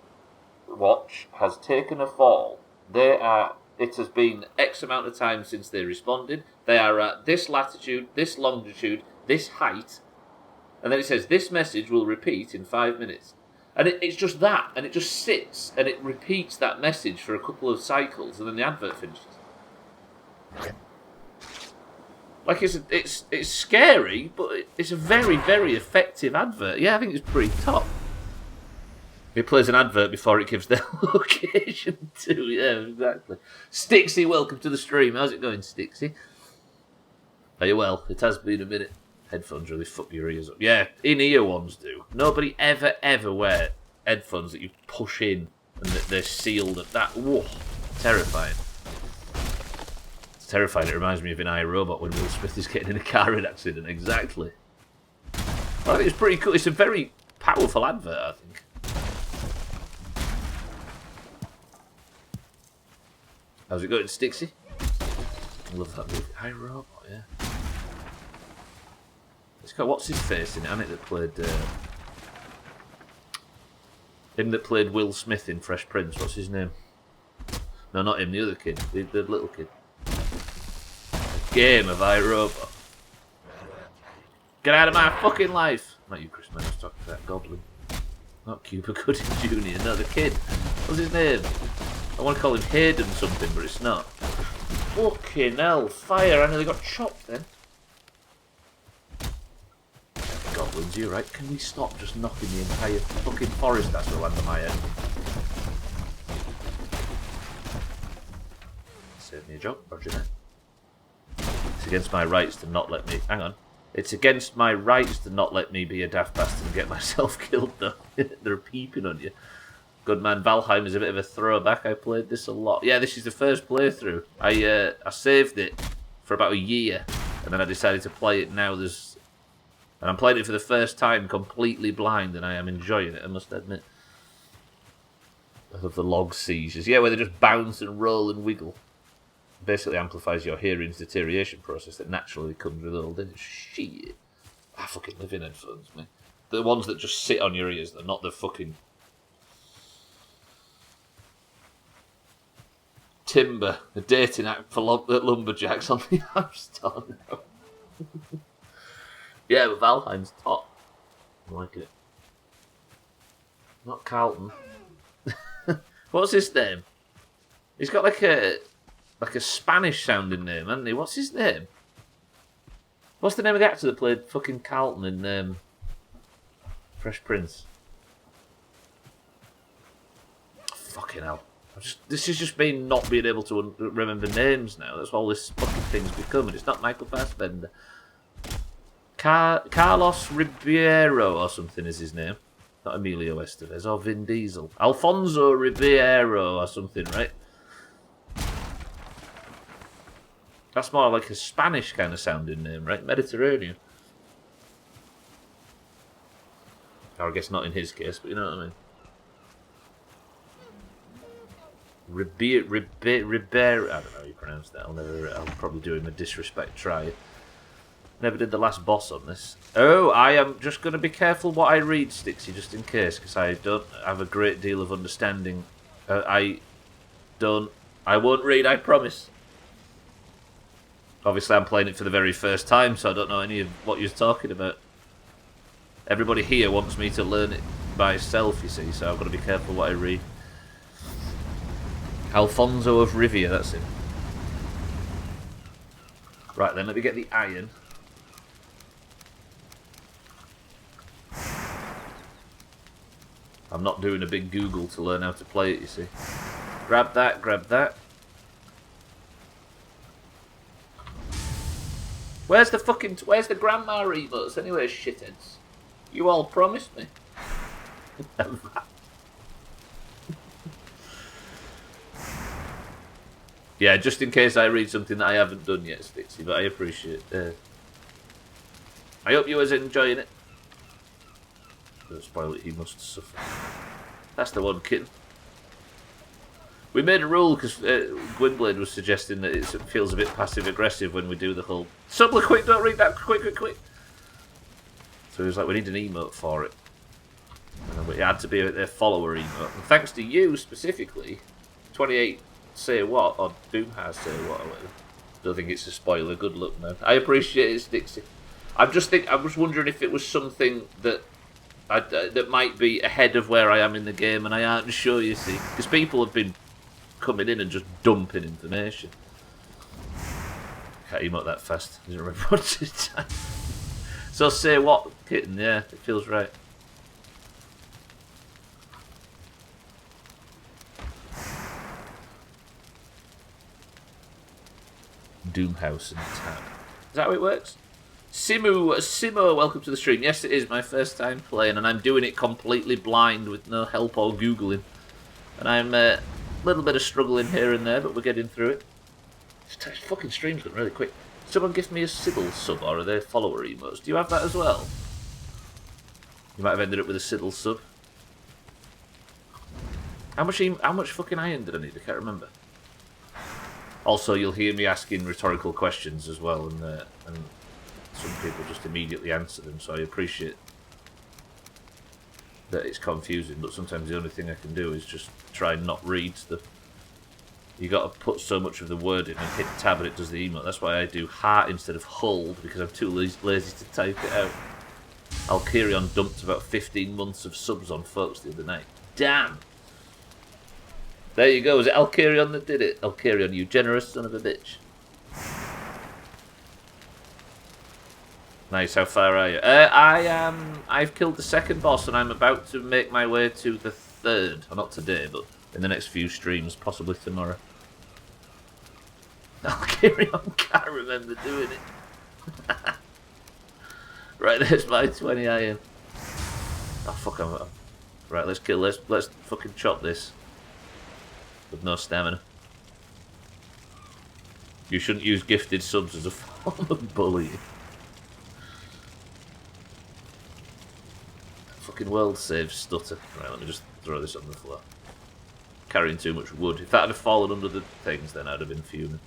watch has taken a fall. It has been X amount of time since they responded. They are at this latitude, this longitude, this height. And then it says, this message will repeat in 5 minutes. And it's just that. And it just sits and it repeats that message for a couple of cycles. And then the advert finishes. Like, it's scary, but it's a very, very effective advert. Yeah, I think it's pretty top. It plays an advert before it gives their location too. Yeah, exactly. Stixie, welcome to the stream. How's it going, Stixie? Are you well? It has been a minute. Headphones really fuck your ears up. Yeah, in-ear ones do. Nobody ever wear headphones that you push in and that they're sealed at that. Whoa, terrifying. It's terrifying. It reminds me of in iRobot when Will Smith is getting in a car accident. Exactly. I think it's pretty cool. It's a very powerful advert, I think. How's it going, Stixie? I love that movie. iRobot, yeah. It's got what's his face in it, hasn't it? That played him that played Will Smith in Fresh Prince. What's his name? No, not him. The other kid, the little kid. A game of iRobot. Get out of my fucking life! Not you, Chris. Man, I was talking to that goblin. Not Cuba Gooding Jr. No, the kid. What's his name? I want to call him Hayden something, but it's not. Fucking hell, fire. I nearly got chopped then. Goblins, you right? Can we stop just knocking the entire fucking forest that's will land on my head? Save me a job, Roger that. It's against my rights to not let me... Hang on. It's against my rights to not let me be a daft bastard and get myself killed, though. They're peeping on you. Good man, Valheim is a bit of a throwback. I played this a lot. Yeah, this is the first playthrough. I saved it for about a year, and then I decided to play it now. And I'm playing it for the first time completely blind, and I am enjoying it, I must admit. I love the log seizures. Yeah, where they just bounce and roll and wiggle. Basically amplifies your hearing's deterioration process that naturally comes with old age. Shit. I fucking live in headphones, man. The ones that just sit on your ears, they're not the fucking... Timber, a dating app for lumberjacks on the App Store now. Yeah, but Valheim's top. I like it. Not Carlton. What's his name? He's got like a Spanish sounding name, hasn't he? What's his name? What's the name of the actor that played fucking Carlton in Fresh Prince? Fucking hell. This has just been not being able to remember names now. That's all this fucking thing's become, and it's not Michael Fassbender. Carlos Ribeiro or something is his name. Not Emilio Estevez or Vin Diesel. Alfonso Ribeiro or something, right? That's more like a Spanish kind of sounding name, right? Mediterranean. Or I guess not in his case, but you know what I mean. Ribeiro. I don't know how you pronounce that. I'll probably do him a disrespect try. Never did the last boss on this. Oh, I am just going to be careful what I read, Stixie, just in case, because I don't have a great deal of understanding. I won't read, I promise. Obviously, I'm playing it for the very first time, so I don't know any of what you're talking about. Everybody here wants me to learn it myself, you see, so I've got to be careful what I read. Alfonso of Rivia, that's it. Right then, let me get the iron. I'm not doing a big Google to learn how to play it, you see. Grab that, grab that. Where's the grandma emotes anyway, shitheads? You all promised me. Yeah, just in case I read something that I haven't done yet, Stixie, but I appreciate it. I hope you was enjoying it. Don't spoil it, he must suffer. That's the one, kitten. We made a rule because Gwynblade was suggesting that it feels a bit passive-aggressive when we do the whole Stubbler, quick, don't read that, quick. So he was like, we need an emote for it. And it had to be a follower emote. And thanks to you, specifically, 28 say what, or Doomhaus say what, or whatever. Don't think it's a spoiler, good luck, man. I appreciate it, Stixie. I was wondering if it was something that that might be ahead of where I am in the game, and I aren't sure, you see. Because people have been coming in and just dumping information. Can't emote that fast. I don't remember what to time. So say what, kitten? Yeah, it feels right. Doomhaus and tab. Is that how it works? Simo, welcome to the stream. Yes, it is my first time playing, and I'm doing it completely blind with no help or Googling. And I'm a little bit of struggling here and there, but we're getting through it. This fucking stream's going really quick. Someone give me a Siddle sub, or are they follower emotes? Do you have that as well? You might have ended up with a Siddle sub. How much fucking iron did I need? I can't remember. Also, you'll hear me asking rhetorical questions as well, and some people just immediately answer them, so I appreciate that it's confusing, but sometimes the only thing I can do is just try and not read stuff. You got to put so much of the word in and hit tab and it does the emote. That's why I do heart instead of hold, because I'm too lazy to type it out. Alkirion dumped about 15 months of subs on folks the other night. Damn! There you go, was it Alkirion that did it? Alkirion, you generous son of a bitch. Nice, how far are you? I've killed the second boss and I'm about to make my way to the third. Well, not today, but in the next few streams, possibly tomorrow. Alkirion can't remember doing it. Right, there's my 20 iron. Oh, fuck, right, let's fucking chop this. With no stamina. You shouldn't use gifted subs as a form of bullying. Fucking world save stutter. Right, let me just throw this on the floor. Carrying too much wood. If that had fallen under the things, then I'd have been fuming.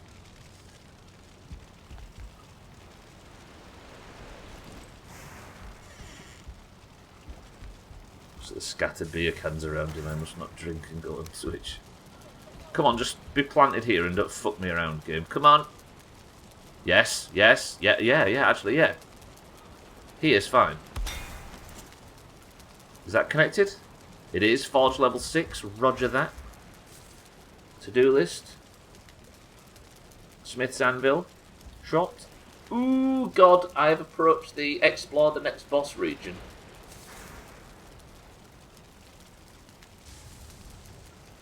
So there's scattered beer cans around him. I must not drink and go on Switch. Come on, just be planted here and don't fuck me around, game. Come on. Yes, yeah, actually, yeah. He is fine. Is that connected? It is. Forge level 6. Roger that. To-do list. Smith's Anvil. Shot. Ooh, God, I have approached the explore the next boss region.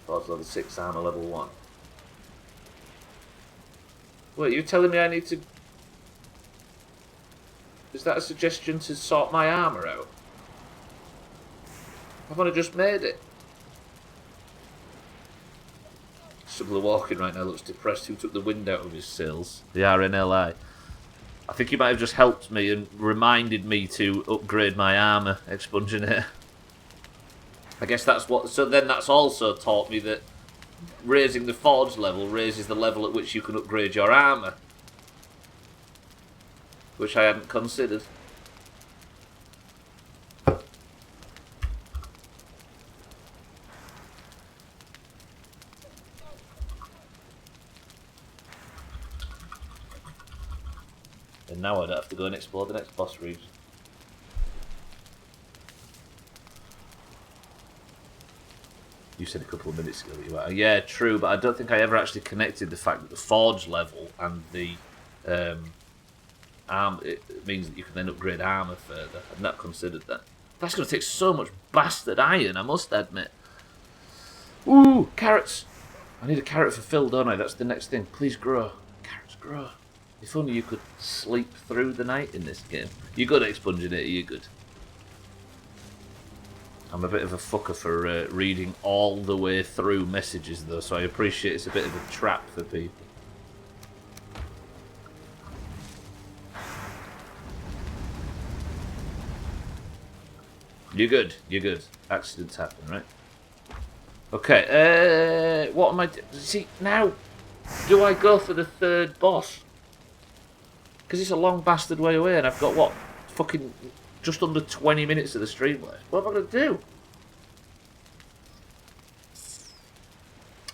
Forge level 6, armor level 1. Wait, you're telling me I need to... Is that a suggestion to sort my armor out? I've only just made it. Stubbler walking right now looks depressed. Who took the wind out of his sails? The RNLI. I think he might have just helped me and reminded me to upgrade my armor, Expunginator. I guess that's what... So then that's also taught me that raising the forge level raises the level at which you can upgrade your armour. Which I hadn't considered. And now I don't have to go and explore the next boss region. You said a couple of minutes ago that you were. Yeah, true, but I don't think I ever actually connected the fact that the forge level and the it means that you can then upgrade armour further. I've not considered that. That's going to take so much bastard iron, I must admit. Ooh, carrots! I need a carrot for Phil, don't I? That's the next thing. Please grow. Carrots grow. If only you could sleep through the night in this game. You're good at expunging it, you're good. I'm a bit of a fucker for reading all the way through messages, though, so I appreciate it's a bit of a trap for people. You're good, you're good. Accidents happen, right? Okay, what am I doing? See, now, do I go for the third boss? Because it's a long bastard way away, and I've got, what, fucking just under 20 minutes of the stream left. What am I going to do?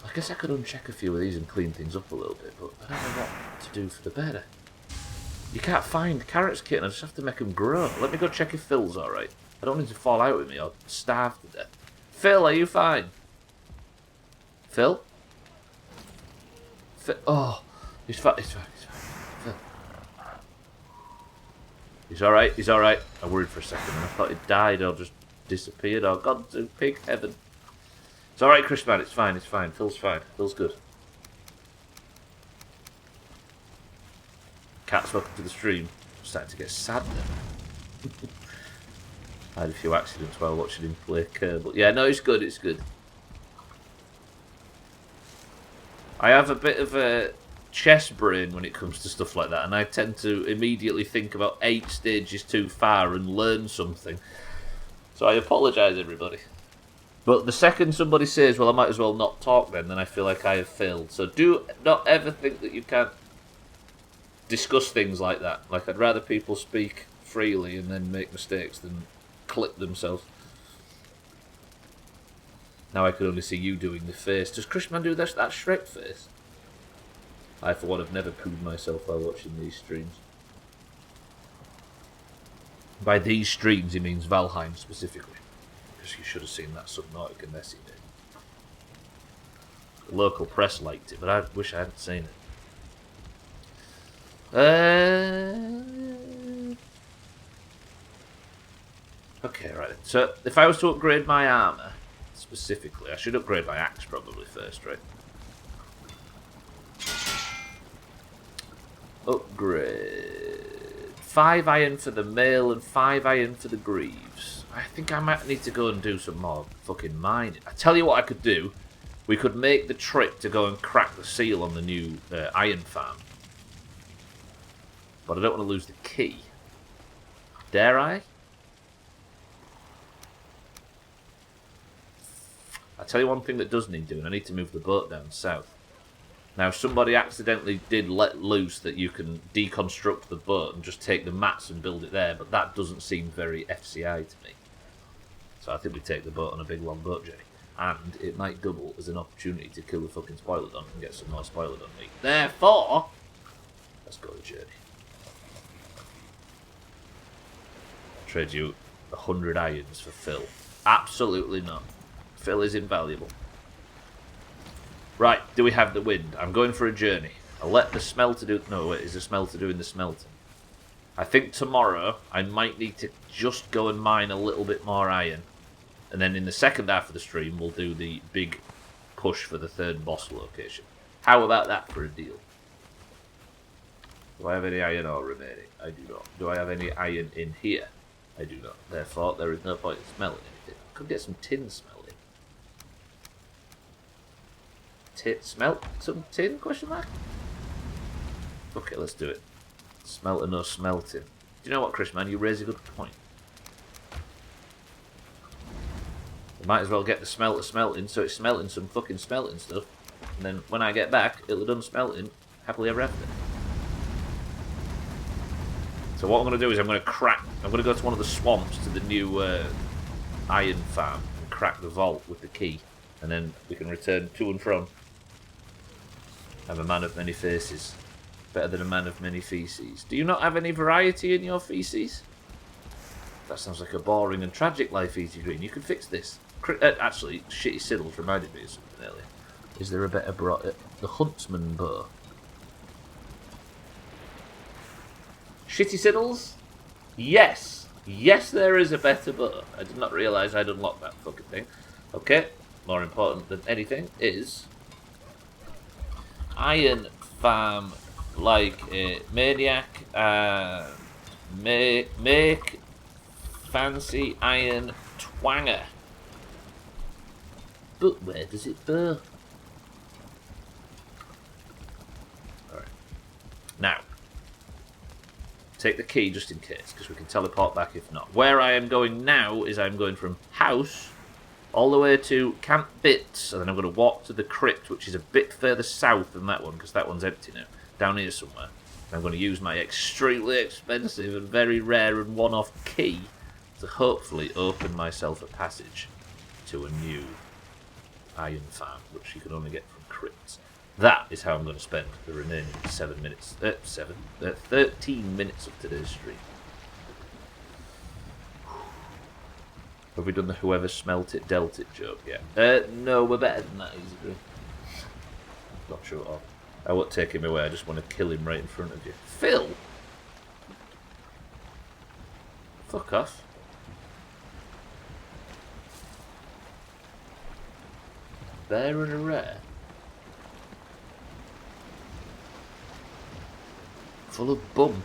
I guess I could uncheck a few of these and clean things up a little bit, but I don't know what to do for the better. You can't find carrots, kitten. I just have to make them grow. Let me go check if Phil's alright. I don't need to fall out with me or starve to death. Phil, are you fine? Phil? Oh, he's fine. He's fine. He's fine. Phil. He's alright. He's alright. I worried for a second and I thought he'd died or just disappeared or gone to pig heaven. It's alright, Chris, man. It's fine. It's fine. Phil's fine. Phil's good. Cat's welcome to the stream. I'm starting to get sad then. I had a few accidents while watching him play Kerbal. Yeah, no, it's good. It's good. I have a bit of a chess brain when it comes to stuff like that, and I tend to immediately think about 8 stages too far and learn something. So I apologise, everybody. But the second somebody says, well, I might as well not talk then I feel like I have failed. So do not ever think that you can't discuss things like that. Like, I'd rather people speak freely and then make mistakes than clip themselves. Now I could only see you doing the face. Does Chrisman do that Shrek face? I, for one, have never pooed myself while watching these streams. By these streams, he means Valheim specifically. Because you should have seen that Subnautica mess he did. The local press liked it, but I wish I hadn't seen it. Okay, right then. So, if I was to upgrade my armour, specifically, I should upgrade my axe probably first, right? Upgrade. 5 iron for the mail and 5 iron for the greaves. I think I might need to go and do some more fucking mining. I tell you what I could do. We could make the trip to go and crack the seal on the new iron farm. But I don't want to lose the key. Dare I? I'll tell you one thing that does need doing. I need to move the boat down south. Now, somebody accidentally did let loose that you can deconstruct the boat and just take the mats and build it there, but that doesn't seem very FCI to me. So I think we take the boat on a big long boat journey. And it might double as an opportunity to kill the fucking Spoilodon and get some more Spoilodon meat. Therefore, let's go on a journey. I'll trade you 100 irons for Phil. Absolutely not. Phil is invaluable. Right, do we have the wind? I'm going for a journey. I'll let the smelter do... No, wait, is the smelter doing the smelting? I think tomorrow I might need to just go and mine a little bit more iron. And then in the second half of the stream, we'll do the big push for the third boss location. How about that for a deal? Do I have any iron ore remaining? I do not. Do I have any iron in here? I do not. Therefore, there is no point in smelting anything. I could get some tin smelting. Smelt some tin? Question mark? Okay, let's do it. Smelt or no smelting. Do you know what, Chris, man? You raise a good point. We might as well get the smelter smelting, so it's smelting some fucking smelting stuff. And then when I get back, it'll have done smelting happily ever after. So what I'm going to do is I'm going to go to one of the swamps to the new iron farm and crack the vault with the key. And then we can return to and from. I'm a man of many faces. Better than a man of many feces. Do you not have any variety in your feces? That sounds like a boring and tragic life, Easy Green. You can fix this. Actually, Shitty Siddles reminded me of something earlier. Is there a better the Huntsman bow. Shitty Siddles? Yes. Yes, there is a better bow. I did not realise I'd unlocked that fucking thing. Okay. More important than anything is iron farm like a maniac and make fancy iron twanger. But where does it burn? Alright. Now, take the key just in case, because we can teleport back if not. Where I am going now is I'm going from house all the way to Camp Bits, and then I'm going to walk to the Crypt, which is a bit further south than that one, because that one's empty now. Down here somewhere. And I'm going to use my extremely expensive and very rare and one-off key to hopefully open myself a passage to a new iron farm, which you can only get from crypts. That is how I'm going to spend the remaining 13 minutes of today's stream. Have we done the whoever smelt it dealt it joke yet? No, we're better than that, easily. Not sure at all. I won't take him away, I just want to kill him right in front of you. Phil? Fuck off. Bear and a rare. Full of bum.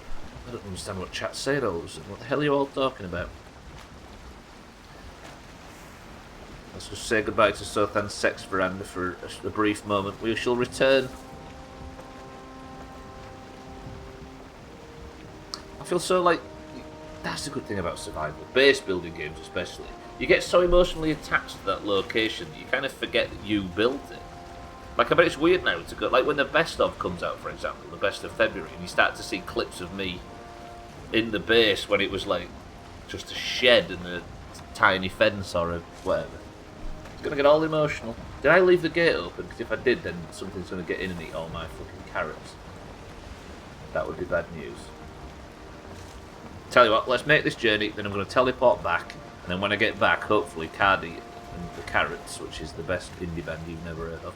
I don't understand what chat's saying all of a sudden. What the hell are you all talking about? Let's just say goodbye to Sothan's sex veranda for a brief moment. We shall return. I feel so like... That's the good thing about survival. Base building games especially. You get so emotionally attached to that location that you kind of forget that you built it. Like, I bet it's weird now to go... Like, when the Best Of comes out, for example, the Best of February, and you start to see clips of me in the base when it was, like, just a shed and a tiny fence or a whatever. It's going to get all emotional. Did I leave the gate open? Because if I did, then something's going to get in and eat all my fucking carrots. That would be bad news. Tell you what, let's make this journey, then I'm going to teleport back, and then when I get back, hopefully Cardi and the Carrots, which is the best indie band you've never heard of,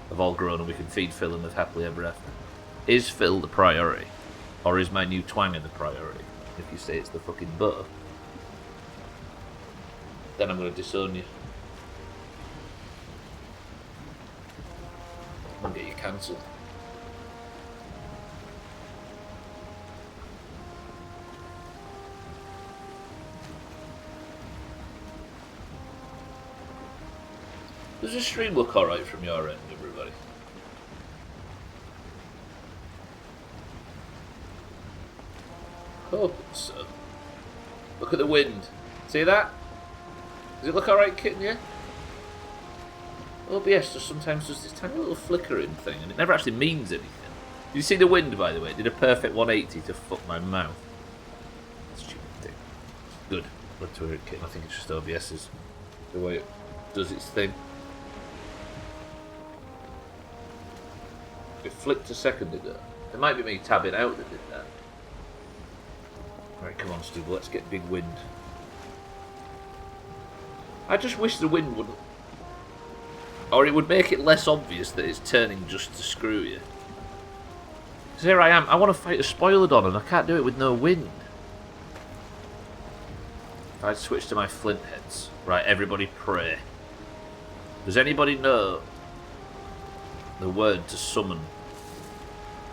have all grown and we can feed Phil and live happily ever after. Is Phil the priority? Or is my new twanger the priority? If you say it's the fucking butter, then I'm going to disown you. I'll get you cancelled. Does the stream look alright from your end, everybody? Hope so. Look at the wind. See that? Does it look alright, kitten, yeah? OBS just sometimes does this tiny little flickering thing, and it never actually means anything. Did you see the wind, by the way? It did a perfect 180 to fuck my mouth. Stupid thing. Good. Glad to hear it, kitten. I think it's just OBS's the way it does its thing. It flicked a second ago. It might be me tabbing out that did that. Right, come on, Stubbler, let's get big wind. I just wish the wind wouldn't... Or it would make it less obvious that it's turning just to screw you. Because here I am, I want to fight a Spoilodon and I can't do it with no wind. If I'd switch to my flint heads. Right, everybody pray. Does anybody know the word to summon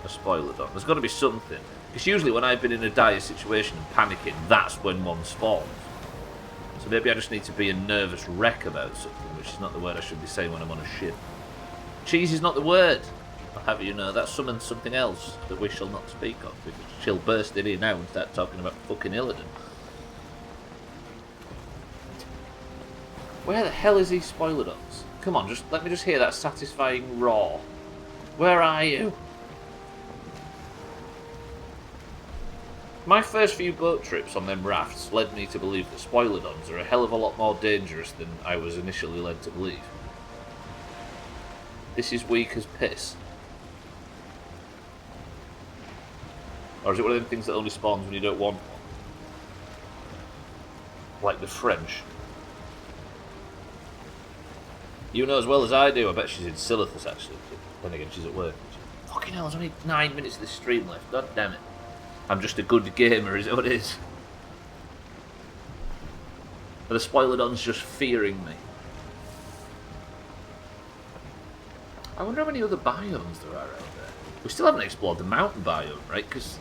a Spoilodon? There's got to be something. Because usually when I've been in a dire situation and panicking, that's when one spawns. So maybe I just need to be a nervous wreck about something, which is not the word I should be saying when I'm on a ship. Cheese is not the word. I'll have you know, that summons something else that we shall not speak of. Because she'll burst in here now and start talking about fucking Illidan. Where the hell is these Spoilodons? Come on, just let me just hear that satisfying roar Where are you? My first few boat trips on them rafts led me to believe that spoilodons are a hell of a lot more dangerous than I was initially led to believe. This is weak as piss. Or is it one of them things that only spawns when you don't want one? Like the French. You know as well as I do, I bet she's in Silithus actually. Then again, she's at work. Fucking hell, there's only 9 minutes of this stream left. God damn it. I'm just a good gamer, is it what it is? Are the spoilodons just fearing me? I wonder how many other biomes there are out there. We still haven't explored the mountain biome, right? Because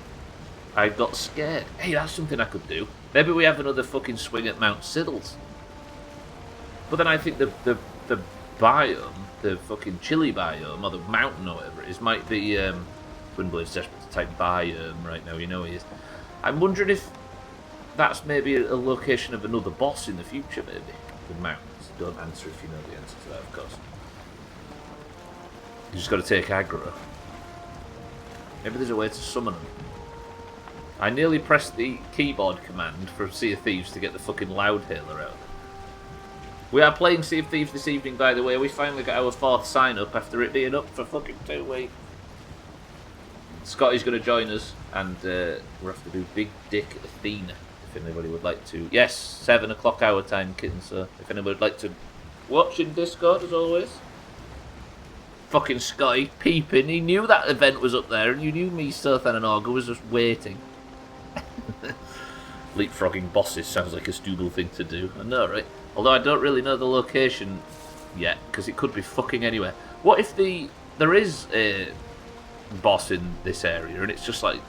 I got scared. Hey, that's something I could do. Maybe we have another fucking swing at Mount Siddles. But then I think the biome, the fucking chili biome, or the mountain or whatever it is, might be... Windblade's desperate to type biome right now, you know he is. I'm wondering if that's maybe a location of another boss in the future, maybe. The mountains. Don't answer if you know the answer to that, of course. You just got to take aggro. Maybe there's a way to summon them. I nearly pressed the keyboard command for Sea of Thieves to get the fucking loudhailer out. We are playing Sea of Thieves this evening, by the way. We finally got our 4th sign-up after it being up for fucking 2 weeks. Scotty's going to join us, and we'll have to do Big Dick Athena, if anybody would like to. Yes, 7 o'clock our time, kitten, so if anybody would like to watch in Discord, as always. Fucking Scotty, peeping. He knew that event was up there, and you knew me, Sothan and Augur was just waiting. Leapfrogging bosses sounds like a Stubbler thing to do. I know, right? Although I don't really know the location yet, because it could be fucking anywhere. What if there is a boss in this area, and it's just like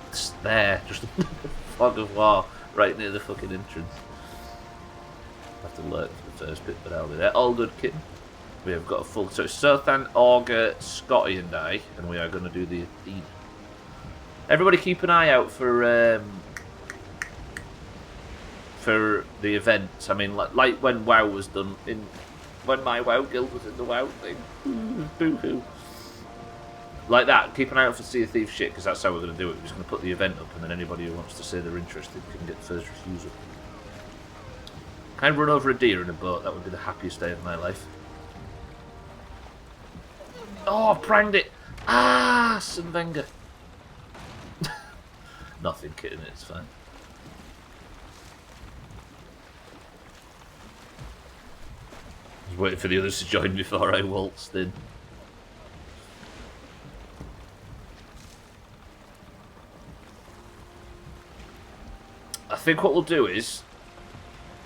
there, just a fog of war right near the fucking entrance? I have to learn for the first bit, but I'll be there. All good, kitten. We have got a full... So it's Sothan, Augur, Scotty and I, and we are going to do the Athena. Everybody keep an eye out for the events. I mean, like when WoW was done, when my WoW guild was in the WoW thing. Boo-hoo. Like that, keep an eye out for Sea of Thieves shit, because that's how we're going to do it. We're just going to put the event up, and then anybody who wants to say they're interested can get the first refusal. Can I run over a deer in a boat? That would be the happiest day of my life. Oh, I pranged it! Ah, Sunvenga. Nothing, kidding, it's fine. I was waiting for the others to join before I waltzed in. I think what we'll do is...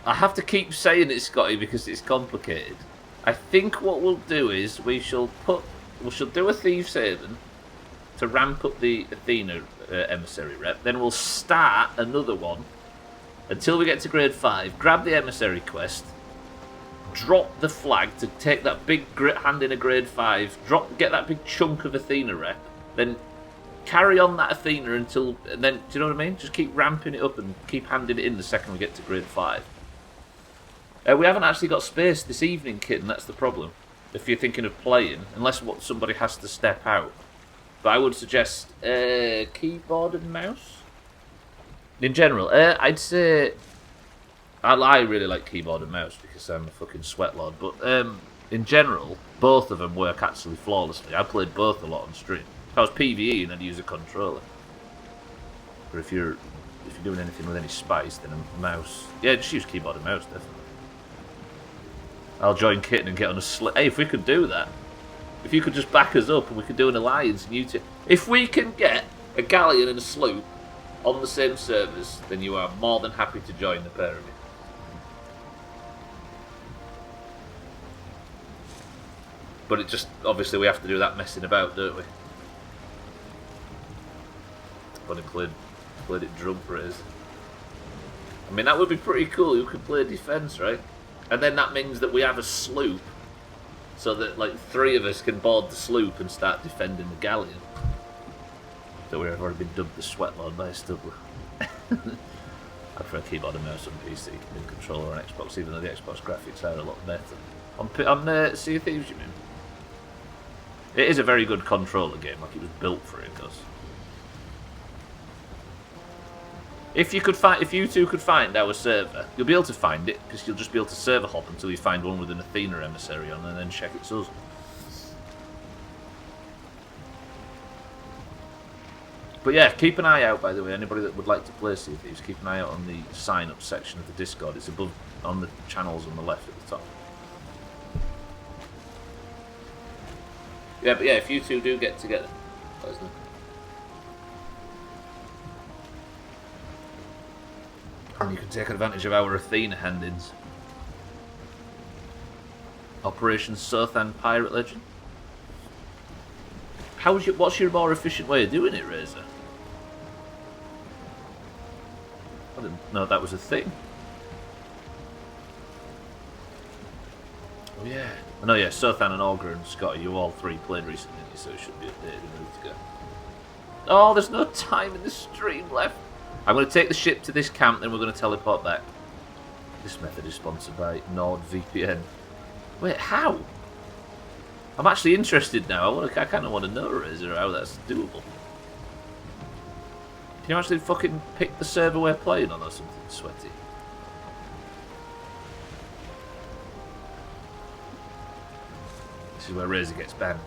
I have to keep saying it, Scotty, because it's complicated. I think what we'll do is we shall do a Thieves Haven to ramp up the Athena emissary rep. Then we'll start another one until we get to grade 5. Grab the emissary quest. Drop the flag to take that big grit hand in a grade 5. Get that big chunk of Athena rep. Then carry on that Athena until... And then, do you know what I mean? Just keep ramping it up and keep handing it in the second we get to grade 5. We haven't actually got space this evening, kitten. That's the problem. If you're thinking of playing, unless somebody has to step out. But I would suggest keyboard and mouse. In general, I'd say I really like keyboard and mouse because I'm a fucking sweatlord. But in general, both of them work absolutely flawlessly. I played both a lot on stream. If I was PvE and I'd use a controller. But if you're doing anything with any spice, then a mouse. Yeah, just use keyboard and mouse, definitely. I'll join Kitten and get on a slip. Hey, if we could do that. If you could just back us up and we could do an alliance and you two... If we can get a galleon and a sloop on the same servers, then you are more than happy to join the pair of you. But it just... Obviously we have to do that messing about, don't we? When he played it drunk for it is. I mean, that would be pretty cool. You could play defense, right? And then that means that we have a sloop, so that like 3 of us can board the sloop and start defending the galleon. So we've already been dubbed the Sweatlord by Stubbler. I prefer keyboard and mouse on PC than controller on Xbox, even though the Xbox graphics are a lot better. On Sea of Thieves, you mean? It is a very good controller game, like it was built for it, does. If you two could find our server, you'll be able to find it, because you'll just be able to server hop until you find one with an Athena emissary on, and then check it's us. But yeah, keep an eye out, by the way, anybody that would like to play Sea of Thieves, keep an eye out on the sign-up section of the Discord. It's above, on the channels on the left at the top. Yeah, but yeah, if you two do get together, let us know. And you can take advantage of our Athena hand-ins. Operation Sothan Pirate Legend. What's your more efficient way of doing it, Razor? I didn't know that was a thing. Oh yeah. Oh no, yeah, Sothan and Augur and Scotty, you all three played recently, so it should be updated and ready to go. Oh, there's no time in the stream left. I'm going to take the ship to this camp, then we're going to teleport back. This method is sponsored by NordVPN. Wait, how? I'm actually interested now. I kind of want to know, Razor, how that's doable. Can you actually fucking pick the server we're playing on or something sweaty? This is where Razor gets banned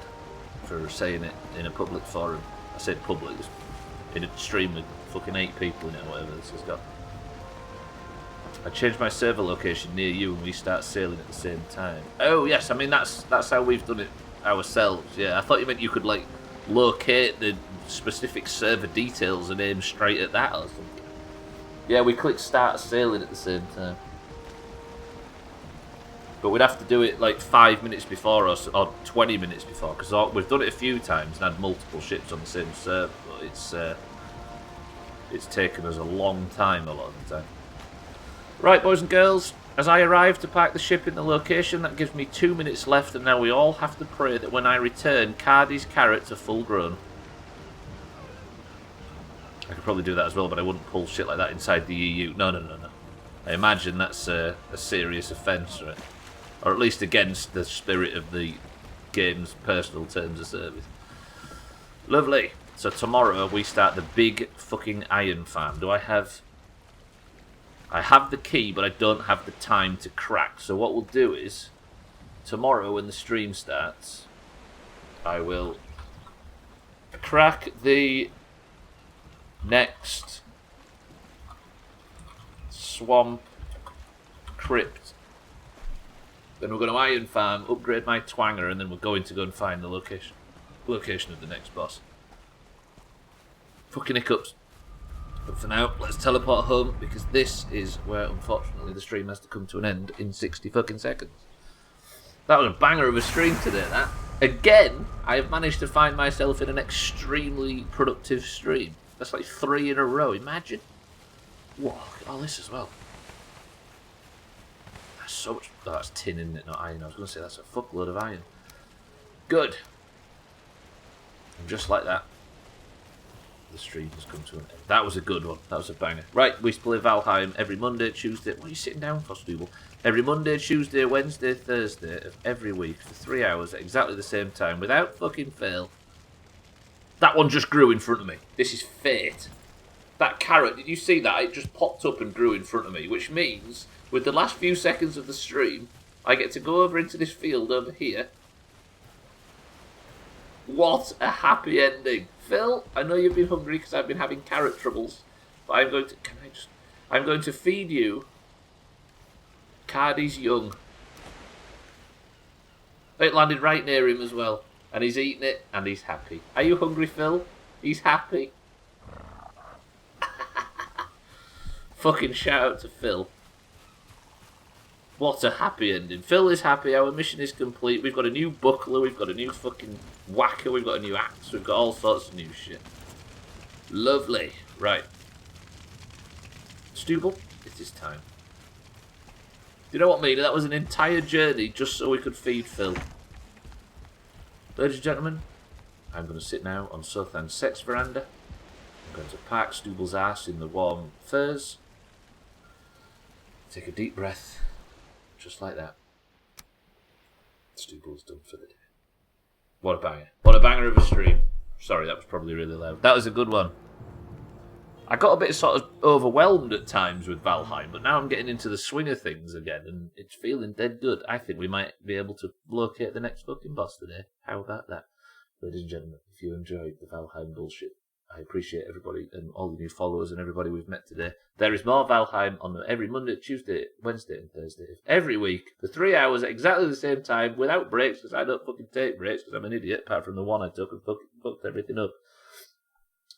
for saying it in a public forum. I said public, in a stream with fucking 8 people in it or whatever this has got. I changed my server location near you and we start sailing at the same time. Oh yes, I mean that's how we've done it ourselves. Yeah, I thought you meant you could like locate the specific server details and aim straight at that or something. Yeah, we click start sailing at the same time. But we'd have to do it like 5 minutes before us or 20 minutes before, because we've done it a few times and had multiple ships on the same server, but it's taken us a long time a lot of the time. Right, boys and girls, as I arrive to park the ship in the location, that gives me 2 minutes left, and now we all have to pray that when I return, Cardi's carrots are full grown. I could probably do that as well, but I wouldn't pull shit like that inside the EU. No. I imagine that's a serious offence, right? Or at least against the spirit of the game's personal terms of service. Lovely. So tomorrow we start the big fucking iron farm. I have the key, but I don't have the time to crack. So what we'll do is, tomorrow when the stream starts, I will crack the next swamp crypt. Then we're going to iron farm, upgrade my twanger, and then we're going to go and find the location of the next boss. Fucking hiccups. But for now, let's teleport home, because this is where, unfortunately, the stream has to come to an end in 60 fucking seconds. That was a banger of a stream today, that. Again, I have managed to find myself in an extremely productive stream. That's like 3 in a row, imagine. Whoa, look at all this as well. That's so much... Oh, that's tin, isn't it? Not iron. I was going to say that's a fuckload of iron. Good. And just like that, the stream has come to an end. That was a good one. That was a banger. Right, we play Valheim every Monday, Tuesday... What are you sitting down for, Stubbler? Every Monday, Tuesday, Wednesday, Thursday of every week for 3 hours at exactly the same time, without fucking fail. That one just grew in front of me. This is fate. That carrot, did you see that? It just popped up and grew in front of me, which means, with the last few seconds of the stream, I get to go over into this field over here. What a happy ending. Phil, I know you've been hungry because I've been having carrot troubles, but I'm going to feed you Cardi's young. It landed right near him as well, and he's eating it, and he's happy. Are you hungry, Phil? He's happy. Fucking shout out to Phil. What a happy ending. Phil is happy, our mission is complete. We've got a new buckler, we've got a new fucking whacker, we've got a new axe, we've got all sorts of new shit. Lovely. Right. Stubble, it is time. Do you know what I mean? That was an entire journey just so we could feed Phil. Ladies and gentlemen, I'm going to sit now on Sothan's sex veranda. I'm going to park Stubble's ass in the warm furs. Take a deep breath. Just like that. Stubble's done for the day. What a banger. What a banger of a stream. Sorry, that was probably really loud. That was a good one. I got a bit sort of overwhelmed at times with Valheim, but now I'm getting into the swing of things again, and it's feeling dead good. I think we might be able to locate the next fucking boss today. How about that? Ladies and gentlemen, if you enjoyed the Valheim bullshit, I appreciate everybody and all the new followers and everybody we've met today. There is more Valheim on every Monday, Tuesday, Wednesday and Thursday. Every week, for 3 hours at exactly the same time, without breaks, because I don't fucking take breaks, because I'm an idiot, apart from the one I took and fucking fucked everything up.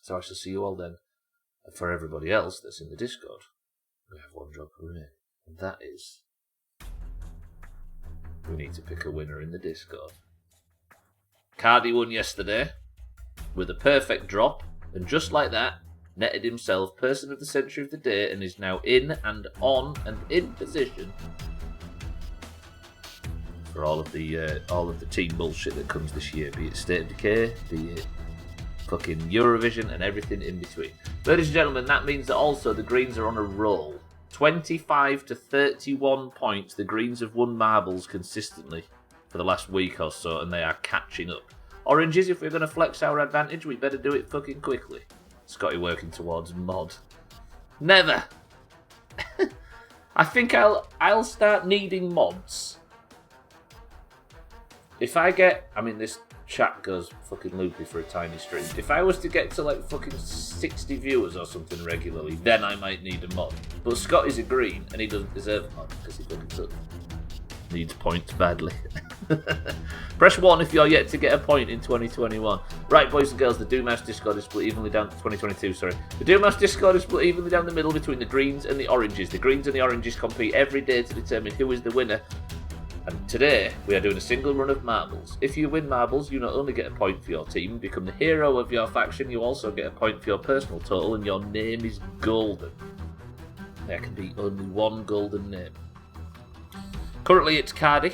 So I shall see you all then. And for everybody else that's in the Discord, we have one job remaining, and that is we need to pick a winner in the Discord. Cardi won yesterday with a perfect drop, and just like that, netted himself Person of the Century of the Day and is now in and on and in position for all of the team bullshit that comes this year, be it State of Decay, be it fucking Eurovision and everything in between. Ladies and gentlemen, that means that also the Greens are on a roll. 25 to 31 points. The Greens have won marbles consistently for the last week or so, and they are catching up. Oranges, if we're going to flex our advantage, we better do it fucking quickly. Scotty working towards mod. Never! I think I'll start needing mods. If I get... I mean, this chat goes fucking loopy for a tiny stream. If I was to get to like fucking 60 viewers or something regularly, then I might need a mod. But Scotty's a green, and he doesn't deserve a mod because he fucking sucks. Needs points badly. Press 1 if you're yet to get a point in 2021. Right, boys and girls, the Doomhaus Discord is split evenly down... 2022, sorry. The Doomhaus Discord is split evenly down the middle between the greens and the oranges. The greens and the oranges compete every day to determine who is the winner. And today, we are doing a single run of marbles. If you win marbles, you not only get a point for your team, become the hero of your faction, you also get a point for your personal total, and your name is golden. There can be only one golden name. Currently, it's Cardi.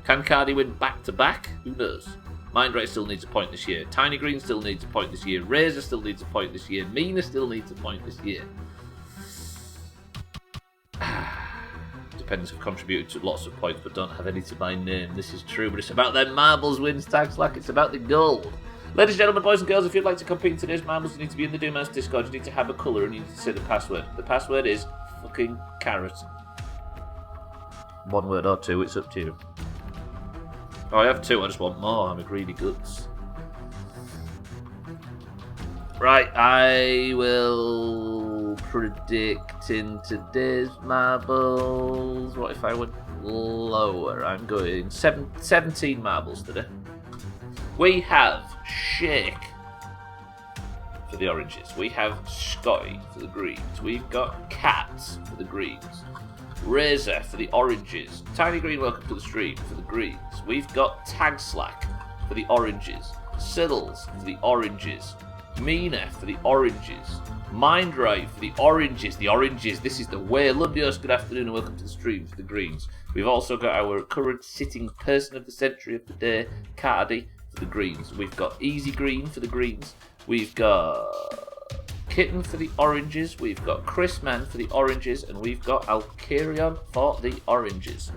Can Cardi win back-to-back? Who knows? Mindrate still needs a point this year. Tiny Green still needs a point this year. Razor still needs a point this year. Mina still needs a point this year. Dependents have contributed to lots of points but don't have any to my name. This is true, but it's about them marbles wins tags like it's about the gold. Ladies and gentlemen, boys and girls, if you'd like to compete in today's marbles, you need to be in the Doomhaus Discord. You need to have a colour and you need to say the password. The password is fucking carrot. One word or two, it's up to you. Oh, I have two, I just want more. I'm a greedy guts. Right, I will predict in today's marbles. What if I went lower? I'm going 17 marbles today. We have Shake for the oranges. We have Scotty for the greens. We've got Cats for the greens. Razor for the oranges. Tiny Green, welcome to the stream for the greens. We've got Tag Slack for the oranges. Siddles for the oranges. Mina for the oranges. Mindright for the oranges. The oranges, this is the way. Lundios, good afternoon and welcome to the stream for the greens. We've also got our current sitting Person of the Century of the Day, Cardi, for the greens. We've got Easy Green for the greens. We've got Kitten for the oranges, we've got Chris Man for the oranges, and we've got Alkarion for the oranges.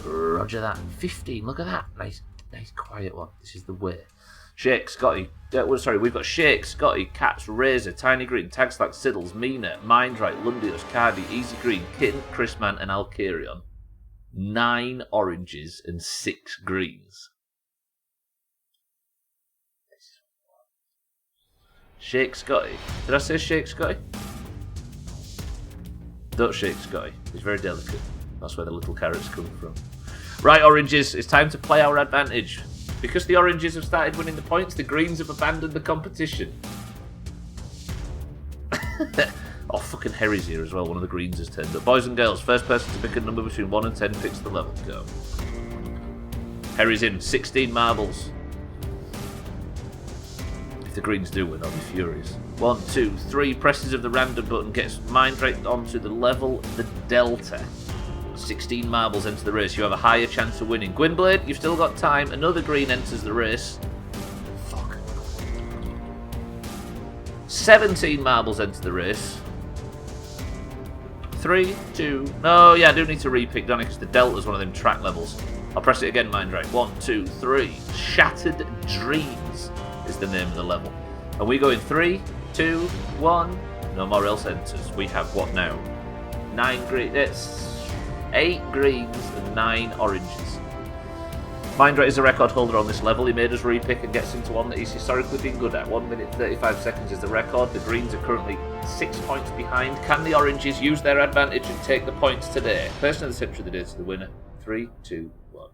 Roger that. 15, look at that. Nice quiet one. This is the way. Shake, Scotty. We've got Shake, Scotty, Cats, Razor, Tiny Green, Tag Slack, Siddles, Mina, Mindright, Lundios, Cardi, Easy Green, Kitten, Chris Man, and Alkarion. 9 oranges and 6 greens. Shake Scotty. Did I say Shake Scotty? Don't shake Scotty. He's very delicate. That's where the little carrots come from. Right, oranges. It's time to play our advantage. Because the oranges have started winning the points, the greens have abandoned the competition. Oh, fucking Harry's here as well. One of the greens has turned up. Boys and girls, first person to pick a number between 1 and 10 picks the level. Go. Harry's in. 16 marbles. The greens do win, I'll be furious. 1, 2, 3 presses of the random button gets Mindright onto the level, the delta. 16 marbles enter the race. You have a higher chance of winning. Gwynblade, you've still got time. Another green enters the race. Fuck. 17 marbles enter the race. 3, 2... No, yeah, I do need to repick, don't I? Because the delta's one of them track levels. I'll press it again, Mindright. 1, 2, 3. Shattered Dreams is the name of the level. And we go in 3, 2, 1. No more else enters. We have what now? 9 green. It's 8 greens and 9 oranges. Mindrat is a record holder on this level. He made us repick and gets into one that he's historically been good at. 1 minute 35 seconds is the record. The greens are currently 6 points behind. Can the oranges use their advantage and take the points today? Person of the century of the day is the winner. 3, 2, 1.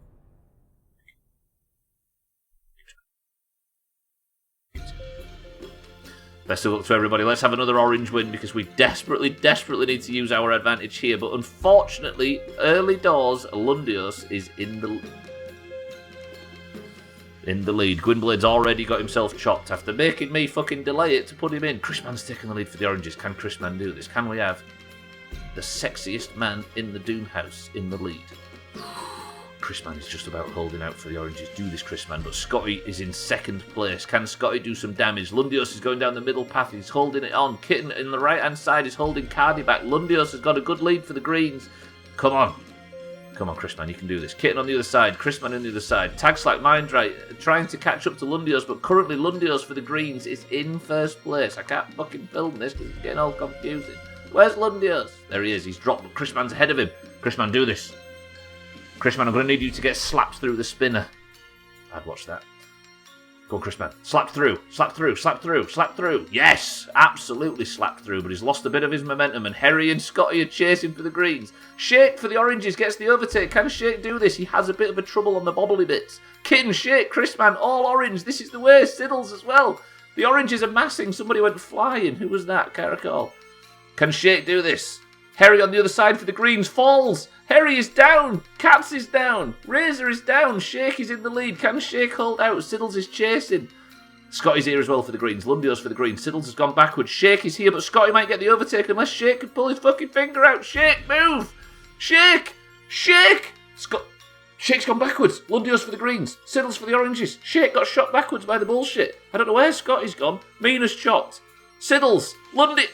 Best of luck to everybody. Let's have another orange win because we desperately need to use our advantage here. But unfortunately, early doors, Lundios is in the lead. Gwynblade's already got himself chopped after making me fucking delay it to put him in. Chrisman's taking the lead for the oranges. Can Chrisman do this? Can we have the sexiest man in the Doomhaus in the lead? Chrisman is just about holding out for the oranges. Do this, Chrisman. But Scotty is in second place. Can Scotty do some damage? Lundios is going down the middle path. He's holding it on. Kitten in the right-hand side is holding Cardi back. Lundios has got a good lead for the greens. Come on. Come on, Chrisman, you can do this. Kitten on the other side. Chrisman on the other side. Tags like Mindright trying to catch up to Lundios, but currently Lundios for the greens is in first place. I can't fucking film this because it's getting all confusing. Where's Lundios? There he is. He's dropped. Chrisman's ahead of him. Chrisman, do this. Chrisman, I'm going to need you to get slapped through the spinner. I'd watch that. Go on, Chrisman. Slap through. Slap through. Slap through. Slap through. Yes! Absolutely slapped through, but he's lost a bit of his momentum, and Harry and Scotty are chasing for the greens. Shake for the oranges. Gets the overtake. Can Shake do this? He has a bit of a trouble on the bobbly bits. Kitten, Shake, Chrisman, all orange. This is the way. Siddles as well. The oranges are massing. Somebody went flying. Who was that? Can't recall. Can Shake do this? Harry on the other side for the greens falls. Harry is down. Katz is down. Razor is down. Shake is in the lead. Can Shake hold out? Siddles is chasing. Scotty's here as well for the greens. Lundios for the greens. Siddles has gone backwards. Shake is here, but Scotty might get the overtake unless Shake can pull his fucking finger out. Shake, move. Shake. Shake. Shake's gone backwards. Lundios for the greens. Siddles for the oranges. Shake got shot backwards by the bullshit. I don't know where Scotty's gone. Mina's chopped. Siddles. Lundy.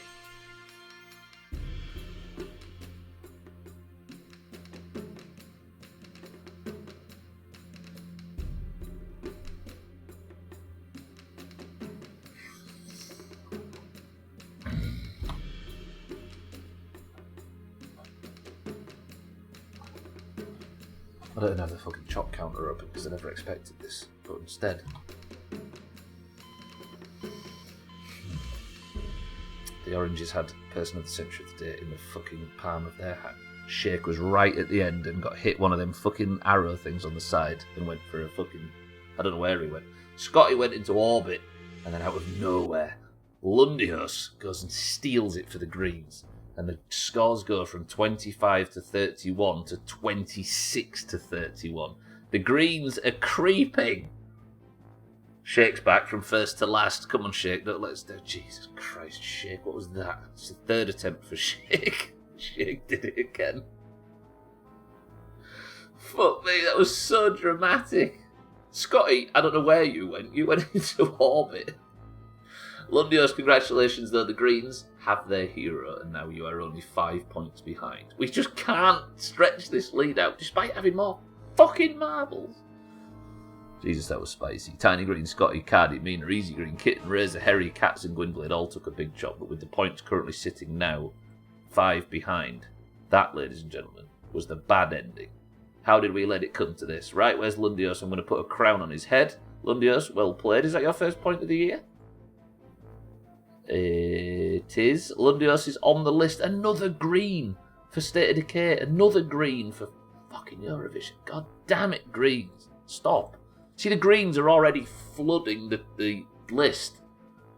I don't have the fucking chop counter open because I never expected this, but instead the oranges had person of the century of the day in the fucking palm of their hand. Shake was right at the end and got hit one of them fucking arrow things on the side and went for a fucking, I don't know where he went. Scotty went into orbit and then out of nowhere Lundios goes and steals it for the greens. And the scores go from 25 to 31 to 26 to 31. The greens are creeping. Shake's back from first to last. Come on, Shake. Don't let us do. Jesus Christ, Shake. What was that? It's the third attempt for Shake. Shake did it again. Fuck me, that was so dramatic. Scotty, I don't know where you went. You went into orbit. Lundios, congratulations though. The greens have their hero, and now you are only 5 points behind. We just can't stretch this lead out, despite having more fucking marbles. Jesus, that was spicy. Tiny Green, Scotty, Cardi, Mina, Easy Green, Kitten, Razor, Harry, Katz, and Gwynblade all took a big chop, but with the points currently sitting now 5 behind, that, ladies and gentlemen, was the bad ending. How did we let it come to this? Right, where's Lundios? I'm going to put a crown on his head. Lundios, well played. Is that your first point of the year? It is. Lundios is on the list. Another green for State of Decay. Another green for fucking Eurovision. God damn it, greens. Stop. See, the greens are already flooding the list.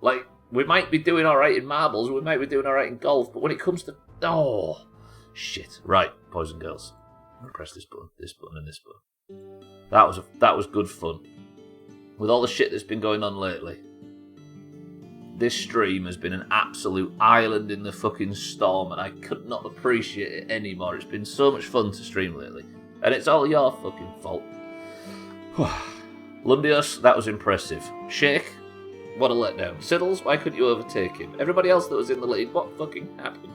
Like, we might be doing alright in marbles, we might be doing alright in golf, but when it comes to... Oh, shit. Right, boys and girls. I'm going to press this button, and this button. That was good fun. With all the shit that's been going on lately, this stream has been an absolute island in the fucking storm, and I could not appreciate it anymore. It's been so much fun to stream lately, and it's all your fucking fault. Lundios, that was impressive. Shake, what a letdown. Siddles, why couldn't you overtake him? Everybody else that was in the lead, what fucking happened?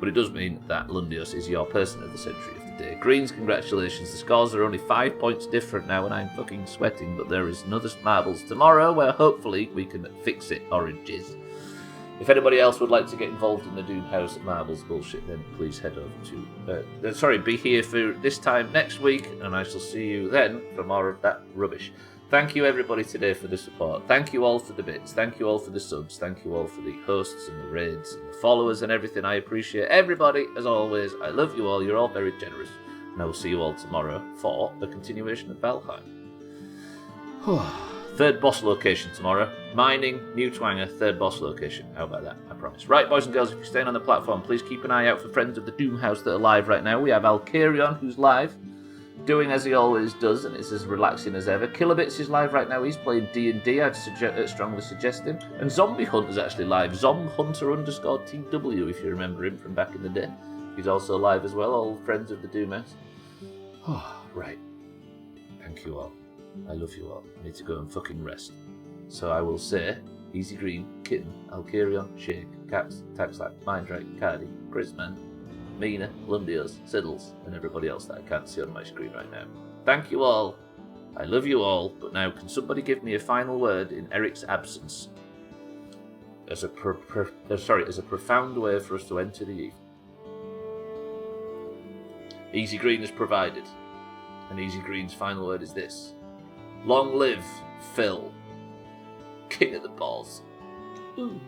but it does mean that Lundios is your person of the century of the day. Greens, congratulations. The scores are only 5 points different now, and I'm fucking sweating, but there is another marbles tomorrow where hopefully we can fix it, oranges. If anybody else would like to get involved in the Doomhaus marbles bullshit, then please head over to... be here for this time next week, and I shall see you then for more of that rubbish. Thank you everybody today for the support. Thank you all for the bits. Thank you all for the subs. Thank you all for the hosts and the raids and the followers and everything. I appreciate everybody, as always. I love you all. You're all very generous. And I will see you all tomorrow for the continuation of Valheim. Third boss location tomorrow. Mining, new twanger, third boss location. How about that? I promise. Right, boys and girls, if you're staying on the platform, please keep an eye out for friends of the Doomhaus that are live right now. We have Alkarion, who's live, doing as he always does, and it's as relaxing as ever. Kilobits is live right now. He's playing D&D. I'd strongly suggest him. And Zombie Hunt is actually live. ZomHunter_TW, if you remember him from back in the day. He's also live as well. All friends of the Doomhaus. Right. Thank you all. I love you all. I need to go and fucking rest. So I will say, Easy Green, Kitten, Alkarion, Shake, Caps, Taxlack, Mindrake, Cardi, Grisman, Mina, Lundios, Siddles, and everybody else that I can't see on my screen right now. Thank you all. I love you all, but now can somebody give me a final word in Eric's absence? As a profound way for us to enter the evening. Easy Green is provided, and Easy Green's final word is this. Long live Phil, King of the Balls. Ooh.